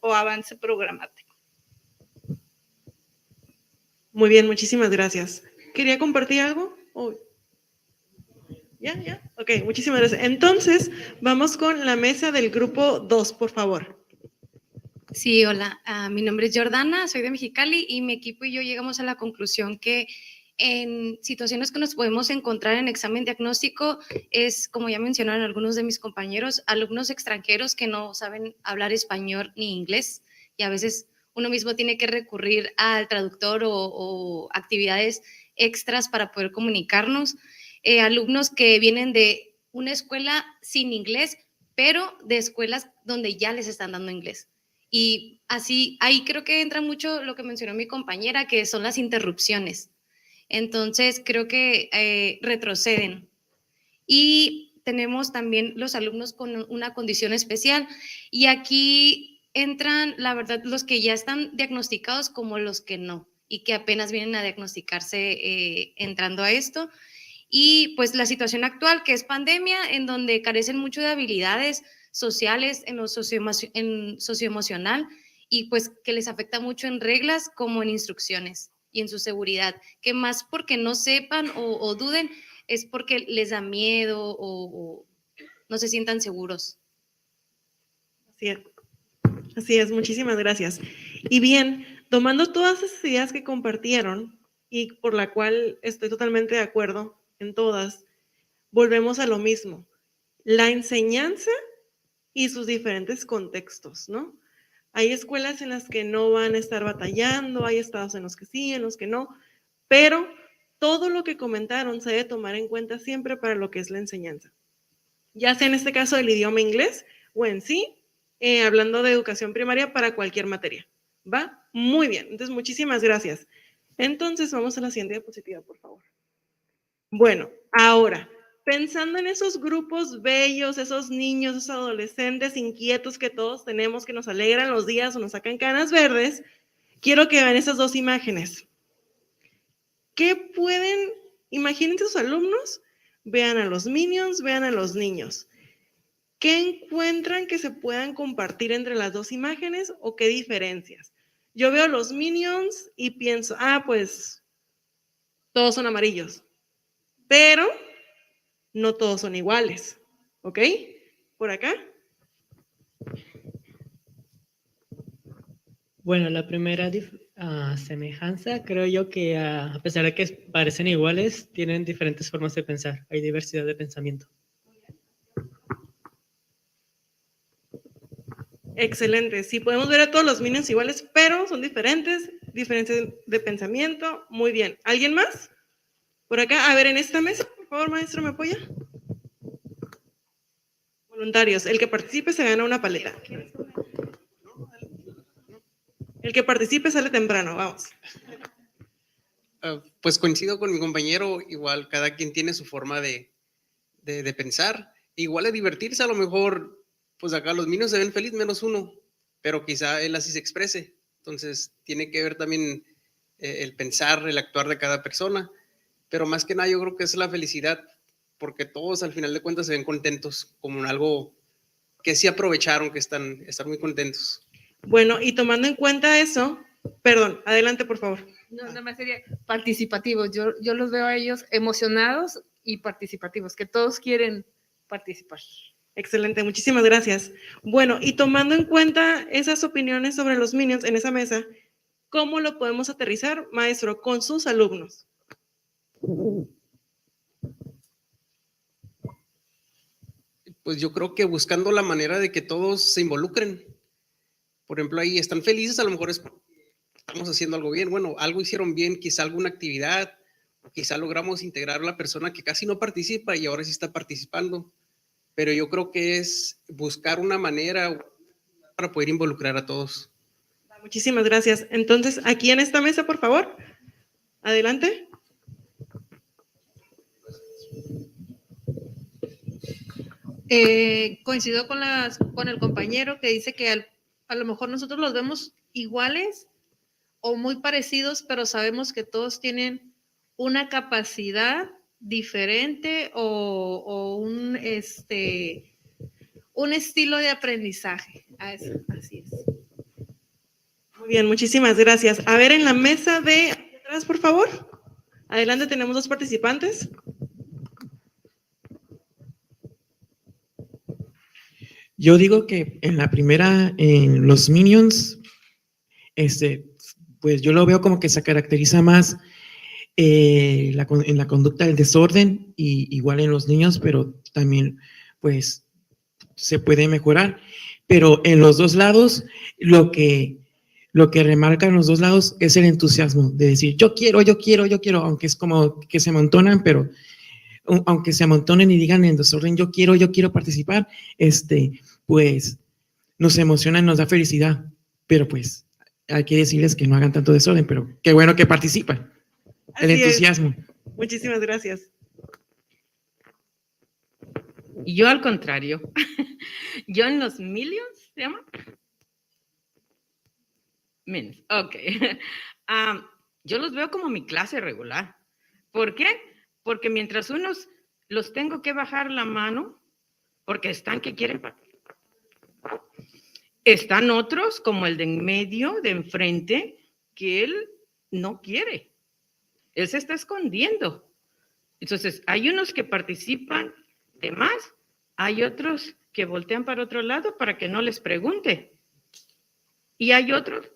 o avance programático. Muy bien, muchísimas gracias. ¿Quería compartir algo? ¿Ya? Ok, muchísimas gracias. Entonces, vamos con la mesa del grupo 2, por favor. Sí, hola, mi nombre es Jordana, soy de Mexicali y mi equipo y yo llegamos a la conclusión que en situaciones que nos podemos encontrar en examen diagnóstico es, como ya mencionaron algunos de mis compañeros, alumnos extranjeros que no saben hablar español ni inglés y a veces uno mismo tiene que recurrir al traductor o actividades extras para poder comunicarnos. Alumnos que vienen de una escuela sin inglés, pero de escuelas donde ya les están dando inglés. Y así, ahí creo que entra mucho lo que mencionó mi compañera, que son las interrupciones. Entonces, creo que retroceden. Y tenemos también los alumnos con una condición especial. Y aquí entran, la verdad, los que ya están diagnosticados como los que no, y que apenas vienen a diagnosticarse entrando a esto. Y pues la situación actual, que es pandemia, en donde carecen mucho de habilidades sociales, en socioemocional, y pues que les afecta mucho en reglas como en instrucciones y en su seguridad, que más porque no sepan o duden, es porque les da miedo o no se sientan seguros. Así es, muchísimas gracias. Y bien, tomando todas esas ideas que compartieron y por la cual estoy totalmente de acuerdo en todas, volvemos a lo mismo, la enseñanza y sus diferentes contextos, ¿no? Hay escuelas en las que no van a estar batallando, hay estados en los que sí, en los que no, pero todo lo que comentaron se debe tomar en cuenta siempre para lo que es la enseñanza. Ya sea en este caso el idioma inglés o en sí, hablando de educación primaria para cualquier materia. ¿Va? Muy bien, entonces muchísimas gracias. Entonces vamos a la siguiente diapositiva, por favor. Bueno, ahora, pensando en esos grupos bellos, esos niños, esos adolescentes inquietos que todos tenemos, que nos alegran los días o nos sacan canas verdes, quiero que vean esas dos imágenes. ¿Qué pueden, imagínense sus alumnos, vean a los minions, vean a los niños? ¿Qué encuentran que se puedan compartir entre las dos imágenes o qué diferencias? Yo veo los minions y pienso, pues todos son amarillos, pero no todos son iguales, ¿ok? ¿Por acá? Bueno, la primera semejanza, creo yo que a pesar de que parecen iguales, tienen diferentes formas de pensar. Hay diversidad de pensamiento. Excelente. Sí, podemos ver a todos los minions iguales, pero son diferentes, diferencias de pensamiento. Muy bien. ¿Alguien más? Por acá, a ver, en esta mesa, por favor, maestro, ¿me apoya? Voluntarios. El que participe se gana una paleta. El que participe sale temprano, vamos. Pues coincido con mi compañero, igual cada quien tiene su forma de pensar. Igual es divertirse, a lo mejor, pues acá los niños se ven felices menos uno, pero quizá él así se exprese. Entonces tiene que ver también el pensar, el actuar de cada persona. Pero más que nada yo creo que es la felicidad, porque todos al final de cuentas se ven contentos, como en algo que sí aprovecharon, que están muy contentos. Bueno, y tomando en cuenta eso, perdón, adelante por favor. No, nada más sería participativos. Yo los veo a ellos emocionados y participativos, que todos quieren participar. Excelente, muchísimas gracias. Bueno, y tomando en cuenta esas opiniones sobre los minions en esa mesa, ¿cómo lo podemos aterrizar, maestro, con sus alumnos? Pues yo creo que buscando la manera de que todos se involucren. Por ejemplo, ahí están felices, a lo mejor estamos haciendo algo bien. Bueno, algo hicieron bien, quizá alguna actividad, o quizá logramos integrar a la persona que casi no participa y ahora sí está participando. Pero yo creo que es buscar una manera para poder involucrar a todos. Muchísimas gracias. Entonces, aquí en esta mesa, por favor, adelante. Coincido con el compañero que dice que a lo mejor nosotros los vemos iguales o muy parecidos, pero sabemos que todos tienen una capacidad diferente o un estilo de aprendizaje. Así es. Muy bien, muchísimas gracias. A ver, en la mesa de atrás, por favor. Adelante, tenemos dos participantes. Yo digo que en la primera, en los minions, pues yo lo veo como que se caracteriza más en la conducta del desorden, y igual en los niños, pero también pues se puede mejorar. Pero en los dos lados, lo que remarca en los dos lados es el entusiasmo de decir yo quiero, aunque es como que se amontonan, pero aunque se amontonen y digan en desorden yo quiero participar, pues nos emociona, nos da felicidad, pero pues hay que decirles que no hagan tanto desorden, pero qué bueno que participan. El entusiasmo. Muchísimas gracias. Yo al contrario, yo en los millions, ¿se llama? Minions, ok. Yo los veo como mi clase regular. ¿Por qué? Porque mientras unos los tengo que bajar la mano, porque están que quieren participar. Están otros, como el de en medio, de enfrente, que él no quiere. Él se está escondiendo. Entonces, hay unos que participan de más, hay otros que voltean para otro lado para que no les pregunte. Y hay otros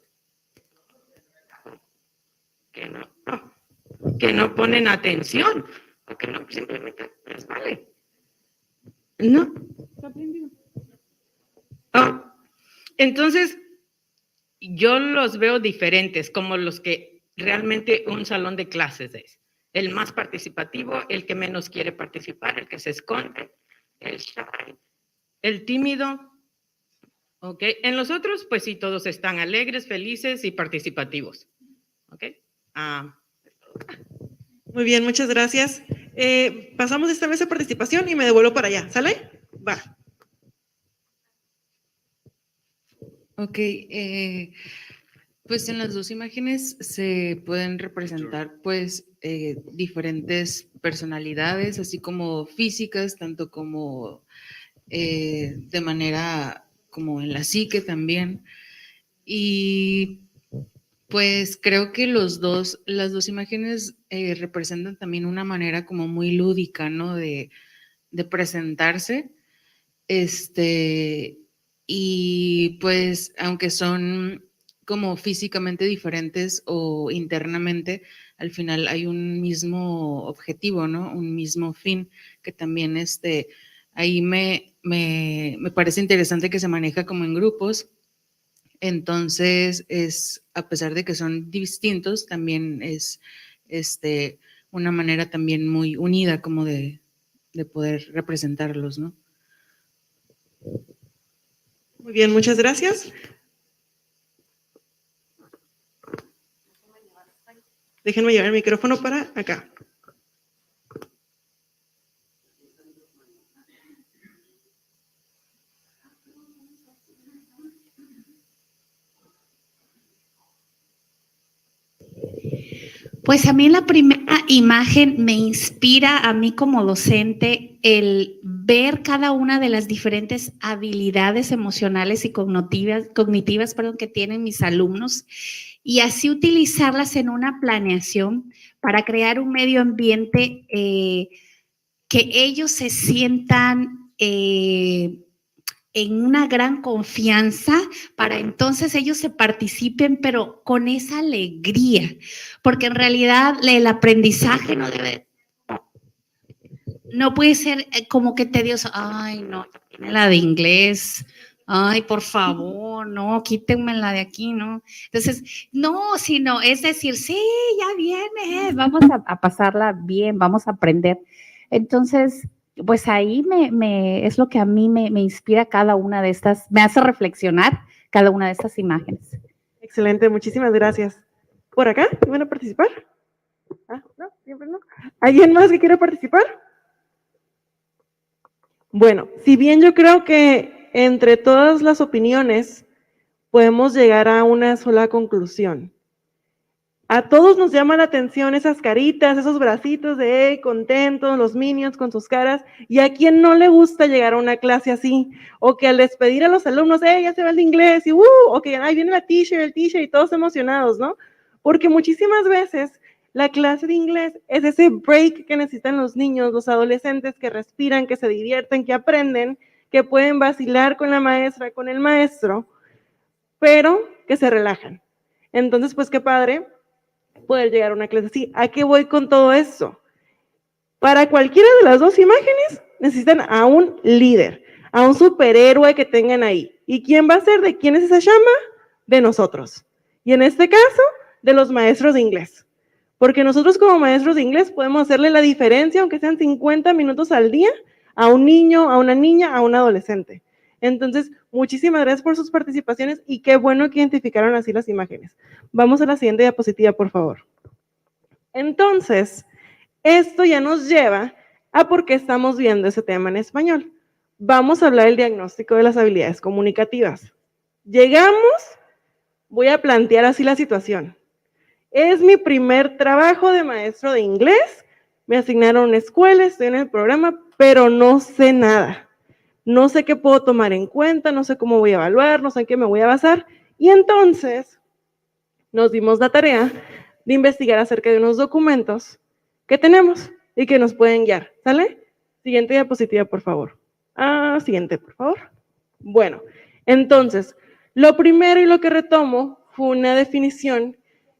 que no ponen atención, o que no simplemente les vale. No, está aprendido. Entonces, yo los veo diferentes, como los que realmente un salón de clases es. El más participativo, el que menos quiere participar, el que se esconde, el shy, el tímido. ¿Ok? En los otros, pues sí, todos están alegres, felices y participativos. ¿Ok? Muy bien, muchas gracias. pasamos esta vez a participación y me devuelvo para allá, ¿sale? Va. Ok, pues en las dos imágenes se pueden representar pues diferentes personalidades, así como físicas, tanto como de manera como en la psique también. Y pues creo que las dos imágenes representan también una manera como muy lúdica, ¿no? De presentarse. Y pues aunque son como físicamente diferentes o internamente, al final hay un mismo objetivo, ¿no? Un mismo fin, que también ahí me parece interesante que se maneja como en grupos. Entonces, a pesar de que son distintos, también es una manera también muy unida como de poder representarlos, ¿no? Muy bien, muchas gracias. Déjenme llevar el micrófono para acá. Pues a mí la primera imagen me inspira a mí como docente el ver cada una de las diferentes habilidades emocionales y cognitivas, que tienen mis alumnos y así utilizarlas en una planeación para crear un medio ambiente que ellos se sientan en una gran confianza para entonces ellos se participen, pero con esa alegría, porque en realidad el aprendizaje no puede ser como que tedioso. Ay, no, la de inglés. Ay, por favor, no, quítenme la de aquí, ¿no? Entonces, no, sino es decir, sí, ya viene, vamos a pasarla bien, vamos a aprender. Entonces, pues ahí es lo que a mí me inspira cada una de estas, me hace reflexionar cada una de estas imágenes. Excelente, muchísimas gracias. ¿Por acá? ¿Van a participar? Ah, no, siempre no. ¿Alguien más que quiera participar? Bueno, si bien yo creo que entre todas las opiniones podemos llegar a una sola conclusión. A todos nos llama la atención esas caritas, esos bracitos de contentos, los minions con sus caras, y a quien no le gusta llegar a una clase así, o que al despedir a los alumnos, ya se va el de inglés, y o que ahí viene la teacher, el teacher, y todos emocionados, ¿no? Porque muchísimas veces la clase de inglés es ese break que necesitan los niños, los adolescentes, que respiran, que se divierten, que aprenden, que pueden vacilar con la maestra, con el maestro, pero que se relajan. Entonces, pues qué padre poder llegar a una clase así. ¿A qué voy con todo esto? Para cualquiera de las dos imágenes necesitan a un líder, a un superhéroe que tengan ahí. ¿Y quién va a ser? ¿De quién es esa llama? De nosotros. Y en este caso, de los maestros de inglés. Porque nosotros como maestros de inglés podemos hacerle la diferencia, aunque sean 50 minutos al día, a un niño, a una niña, a un adolescente. Entonces, muchísimas gracias por sus participaciones y qué bueno que identificaron así las imágenes. Vamos a la siguiente diapositiva, por favor. Entonces, esto ya nos lleva a por qué estamos viendo ese tema en español. Vamos a hablar del diagnóstico de las habilidades comunicativas. Llegamos, voy a plantear así la situación. Es mi primer trabajo de maestro de inglés, me asignaron una escuela, estoy en el programa, pero no sé nada. No sé qué puedo tomar en cuenta, no sé cómo voy a evaluar, no sé en qué me voy a basar. Y entonces nos dimos la tarea de investigar acerca de unos documentos que tenemos y que nos pueden guiar. ¿Sale? Siguiente diapositiva, por favor. Siguiente, por favor. Bueno, entonces, lo primero y lo que retomo fue una definición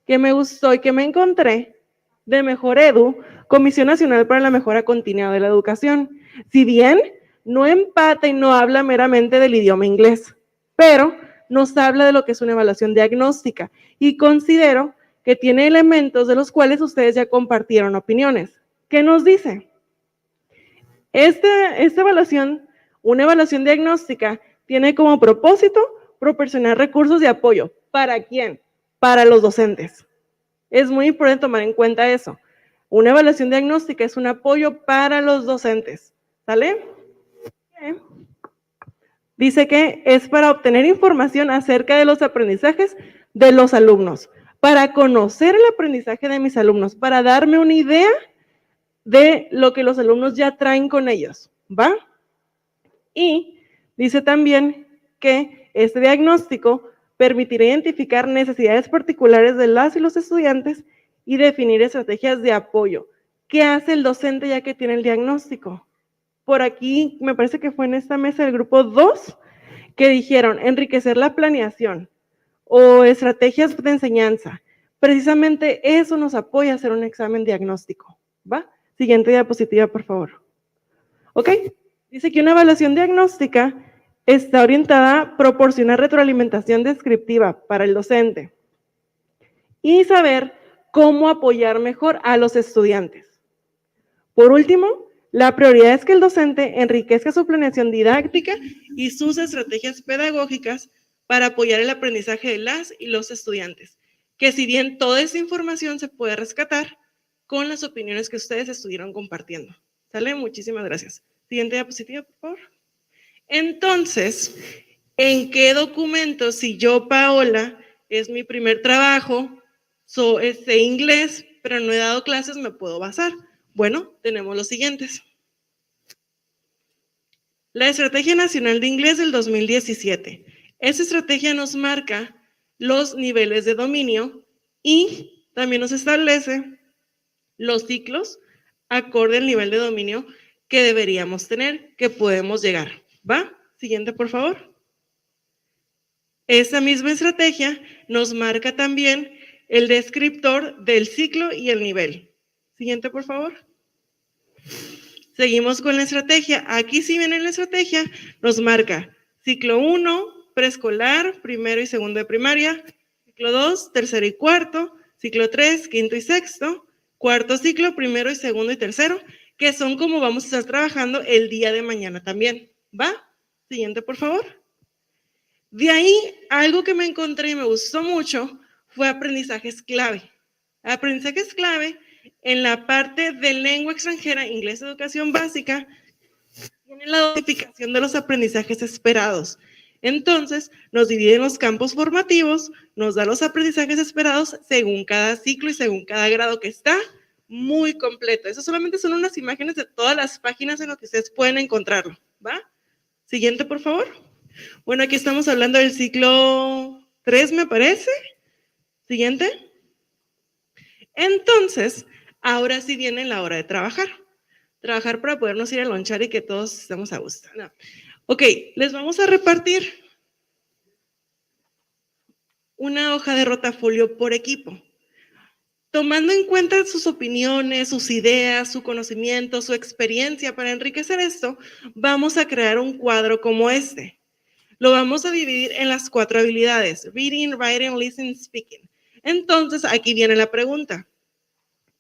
que me gustó y que me encontré de Mejor Edu, Comisión Nacional para la Mejora Continua de la Educación. Si bien no empata y no habla meramente del idioma inglés, pero nos habla de lo que es una evaluación diagnóstica y considero que tiene elementos de los cuales ustedes ya compartieron opiniones. ¿Qué nos dice? Esta evaluación, una evaluación diagnóstica, tiene como propósito proporcionar recursos de apoyo. ¿Para quién? Para los docentes. Es muy importante tomar en cuenta eso. Una evaluación diagnóstica es un apoyo para los docentes, ¿sale? Dice que es para obtener información acerca de los aprendizajes de los alumnos, para conocer el aprendizaje de mis alumnos, para darme una idea de lo que los alumnos ya traen con ellos, ¿va? Y dice también que este diagnóstico permitirá identificar necesidades particulares de las y los estudiantes y definir estrategias de apoyo. ¿Qué hace el docente ya que tiene el diagnóstico? Por aquí, me parece que fue en esta mesa del grupo 2, que dijeron enriquecer la planeación o estrategias de enseñanza. Precisamente eso nos apoya a hacer un examen diagnóstico, ¿va? Siguiente diapositiva, por favor. ¿Ok? Dice que una evaluación diagnóstica está orientada a proporcionar retroalimentación descriptiva para el docente y saber cómo apoyar mejor a los estudiantes. Por último, la prioridad es que el docente enriquezca su planeación didáctica y sus estrategias pedagógicas para apoyar el aprendizaje de las y los estudiantes. Que si bien toda esa información se puede rescatar con las opiniones que ustedes estuvieron compartiendo. ¿Sale? Muchísimas gracias. Siguiente diapositiva, por favor. Entonces, ¿en qué documento, si yo, Paola, es mi primer trabajo, sé inglés, pero no he dado clases, me puedo basar? Bueno, tenemos los siguientes. La Estrategia Nacional de Inglés del 2017. Esa estrategia nos marca los niveles de dominio y también nos establece los ciclos acorde al nivel de dominio que deberíamos tener, que podemos llegar. ¿Va? Siguiente, por favor. Esa misma estrategia nos marca también el descriptor del ciclo y el nivel. Siguiente, por favor. Seguimos con la estrategia. Aquí si viene la estrategia, nos marca ciclo 1, preescolar, primero y segundo de primaria, ciclo 2, tercero y cuarto, ciclo 3, quinto y sexto, cuarto ciclo, primero y segundo y tercero, que son como vamos a estar trabajando el día de mañana también. ¿Va? Siguiente, por favor. De ahí, algo que me encontré y me gustó mucho fue aprendizajes clave. Aprendizajes clave en la parte de lengua extranjera, inglés, educación básica, tiene la notificación de los aprendizajes esperados. Entonces, nos divide en los campos formativos, nos da los aprendizajes esperados según cada ciclo y según cada grado que está. Muy completo. Eso solamente son unas imágenes de todas las páginas en las que ustedes pueden encontrarlo. ¿Va? Siguiente, por favor. Bueno, aquí estamos hablando del ciclo 3, me parece. Siguiente. Entonces, ahora sí viene la hora de trabajar. Trabajar para podernos ir a lonchar y que todos estemos a gusto. No. Ok, les vamos a repartir una hoja de rotafolio por equipo. Tomando en cuenta sus opiniones, sus ideas, su conocimiento, su experiencia para enriquecer esto, vamos a crear un cuadro como este. Lo vamos a dividir en las 4 habilidades: reading, writing, listening, speaking. Entonces, aquí viene la pregunta.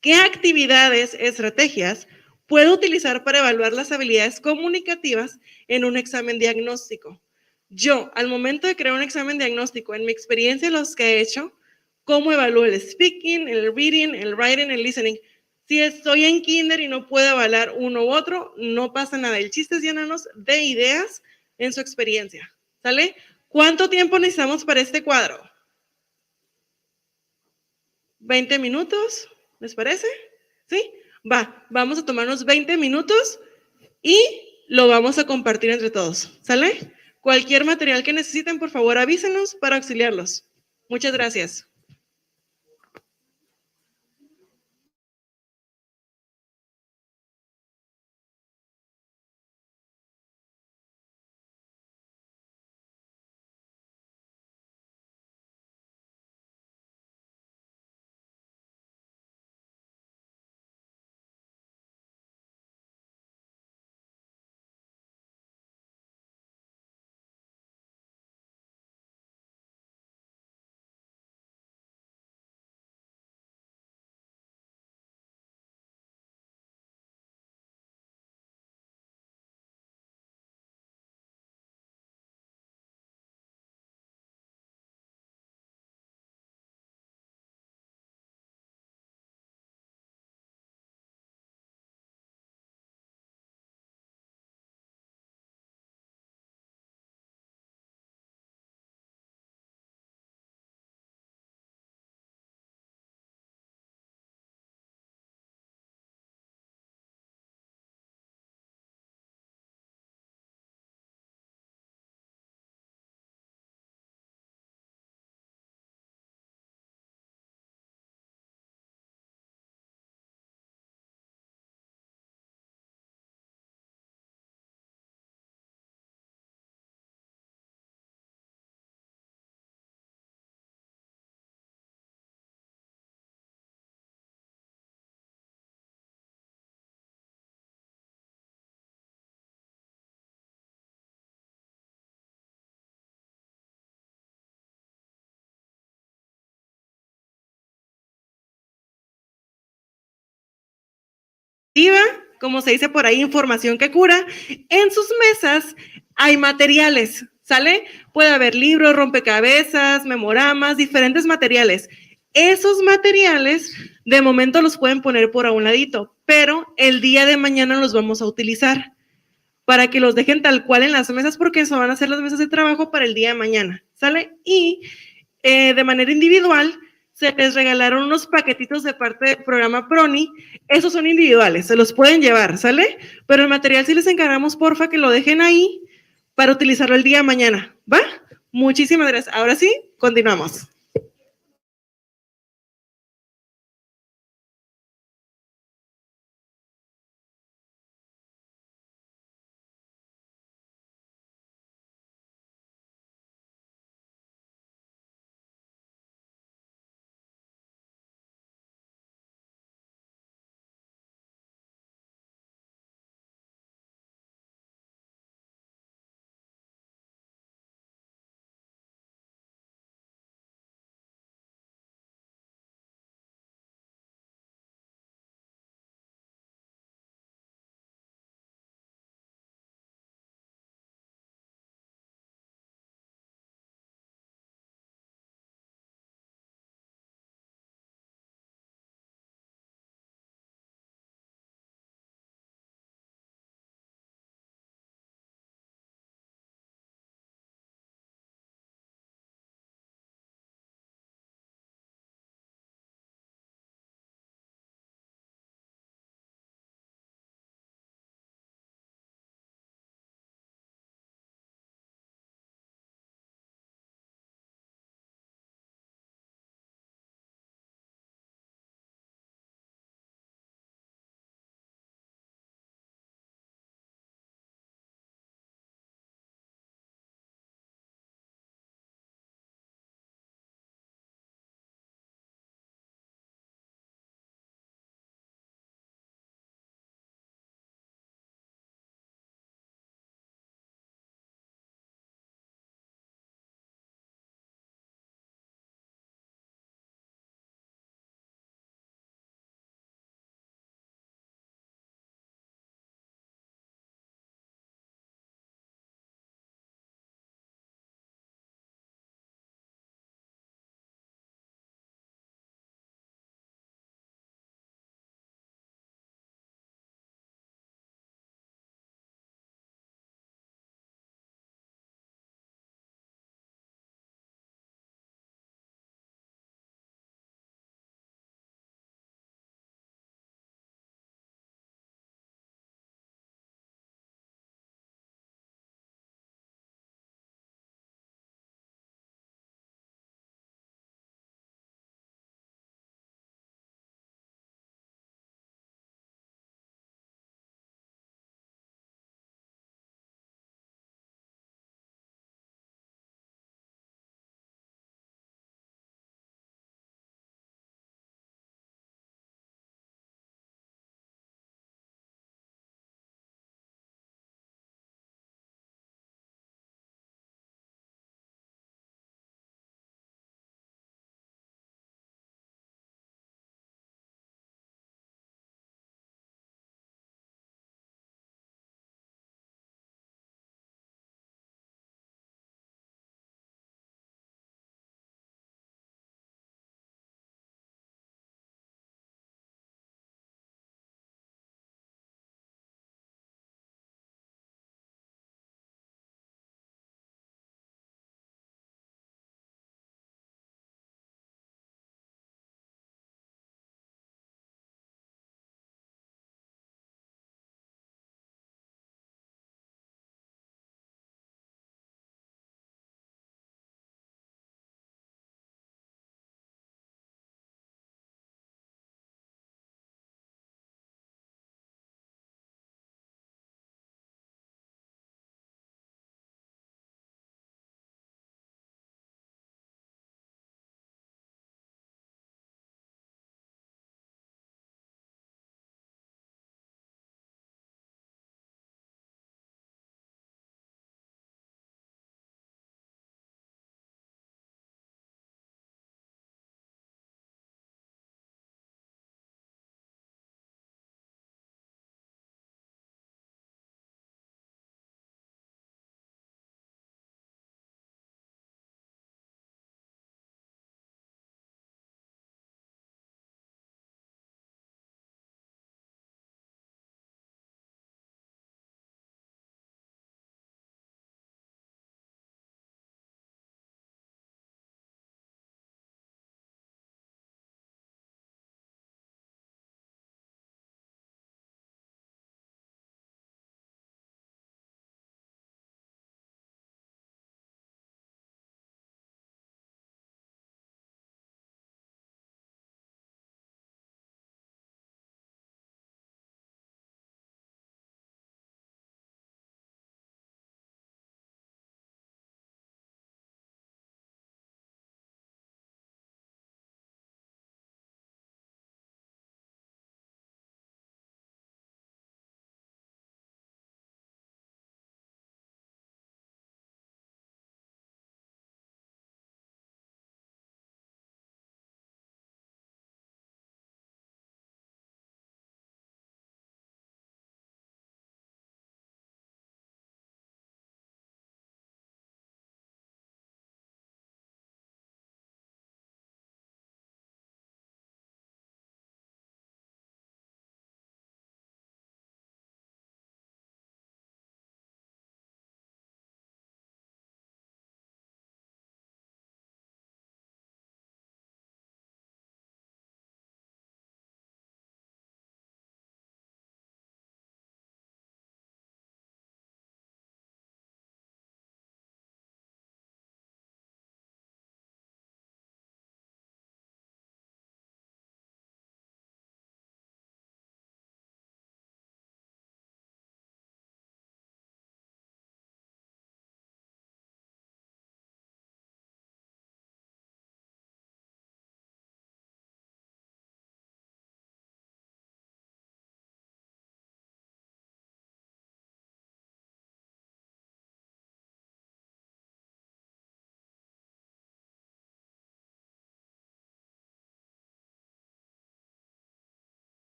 ¿Qué actividades, estrategias puedo utilizar para evaluar las habilidades comunicativas en un examen diagnóstico? Yo, al momento de crear un examen diagnóstico, en mi experiencia, los que he hecho, ¿cómo evalúo el speaking, el reading, el writing, el listening? Si estoy en kinder y no puedo evaluar uno u otro, no pasa nada. El chiste es llenarnos de ideas en su experiencia. ¿Sale? ¿Cuánto tiempo necesitamos para este cuadro? 20 minutos, ¿les parece? ¿Sí? Va, vamos a tomarnos 20 minutos y lo vamos a compartir entre todos. ¿Sale? Cualquier material que necesiten, por favor, avísenos para auxiliarlos. Muchas gracias. como se dice por ahí, información que cura. En sus mesas hay materiales, ¿sale? Puede haber libros, rompecabezas, memoramas, diferentes materiales. Esos materiales, de momento los pueden poner por a un ladito, pero el día de mañana los vamos a utilizar para que los dejen tal cual en las mesas, porque eso van a ser las mesas de trabajo para el día de mañana, ¿sale? Y de manera individual, se les regalaron unos paquetitos de parte del programa Proni. Esos son individuales, se los pueden llevar, ¿sale? Pero el material sí les encargamos, porfa, que lo dejen ahí para utilizarlo el día de mañana, ¿va? Muchísimas gracias. Ahora sí, continuamos.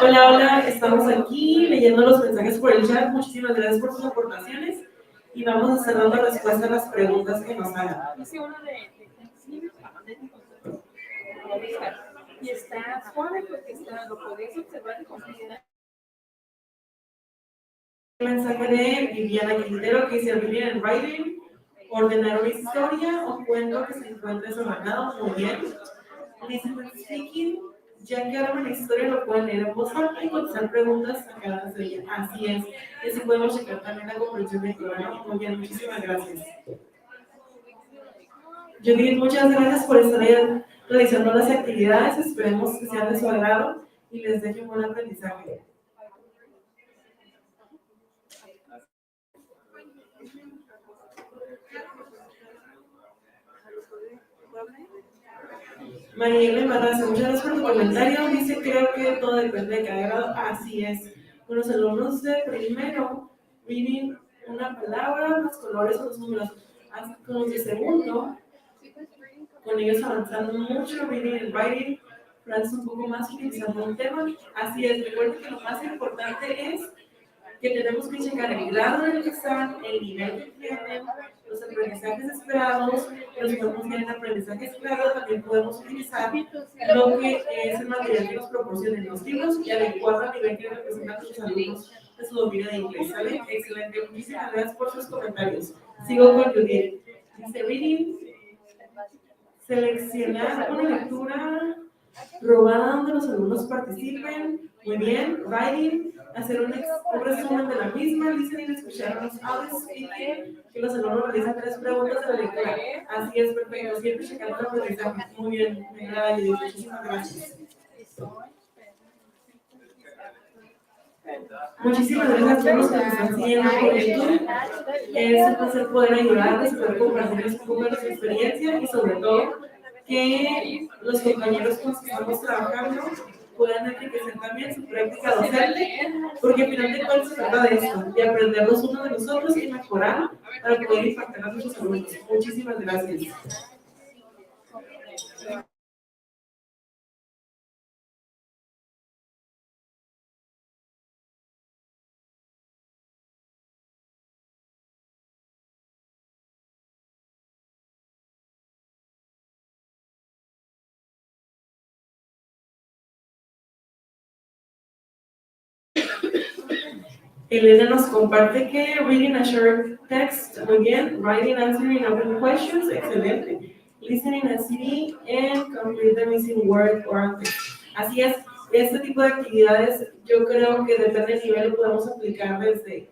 Hola, hola, estamos aquí leyendo los mensajes por el chat. Muchísimas gracias por sus aportaciones y vamos a estar dando respuesta a las preguntas que nos hagan. Y está suave porque lo podías observar y considerar. Mensaje de Viviana Quintero que dice: Reading and Writing, ordenar una historia o cuento que se encuentre desordenado. Muy bien. Listening and Speaking, ya que ahora una historia lo pueden leer en voz alta y contestar preguntas sacadas de ella. Así es. Y así podemos checar también la comprensión del programa. Muy bien, muchísimas gracias. Judith, muchas gracias por estar ahí realizando las actividades. Esperemos que sean de su agrado y les deje un buen aprendizaje. Mariela Barraza, muchas gracias por tu comentario. Dice: creo que todo depende de cada grado. Así es. Con los alumnos de primero, reading una palabra, los colores o los números. Con los de segundo, con ellos avanzando mucho, reading and writing, frases un poco más utilizando un tema. Así es. Recuerden que lo más importante es que tenemos que checar el grado en el que están, el nivel que tienen, los aprendizajes esperados. Los que no tienen aprendizaje esperado también podemos utilizar lo que es el material que nos proporcionen los libros y adecuarlo al nivel que representan sus alumnos de su dominio de inglés. ¿Sale? Excelente. Muchísimas gracias por sus comentarios. Sigo con Judith. Dice: reading, seleccionar una lectura robada donde los alumnos participen. Muy bien. Writing, hacer un resumen de la misma. Listening, escuchar los audios. Speaking, que los alumnos realicen 3 preguntas de la lectura. Así es, perfecto. Siempre checando el aprendizaje. Muy bien. Me agrada, Judith. Muchísimas gracias. Muchísimas gracias a todos los que nos están siguiendo por YouTube. Es un placer poder ayudarles, poder compartirles un poco de nuestra experiencia y sobre todo que los compañeros con los que estamos trabajando puedan enriquecer también su práctica docente, porque al final de cuentas se trata de esto, de aprender los unos de los otros y mejorar para poder impactar a nuestros alumnos. Muchísimas gracias. Elena nos comparte que reading a short text, muy bien. Writing, answering open questions, excelente. Listening a CD and complete the missing word or answer. Así es, este tipo de actividades yo creo que depende del nivel, lo podemos aplicar desde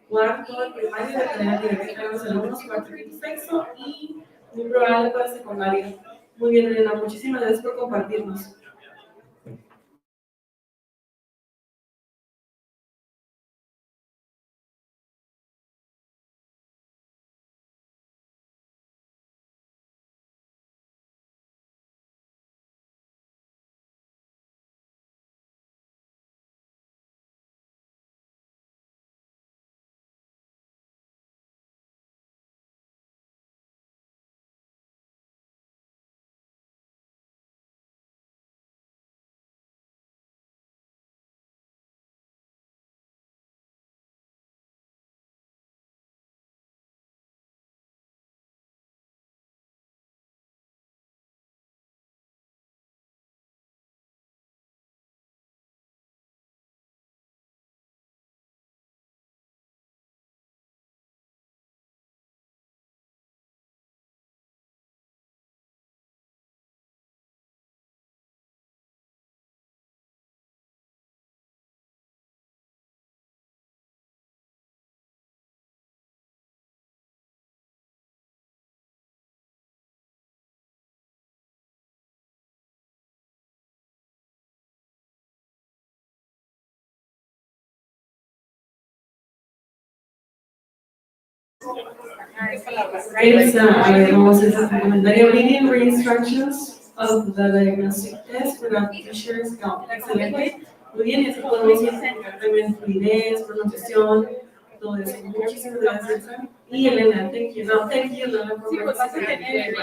cuarto de primaria, depende del nivel que tengan los alumnos, cuarto y sexto, y muy probable para secundaria. Muy bien, Elena, muchísimas gracias por compartirnos. A ver, vamos a hacer un comentario. Reading instructions of the diagnostic test without teacher's help. Excelente. Muy bien, eso podemos identificar también fluidez, pronunciación, todo eso. Muchísimas gracias. Y Elena, thank you. No, thank you, Elena, for participating.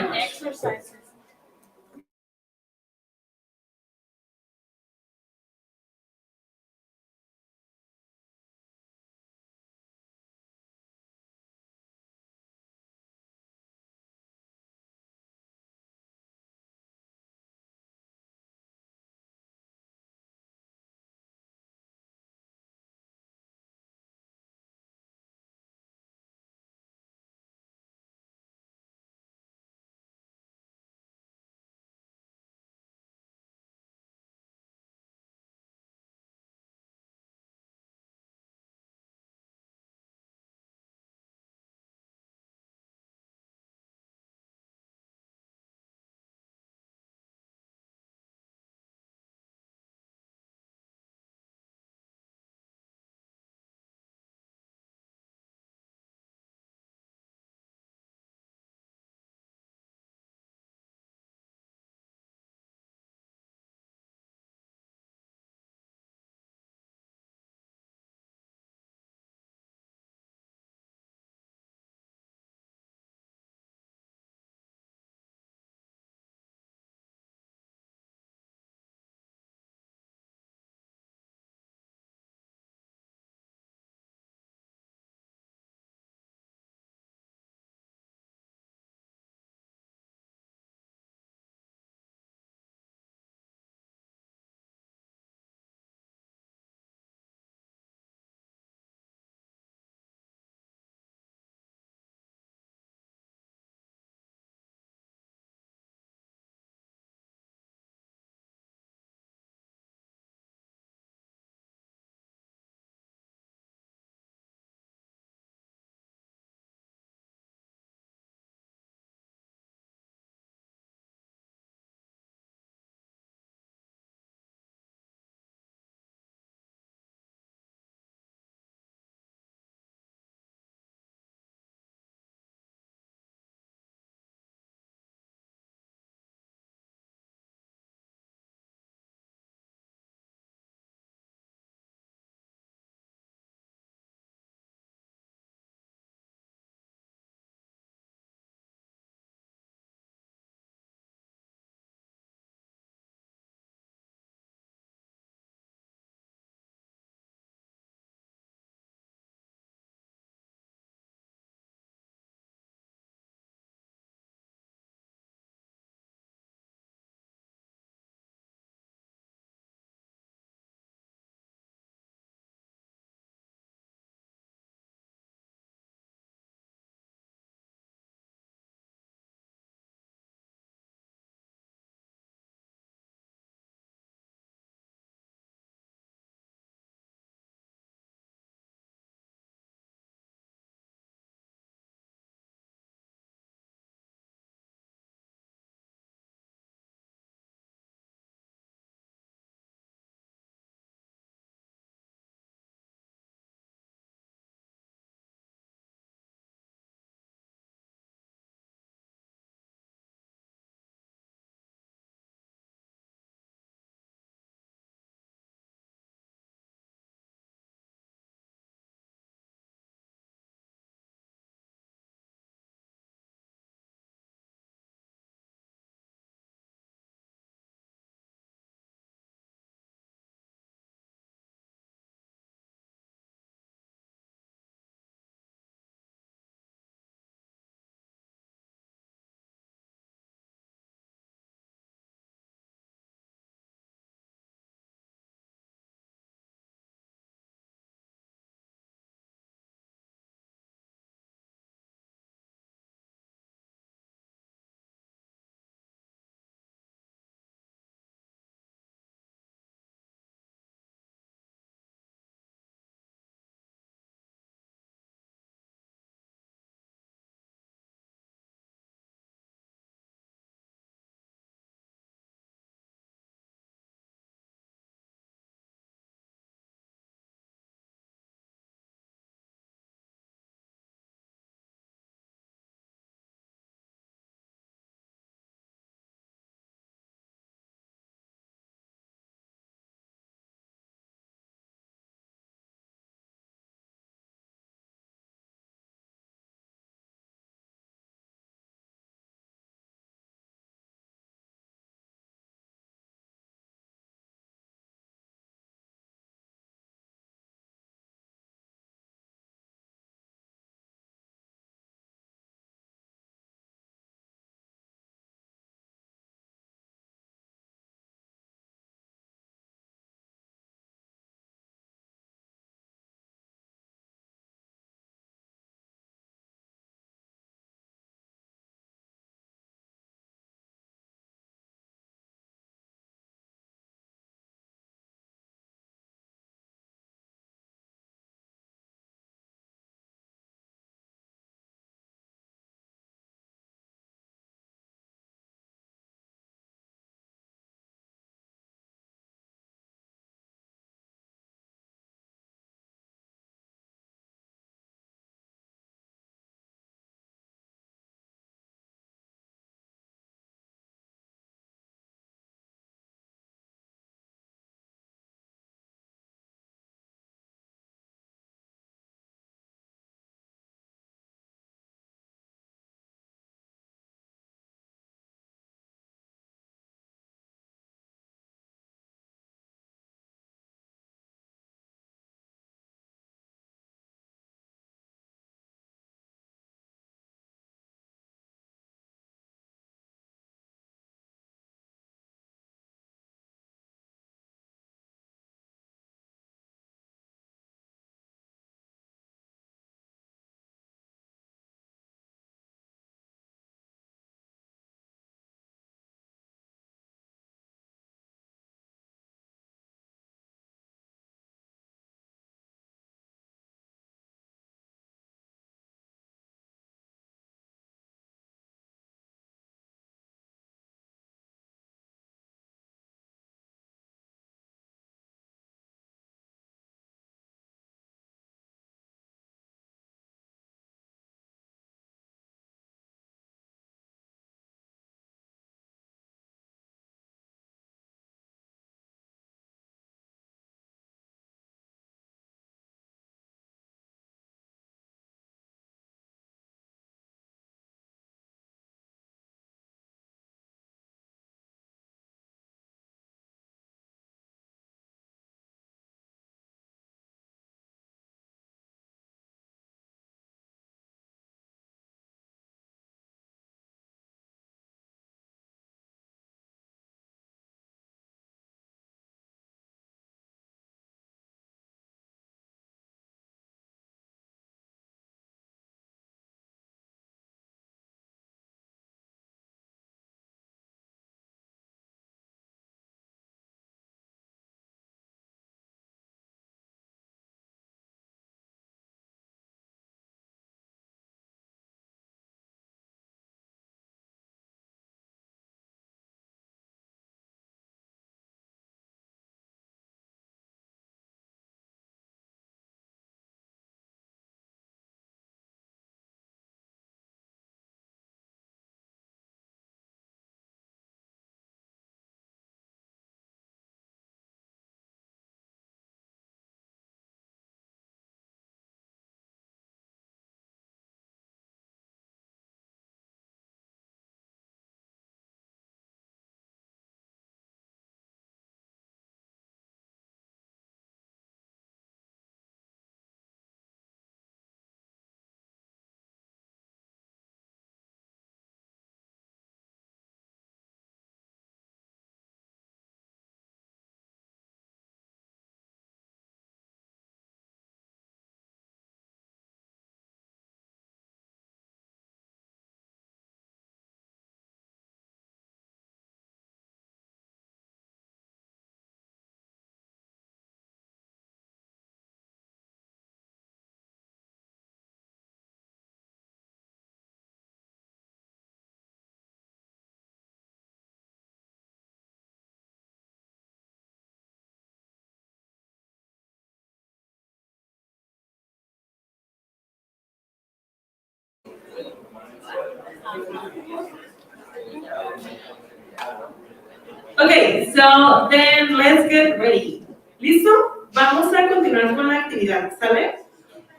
Okay, so then let's get ready. ¿Listo? Vamos a continuar con la actividad, ¿sale?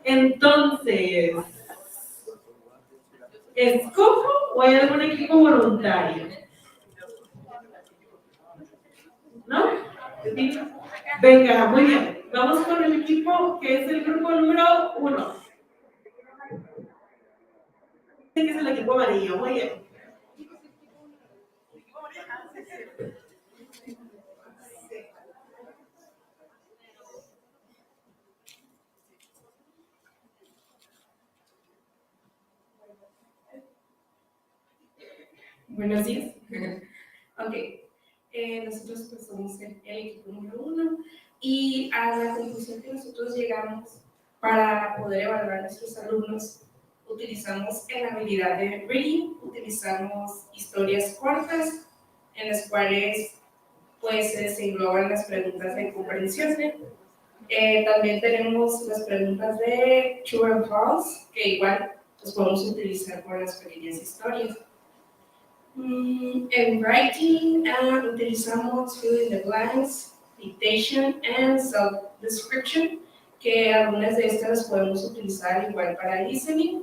Entonces, ¿escojo o hay algún equipo voluntario? ¿No? Venga, muy bien. Vamos con el equipo que es el grupo número 1. Que es el equipo amarillo, muy bien. Buenos días. Ok, nosotros pues, somos el equipo número 1 y a la conclusión que nosotros llegamos para poder evaluar a nuestros alumnos, utilizamos en la habilidad de reading, utilizamos historias cortas en las cuales pues se engloban las preguntas de comprensión. También tenemos las preguntas de true and false, que igual pues, podemos utilizar con las pequeñas historias. En writing, utilizamos fill in the blanks, dictation, and self-description, que algunas de estas las podemos utilizar igual para listening.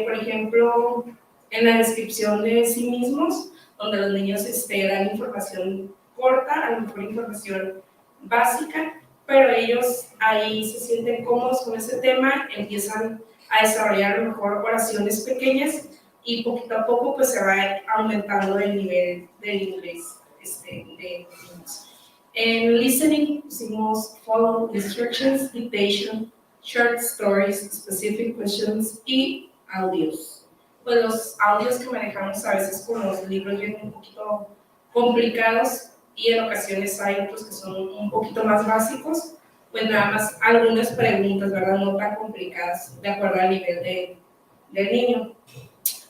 Por ejemplo, en la descripción de sí mismos, donde los niños dan información corta, a lo mejor información básica, pero ellos ahí se sienten cómodos con ese tema, empiezan a desarrollar a lo mejor oraciones pequeñas y poquito a poco pues se va aumentando el nivel del inglés de niños. En listening pusimos follow instructions, dictation, short stories, specific questions y audios. Pues los audios que manejamos a veces con los libros vienen un poquito complicados y en ocasiones hay otros que son un poquito más básicos, pues nada más algunas preguntas, ¿verdad? No tan complicadas de acuerdo al nivel del niño.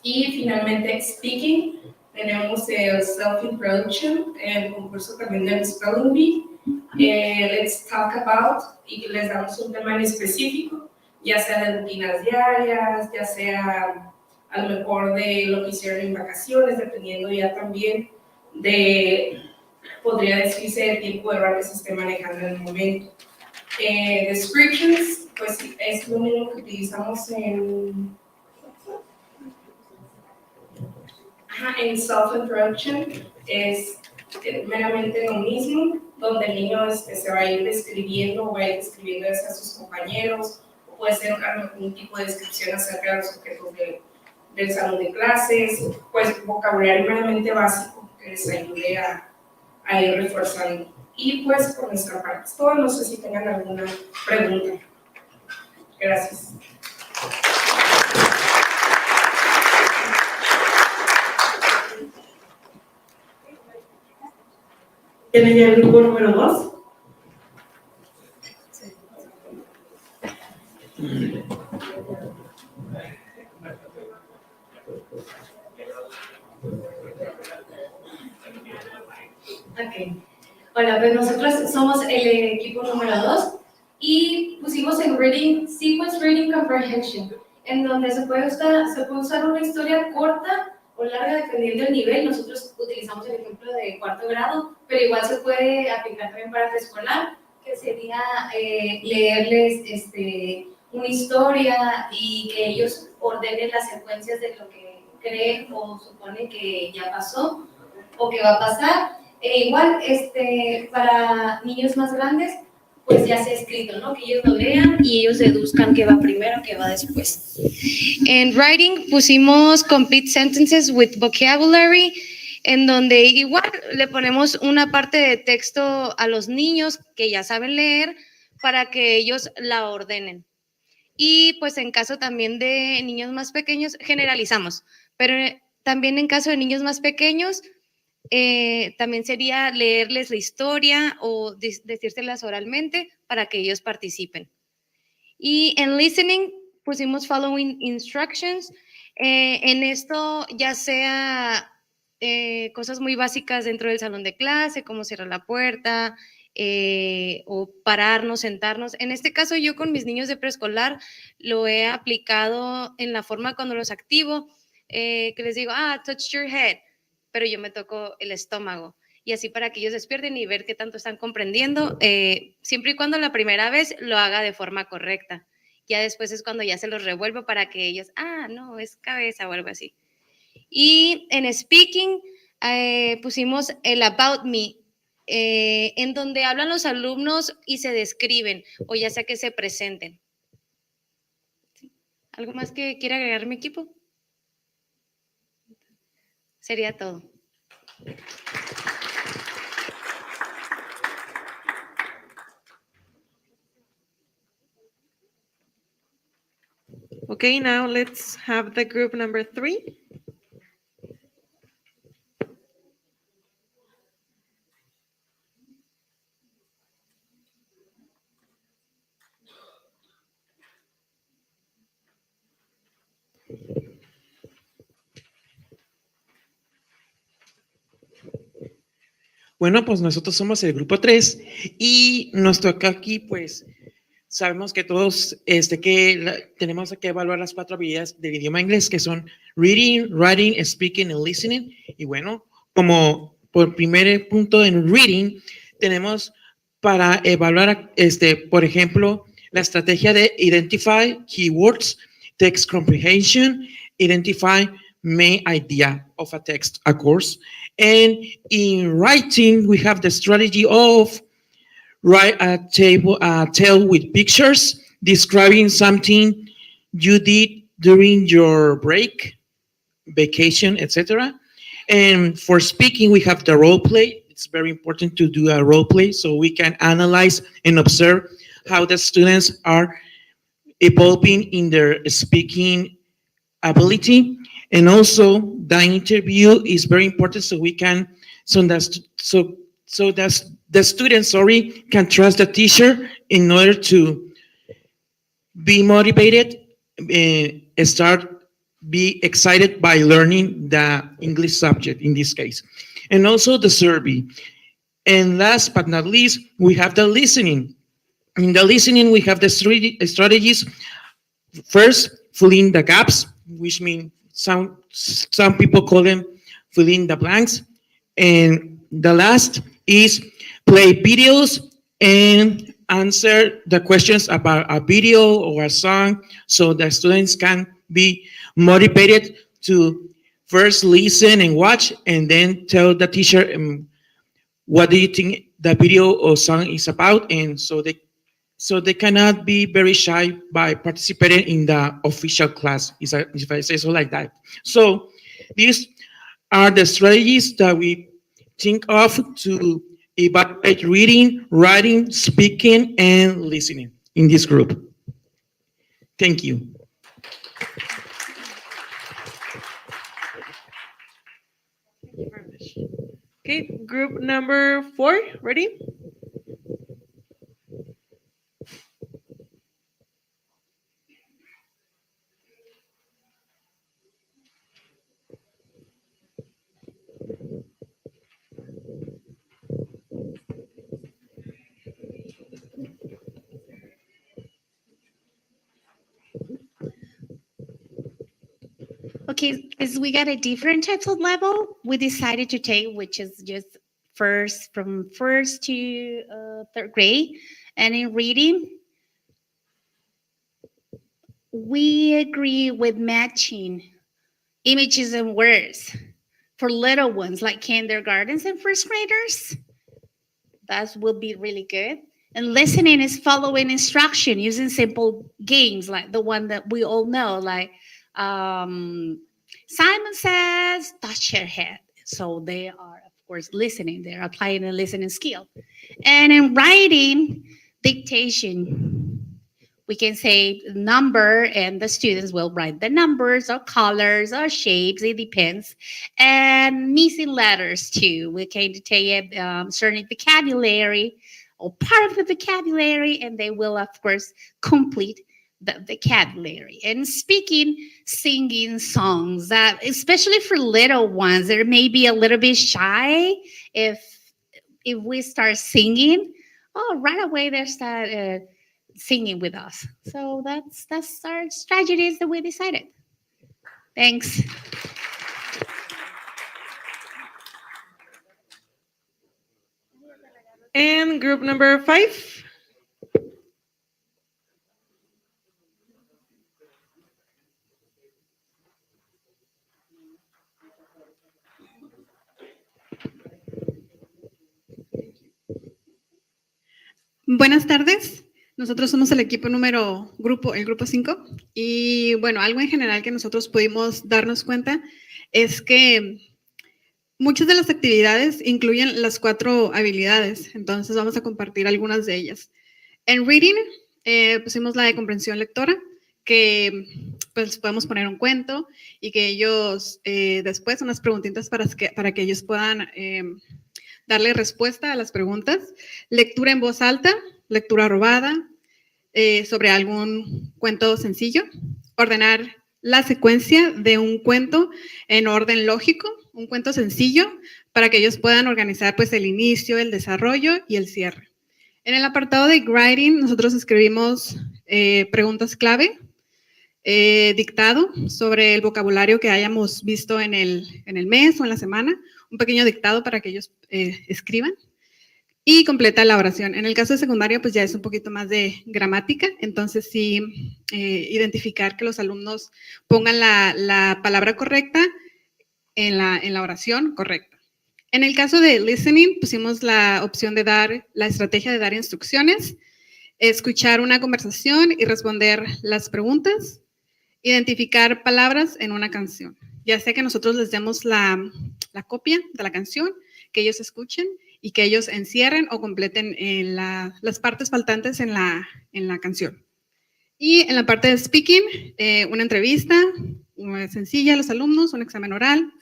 Y finalmente, speaking, tenemos el self-introduction, el concurso también del Spelling Bee. Let's talk about, y les damos un tema en específico, ya sea de rutinas diarias, ya sea a lo mejor de lo que hicieron en vacaciones, dependiendo ya también de, podría decirse, el tiempo de hora que se esté manejando en el momento. Descriptions, pues es lo mismo que utilizamos en self-introduction, es meramente lo mismo, donde el niño se va a ir describiendo, va a ir describiendo a sus compañeros, o puede ser algún tipo de descripción acerca de los objetos del salón de clases, pues vocabulario meramente básico que les ayude a ir reforzando. Y pues por nuestra parte es todo, no sé si tengan alguna pregunta. Gracias. ¿Tienen ya el grupo número 2? Ok. Hola, pues nosotros somos el equipo número 2 y pusimos en Reading, Sequence Reading Comprehension, en donde se puede usar una historia corta o larga dependiendo del nivel. Nosotros utilizamos el ejemplo de 4º grado, pero igual se puede aplicar también para preescolar, que sería leerles una historia y que ellos ordenen las secuencias de lo que creen o suponen que ya pasó o que va a pasar. Igual, para niños más grandes, pues ya se ha escrito, ¿no? Que ellos lo lean y ellos deduzcan qué va primero, qué va después. En writing pusimos complete sentences with vocabulary, en donde igual le ponemos una parte de texto a los niños que ya saben leer para que ellos la ordenen. Y pues en caso también de niños más pequeños, generalizamos, pero también en caso de niños más pequeños, también sería leerles la historia o decírselas oralmente para que ellos participen. Y en listening pusimos following instructions. En esto ya sea cosas muy básicas dentro del salón de clase, como cerrar la puerta o pararnos, sentarnos. En este caso yo con mis niños de preescolar lo he aplicado en la forma cuando los activo. que les digo, touch your head, pero yo me toco el estómago. Y así para que ellos despierten y ver qué tanto están comprendiendo, siempre y cuando la primera vez lo haga de forma correcta. Ya después es cuando ya se los revuelvo para que ellos, no, es cabeza o algo así. Y en speaking pusimos el about me, en donde hablan los alumnos y se describen, o ya sea que se presenten. ¿Sí? ¿Algo más que quiera agregar mi equipo? Sería todo. Okay, now let's have the group number 3. Bueno, pues nosotros somos el grupo 3 y nos toca aquí, pues, sabemos que todos tenemos que evaluar las 4 habilidades del idioma inglés, que son reading, writing, speaking and listening. Y bueno, como por primer punto en reading, tenemos para evaluar, por ejemplo, la estrategia de identify keywords, text comprehension, identify main idea of a text, of course. And in writing, we have the strategy of write a tale with pictures describing something you did during your break, vacation, etc. And for speaking, we have the role play. It's very important to do a role play so we can analyze and observe how the students are evolving in their speaking ability. And also the interview is very important so we can, so that the students, can trust the teacher in order to be motivated, be excited by learning the English subject in this case. And also the survey. And last but not least, we have the listening. In the listening, we have the strategies. First, filling the gaps, which means some people call them filling the blanks. And the last is play videos and answer the questions about a video or a song so the students can be motivated to first listen and watch and then tell the teacher what do you think the video or song is about, and so they cannot be very shy by participating in the official class, if I say so like that. So these are the strategies that we think of to evaluate reading, writing, speaking, and listening in this group. Thank you. Okay, group number 4, ready? Okay, because we got a different types of level, we decided to take, which is just from first to 3rd grade. And in reading, we agree with matching images and words for little ones like kindergartens and first graders. That will be really good. And listening is following instruction using simple games like the one that we all know, like Simon says, touch your head. So they are, of course, listening. They're applying a listening skill. And in writing, dictation, we can say number and the students will write the numbers or colors or shapes. It depends. And missing letters too. We can take certain vocabulary or part of the vocabulary, and they will, of course, complete the vocabulary. And speaking, singing songs, that especially for little ones, they may be a little bit shy. If we start singing, right away they start singing with us. So that's our strategies that we decided. Thanks. And group number 5. Buenas tardes. Nosotros somos el equipo el grupo 5. Y bueno, algo en general que nosotros pudimos darnos cuenta es que muchas de las actividades incluyen las 4 habilidades. Entonces vamos a compartir algunas de ellas. En reading pusimos la de comprensión lectora, que pues podemos poner un cuento y que ellos después unas preguntitas para que ellos puedan darle respuesta a las preguntas. Lectura en voz alta, lectura robada, sobre algún cuento sencillo. Ordenar la secuencia de un cuento en orden lógico, un cuento sencillo, para que ellos puedan organizar pues el inicio, el desarrollo y el cierre. En el apartado de writing, nosotros escribimos preguntas clave, dictado sobre el vocabulario que hayamos visto en el mes o en la semana, un pequeño dictado para que ellos escriban y completa la oración. En el caso de secundaria, pues ya es un poquito más de gramática, entonces sí identificar que los alumnos pongan la palabra correcta en la oración correcta. En el caso de listening, pusimos la opción de dar la estrategia de dar instrucciones, escuchar una conversación y responder las preguntas, identificar palabras en una canción. Ya sea que nosotros les demos la copia de la canción, que ellos escuchen y que ellos encierren o completen las partes faltantes en la canción. Y en la parte de speaking, una entrevista sencilla a los alumnos, un examen oral,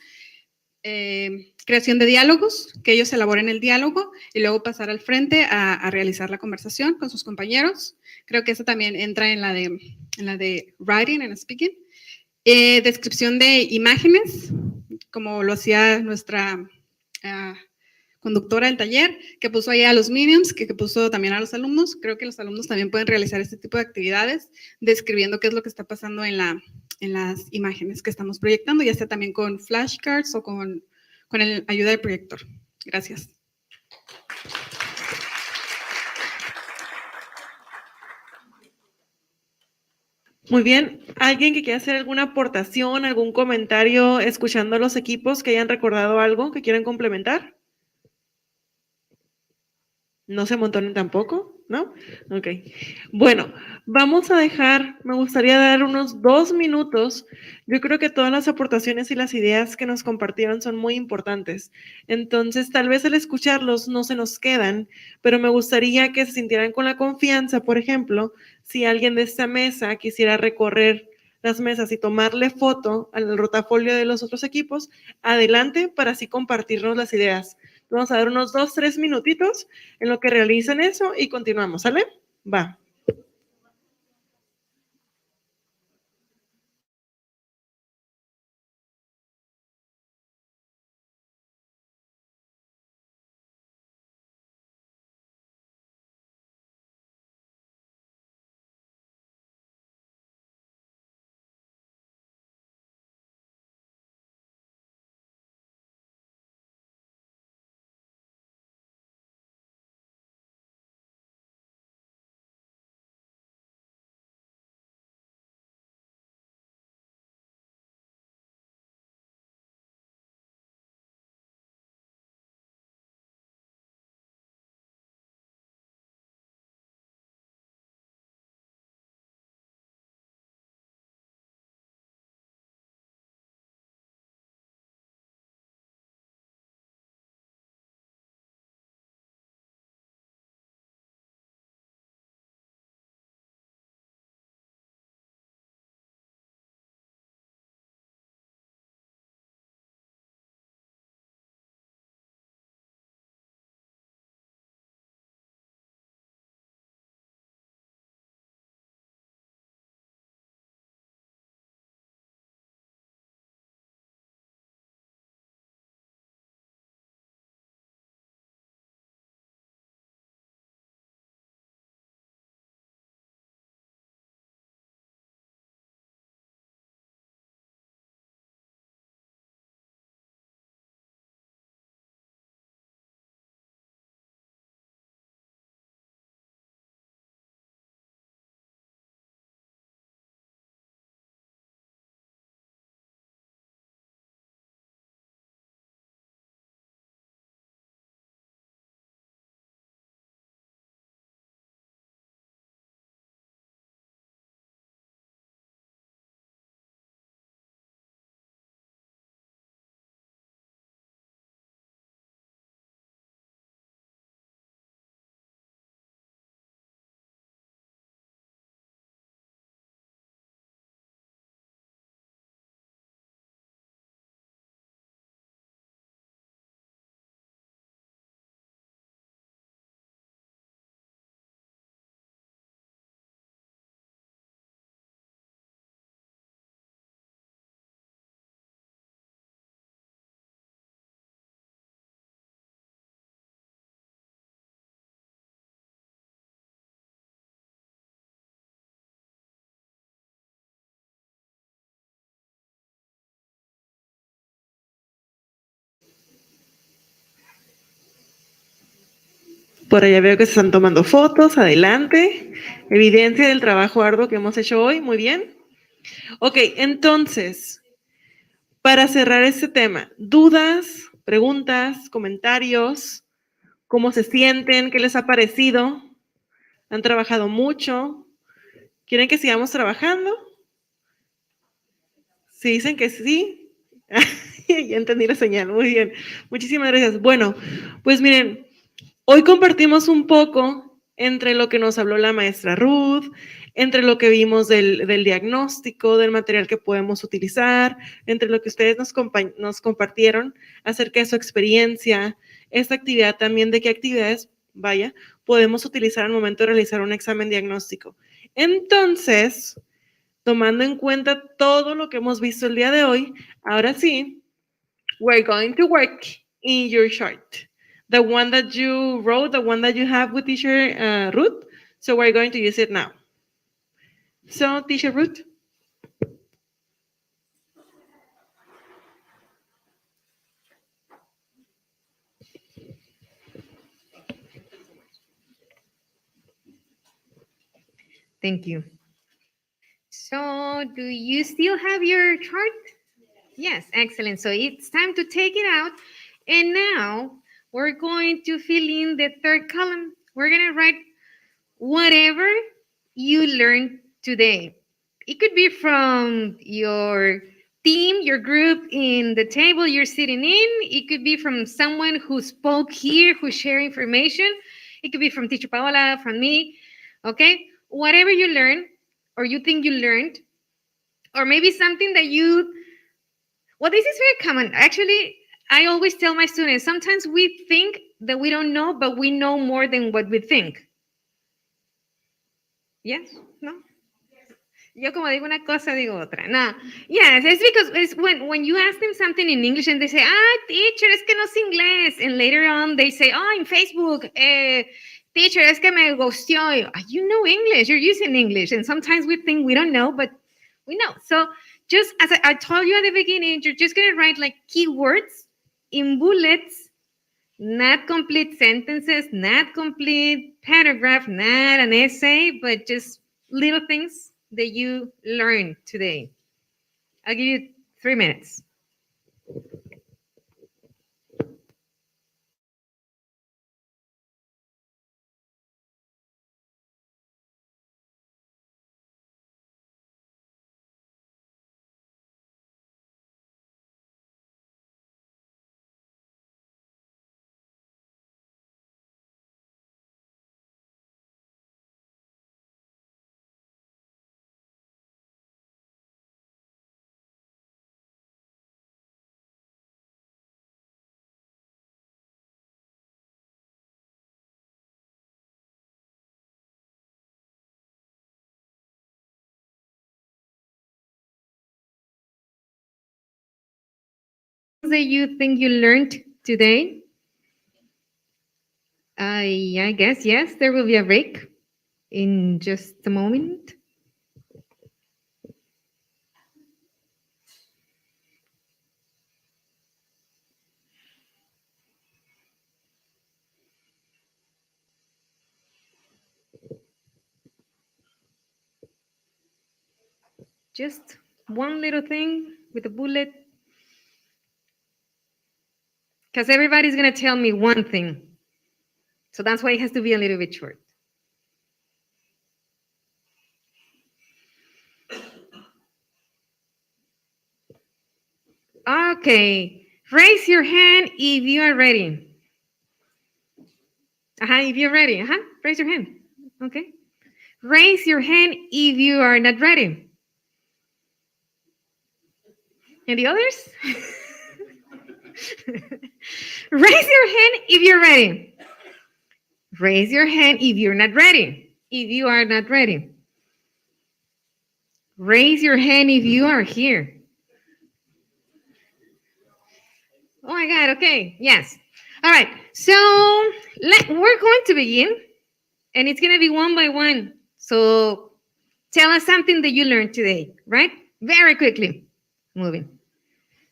creación de diálogos, que ellos elaboren el diálogo y luego pasar al frente a realizar la conversación con sus compañeros. Creo que eso también entra en la de writing and speaking. Descripción de imágenes, como lo hacía nuestra conductora del taller, que puso ahí a los mediums, que puso también a los alumnos. Creo que los alumnos también pueden realizar este tipo de actividades, describiendo qué es lo que está pasando en las imágenes que estamos proyectando, ya sea también con flashcards o con ayuda del proyector. Gracias. Muy bien. ¿Alguien que quiera hacer alguna aportación, algún comentario, escuchando a los equipos que hayan recordado algo que quieran complementar? No se amontonen tampoco, ¿no? Ok. Bueno, vamos a dejar, me gustaría dar unos 2 minutos. Yo creo que todas las aportaciones y las ideas que nos compartieron son muy importantes. Entonces, tal vez al escucharlos no se nos quedan, pero me gustaría que se sintieran con la confianza, por ejemplo, si alguien de esta mesa quisiera recorrer las mesas y tomarle foto al rotafolio de los otros equipos, adelante para así compartirnos las ideas. Vamos a dar unos 2, 3 minutitos en lo que realizan eso y continuamos, ¿sale? Va. Por allá veo que se están tomando fotos, adelante. Evidencia del trabajo arduo que hemos hecho hoy, muy bien. Ok, entonces, para cerrar este tema, dudas, preguntas, comentarios, ¿cómo se sienten? ¿Qué les ha parecido? ¿Han trabajado mucho? ¿Quieren que sigamos trabajando? Si dicen que sí, ya entendí la señal, muy bien. Muchísimas gracias. Bueno, pues miren, hoy compartimos un poco entre lo que nos habló la maestra Ruth, entre lo que vimos del diagnóstico, del material que podemos utilizar, entre lo que ustedes nos compartieron acerca de su experiencia, esta actividad también, de qué actividades, vaya, podemos utilizar al momento de realizar un examen diagnóstico. Entonces, tomando en cuenta todo lo que hemos visto el día de hoy, ahora sí, we're going to work in your chart. The one that you wrote, the one that you have with teacher Ruth. So we're going to use it now. So, teacher Ruth. Thank you. So, do you still have your chart? Yes, excellent. So it's time to take it out. And now we're going to fill in the third column. We're going to write whatever you learned today. It could be from your team, your group in the table you're sitting in. It could be from someone who spoke here, who shared information. It could be from teacher Paola, from me. Okay? Whatever you learned or you think you learned, or maybe something that you, well, this is very common. Actually, I always tell my students, sometimes we think that we don't know, but we know more than what we think. Yes? No? Yo como digo una cosa, digo otra. No. Yes, it's because it's when you ask them something in English and they say, teacher, es que no sé inglés. And later on they say, in Facebook, teacher, es que me ghosteó. You know English, you're using English. And sometimes we think we don't know, but we know. So just as I told you at the beginning, you're just going to write like keywords in bullets, not complete sentences, not complete paragraph, not an essay, but just little things that you learned today. I'll give you 3 minutes. That you think you learned today? I guess, yes, there will be a break in just a moment. Just one little thing with a bullet. Because everybody's going to tell me one thing. So that's why it has to be a little bit short. Okay. Raise your hand if you are ready. If you're ready. Raise your hand. Okay. Raise your hand if you are not ready. And the others? Raise your hand if you're ready. Raise your hand if you're not ready. If you are not ready. Raise your hand if you are here. Oh my God, okay, yes. All right, so we're going to begin, and it's going to be one by one. So tell us something that you learned today, right? Very quickly. Moving.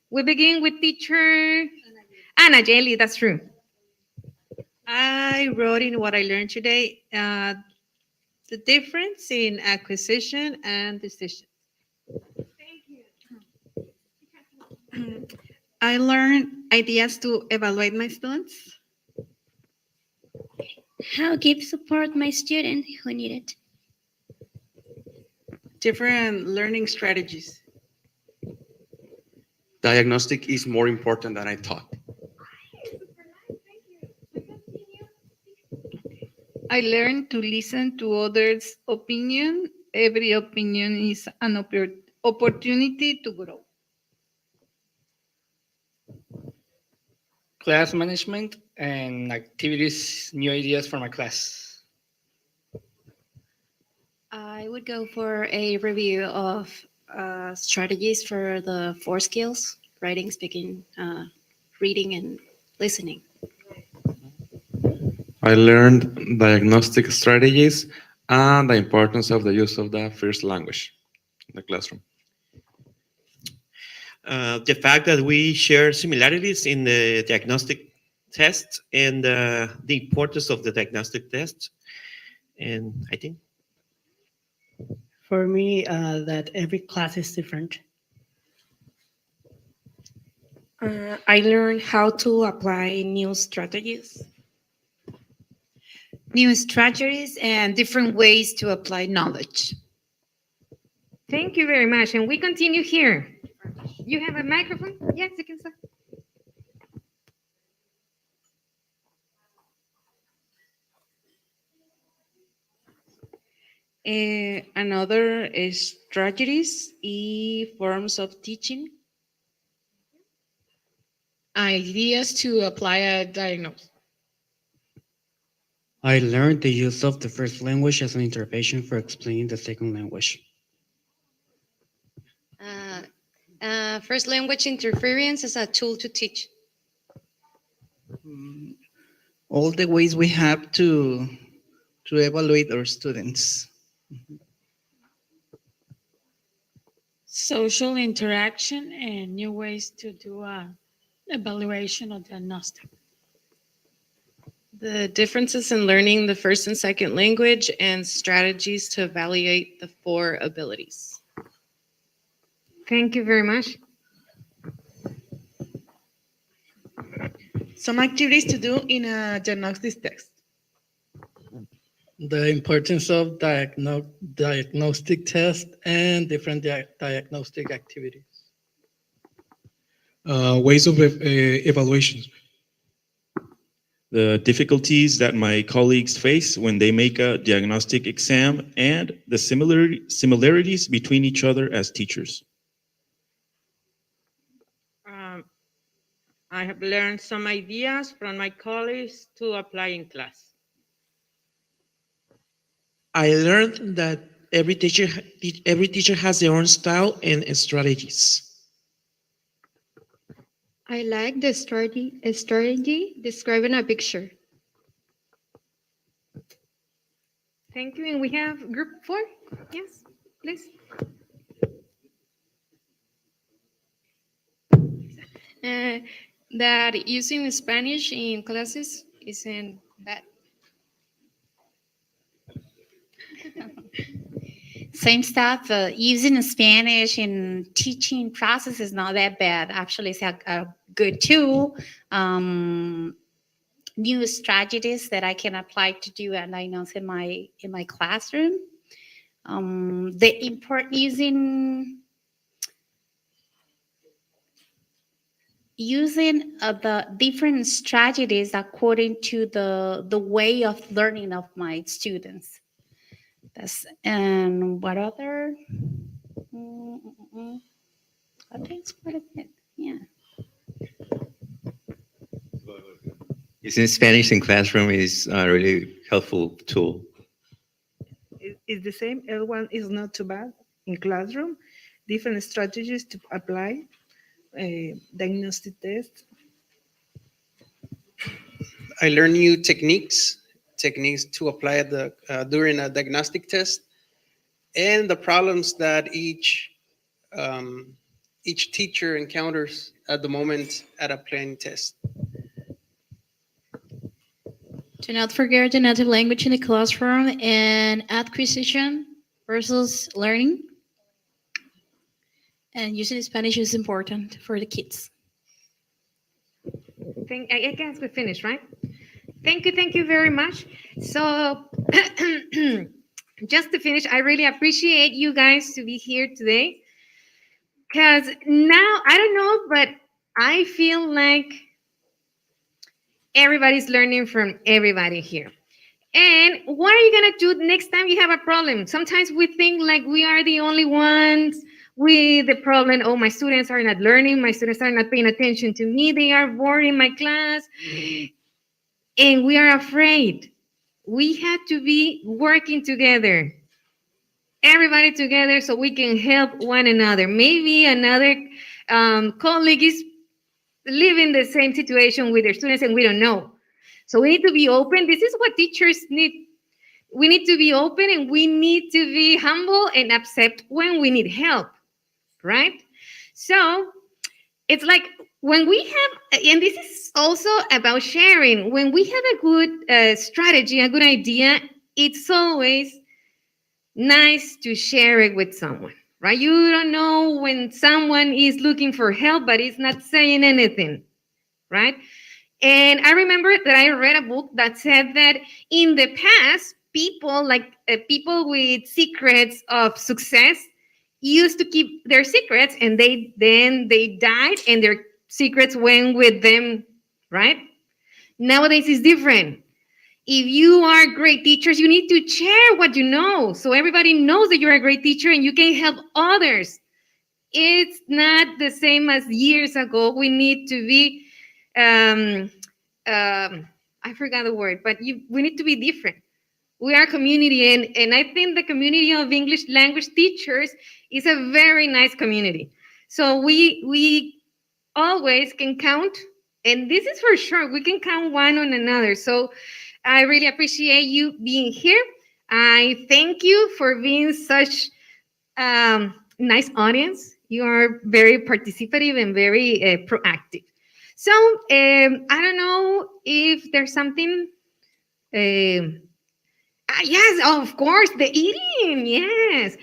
We begin with teacher Anna Jelly, that's true. I wrote in what I learned today the difference in acquisition and decision. I learned ideas to evaluate my students. How give support my student who need it. Different learning strategies. Diagnostic is more important than I thought. I learned to listen to others' opinion. Every opinion is an opportunity to grow. Class management and activities, new ideas for my class. I would go for a review of strategies for the 4 skills: writing, speaking, reading, and listening. I learned diagnostic strategies and the importance of the use of the first language in the classroom. The fact that we share similarities in the diagnostic test and the importance of the diagnostic test. And I think. For me, that every class is different. I learned how to apply new strategies. New strategies and different ways to apply knowledge. Thank you very much. And we continue here. You have a microphone? Yes, you can start. Another is strategies and forms of teaching. Ideas to apply a diagnosis. I learned the use of the first language as an intervention for explaining the second language. First language interference as a tool to teach. All the ways we have to evaluate our students. Social interaction and new ways to do a evaluation or diagnostic. The differences in learning the first and second language and strategies to evaluate the 4 abilities. Thank you very much. Some activities to do in a diagnostic test. The importance of diagnostic test and different diagnostic activities. Ways of evaluations. The difficulties that my colleagues face when they make a diagnostic exam and the similarities between each other as teachers. I have learned some ideas from my colleagues to apply in class. I learned that every teacher has their own style and strategies. I like the strategy describing a picture. Thank you. And we have group 4. Yes, please. That using Spanish in classes isn't bad. Same stuff. Using Spanish in teaching process is not that bad. Actually, it's a good tool. New strategies that I can apply to do and I know in my classroom. The import using the different strategies according to the way of learning of my students. And what other? I think it's quite a bit. Yeah. Using Spanish in classroom is a really helpful tool. It's the same. L1 is not too bad in classroom. Different strategies to apply. Diagnostic test. I learned new techniques to apply during a diagnostic test, and the problems that each teacher encounters at the moment at a planning test. To not forget the native language in the classroom and acquisition versus learning. And using Spanish is important for the kids. I guess we finished, right? Thank you very much. So just to finish, I really appreciate you guys to be here today. Because now, I don't know, but I feel like everybody's learning from everybody here. And what are you going to do next time you have a problem? Sometimes we think like we are the only ones with the problem. Oh, my students are not learning. My students are not paying attention to me. They are bored in my class. And we are afraid. We have to be working together. Everybody together so we can help one another. Maybe another colleague is living the same situation with their students and we don't know. So we need to be open. This is what teachers need. We need to be open and we need to be humble and accept when we need help, right? So it's like when we have, and this is also about sharing, when we have a good strategy, a good idea, it's always nice to share it with someone, right? You don't know when someone is looking for help, but is not saying anything, right? And I remember that I read a book that said that in the past, people like people with secrets of success used to keep their secrets, and then they died, and their secrets went with them, right? Nowadays it's different. If you are great teachers, you need to share what you know so everybody knows that you're a great teacher and you can help others. It's not the same as years ago. We need to be, I forgot the word, but we need to be different. We are a community, and I think the community of English language teachers is a very nice community. So we always can count, and this is for sure, we can count one on another. So I really appreciate you being here. I thank you for being such nice audience. You are very participative and very proactive. So I don't know if there's something. Yes, of course, the eating. Yes.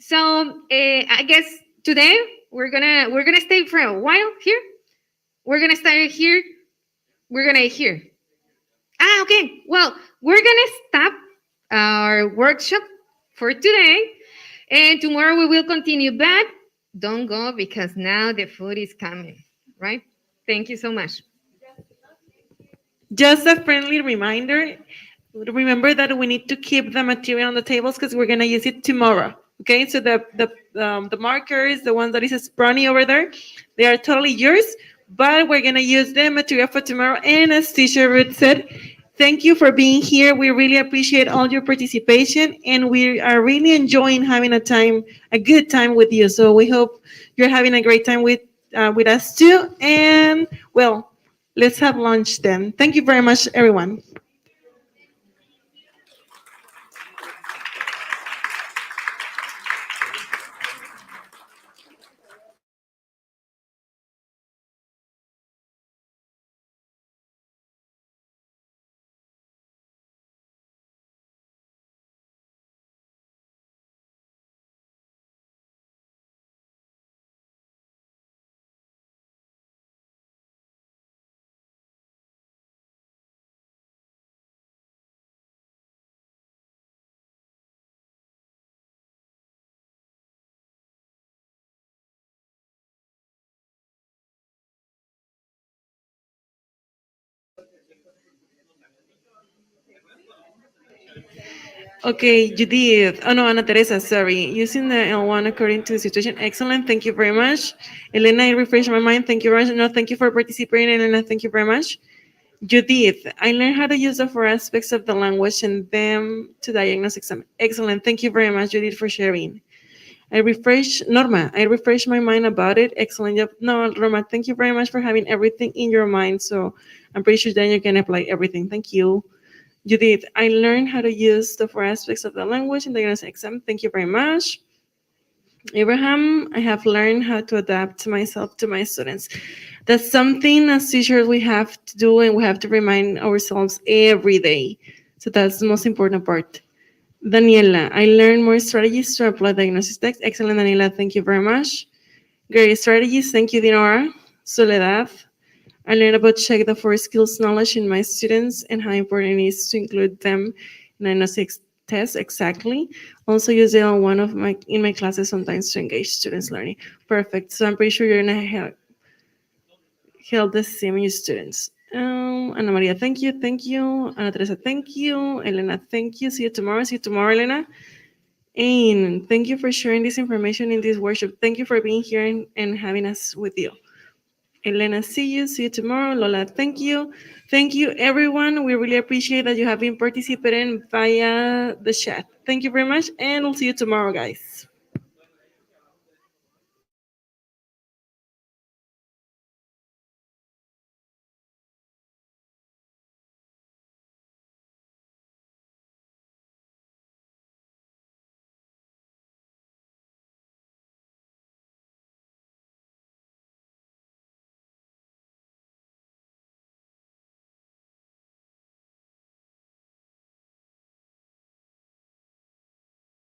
So I guess today we're gonna stay for a while here. We're gonna start here. We're gonna eat here. Okay. Well, we're gonna stop our workshop for today, and tomorrow we will continue. But don't go because now the food is coming. Right? Thank you so much. Just a friendly reminder, remember that we need to keep the material on the tables because we're going to use it tomorrow. Okay, so the markers, the ones that is brownie over there, they are totally yours, but we're going to use the material for tomorrow. And as teacher Ruth said, thank you for being here. We really appreciate all your participation, and we are really enjoying having a good time with you. So we hope you're having a great time with us too. And well, let's have lunch then. Thank you very much, everyone. Okay, Judith. Oh no, Ana Teresa, sorry. Using the L1 according to the situation. Excellent. Thank you very much. Elena, I refreshed my mind. Thank you very much. No, thank you for participating, Elena. Thank you very much. Judith, I learned how to use the four aspects of the language and them to diagnose exam. Excellent. Thank you very much, Judith, for sharing. Norma, I refreshed my mind about it. Excellent job. No, Norma, thank you very much for having everything in your mind. So I'm pretty sure that you can apply everything. Thank you. Judith, I learned how to use the four aspects of the language in the exam. Thank you very much. Abraham, I have learned how to adapt myself to my students. That's something as teachers we have to do, and we have to remind ourselves every day. So that's the most important part. Daniela, I learned more strategies to apply diagnosis text. Excellent, Daniela. Thank you very much. Great strategies. Thank you, Dinora. Soledad, I learned about check the four skills knowledge in my students and how important it is to include them in diagnostics tests. Exactly. Also use it on one of my in my classes sometimes to engage students learning. Perfect. So I'm pretty sure you're gonna help the same your students. Ana Maria, thank you, thank you. Ana Teresa, thank you. Elena, thank you. See you tomorrow. See you tomorrow, Elena. And thank you for sharing this information in this workshop. Thank you for being here and having us with you. Elena, see you. See you tomorrow. Lola, thank you. Thank you, everyone. We really appreciate that you have been participating via the chat. Thank you very much, and we'll see you tomorrow, guys.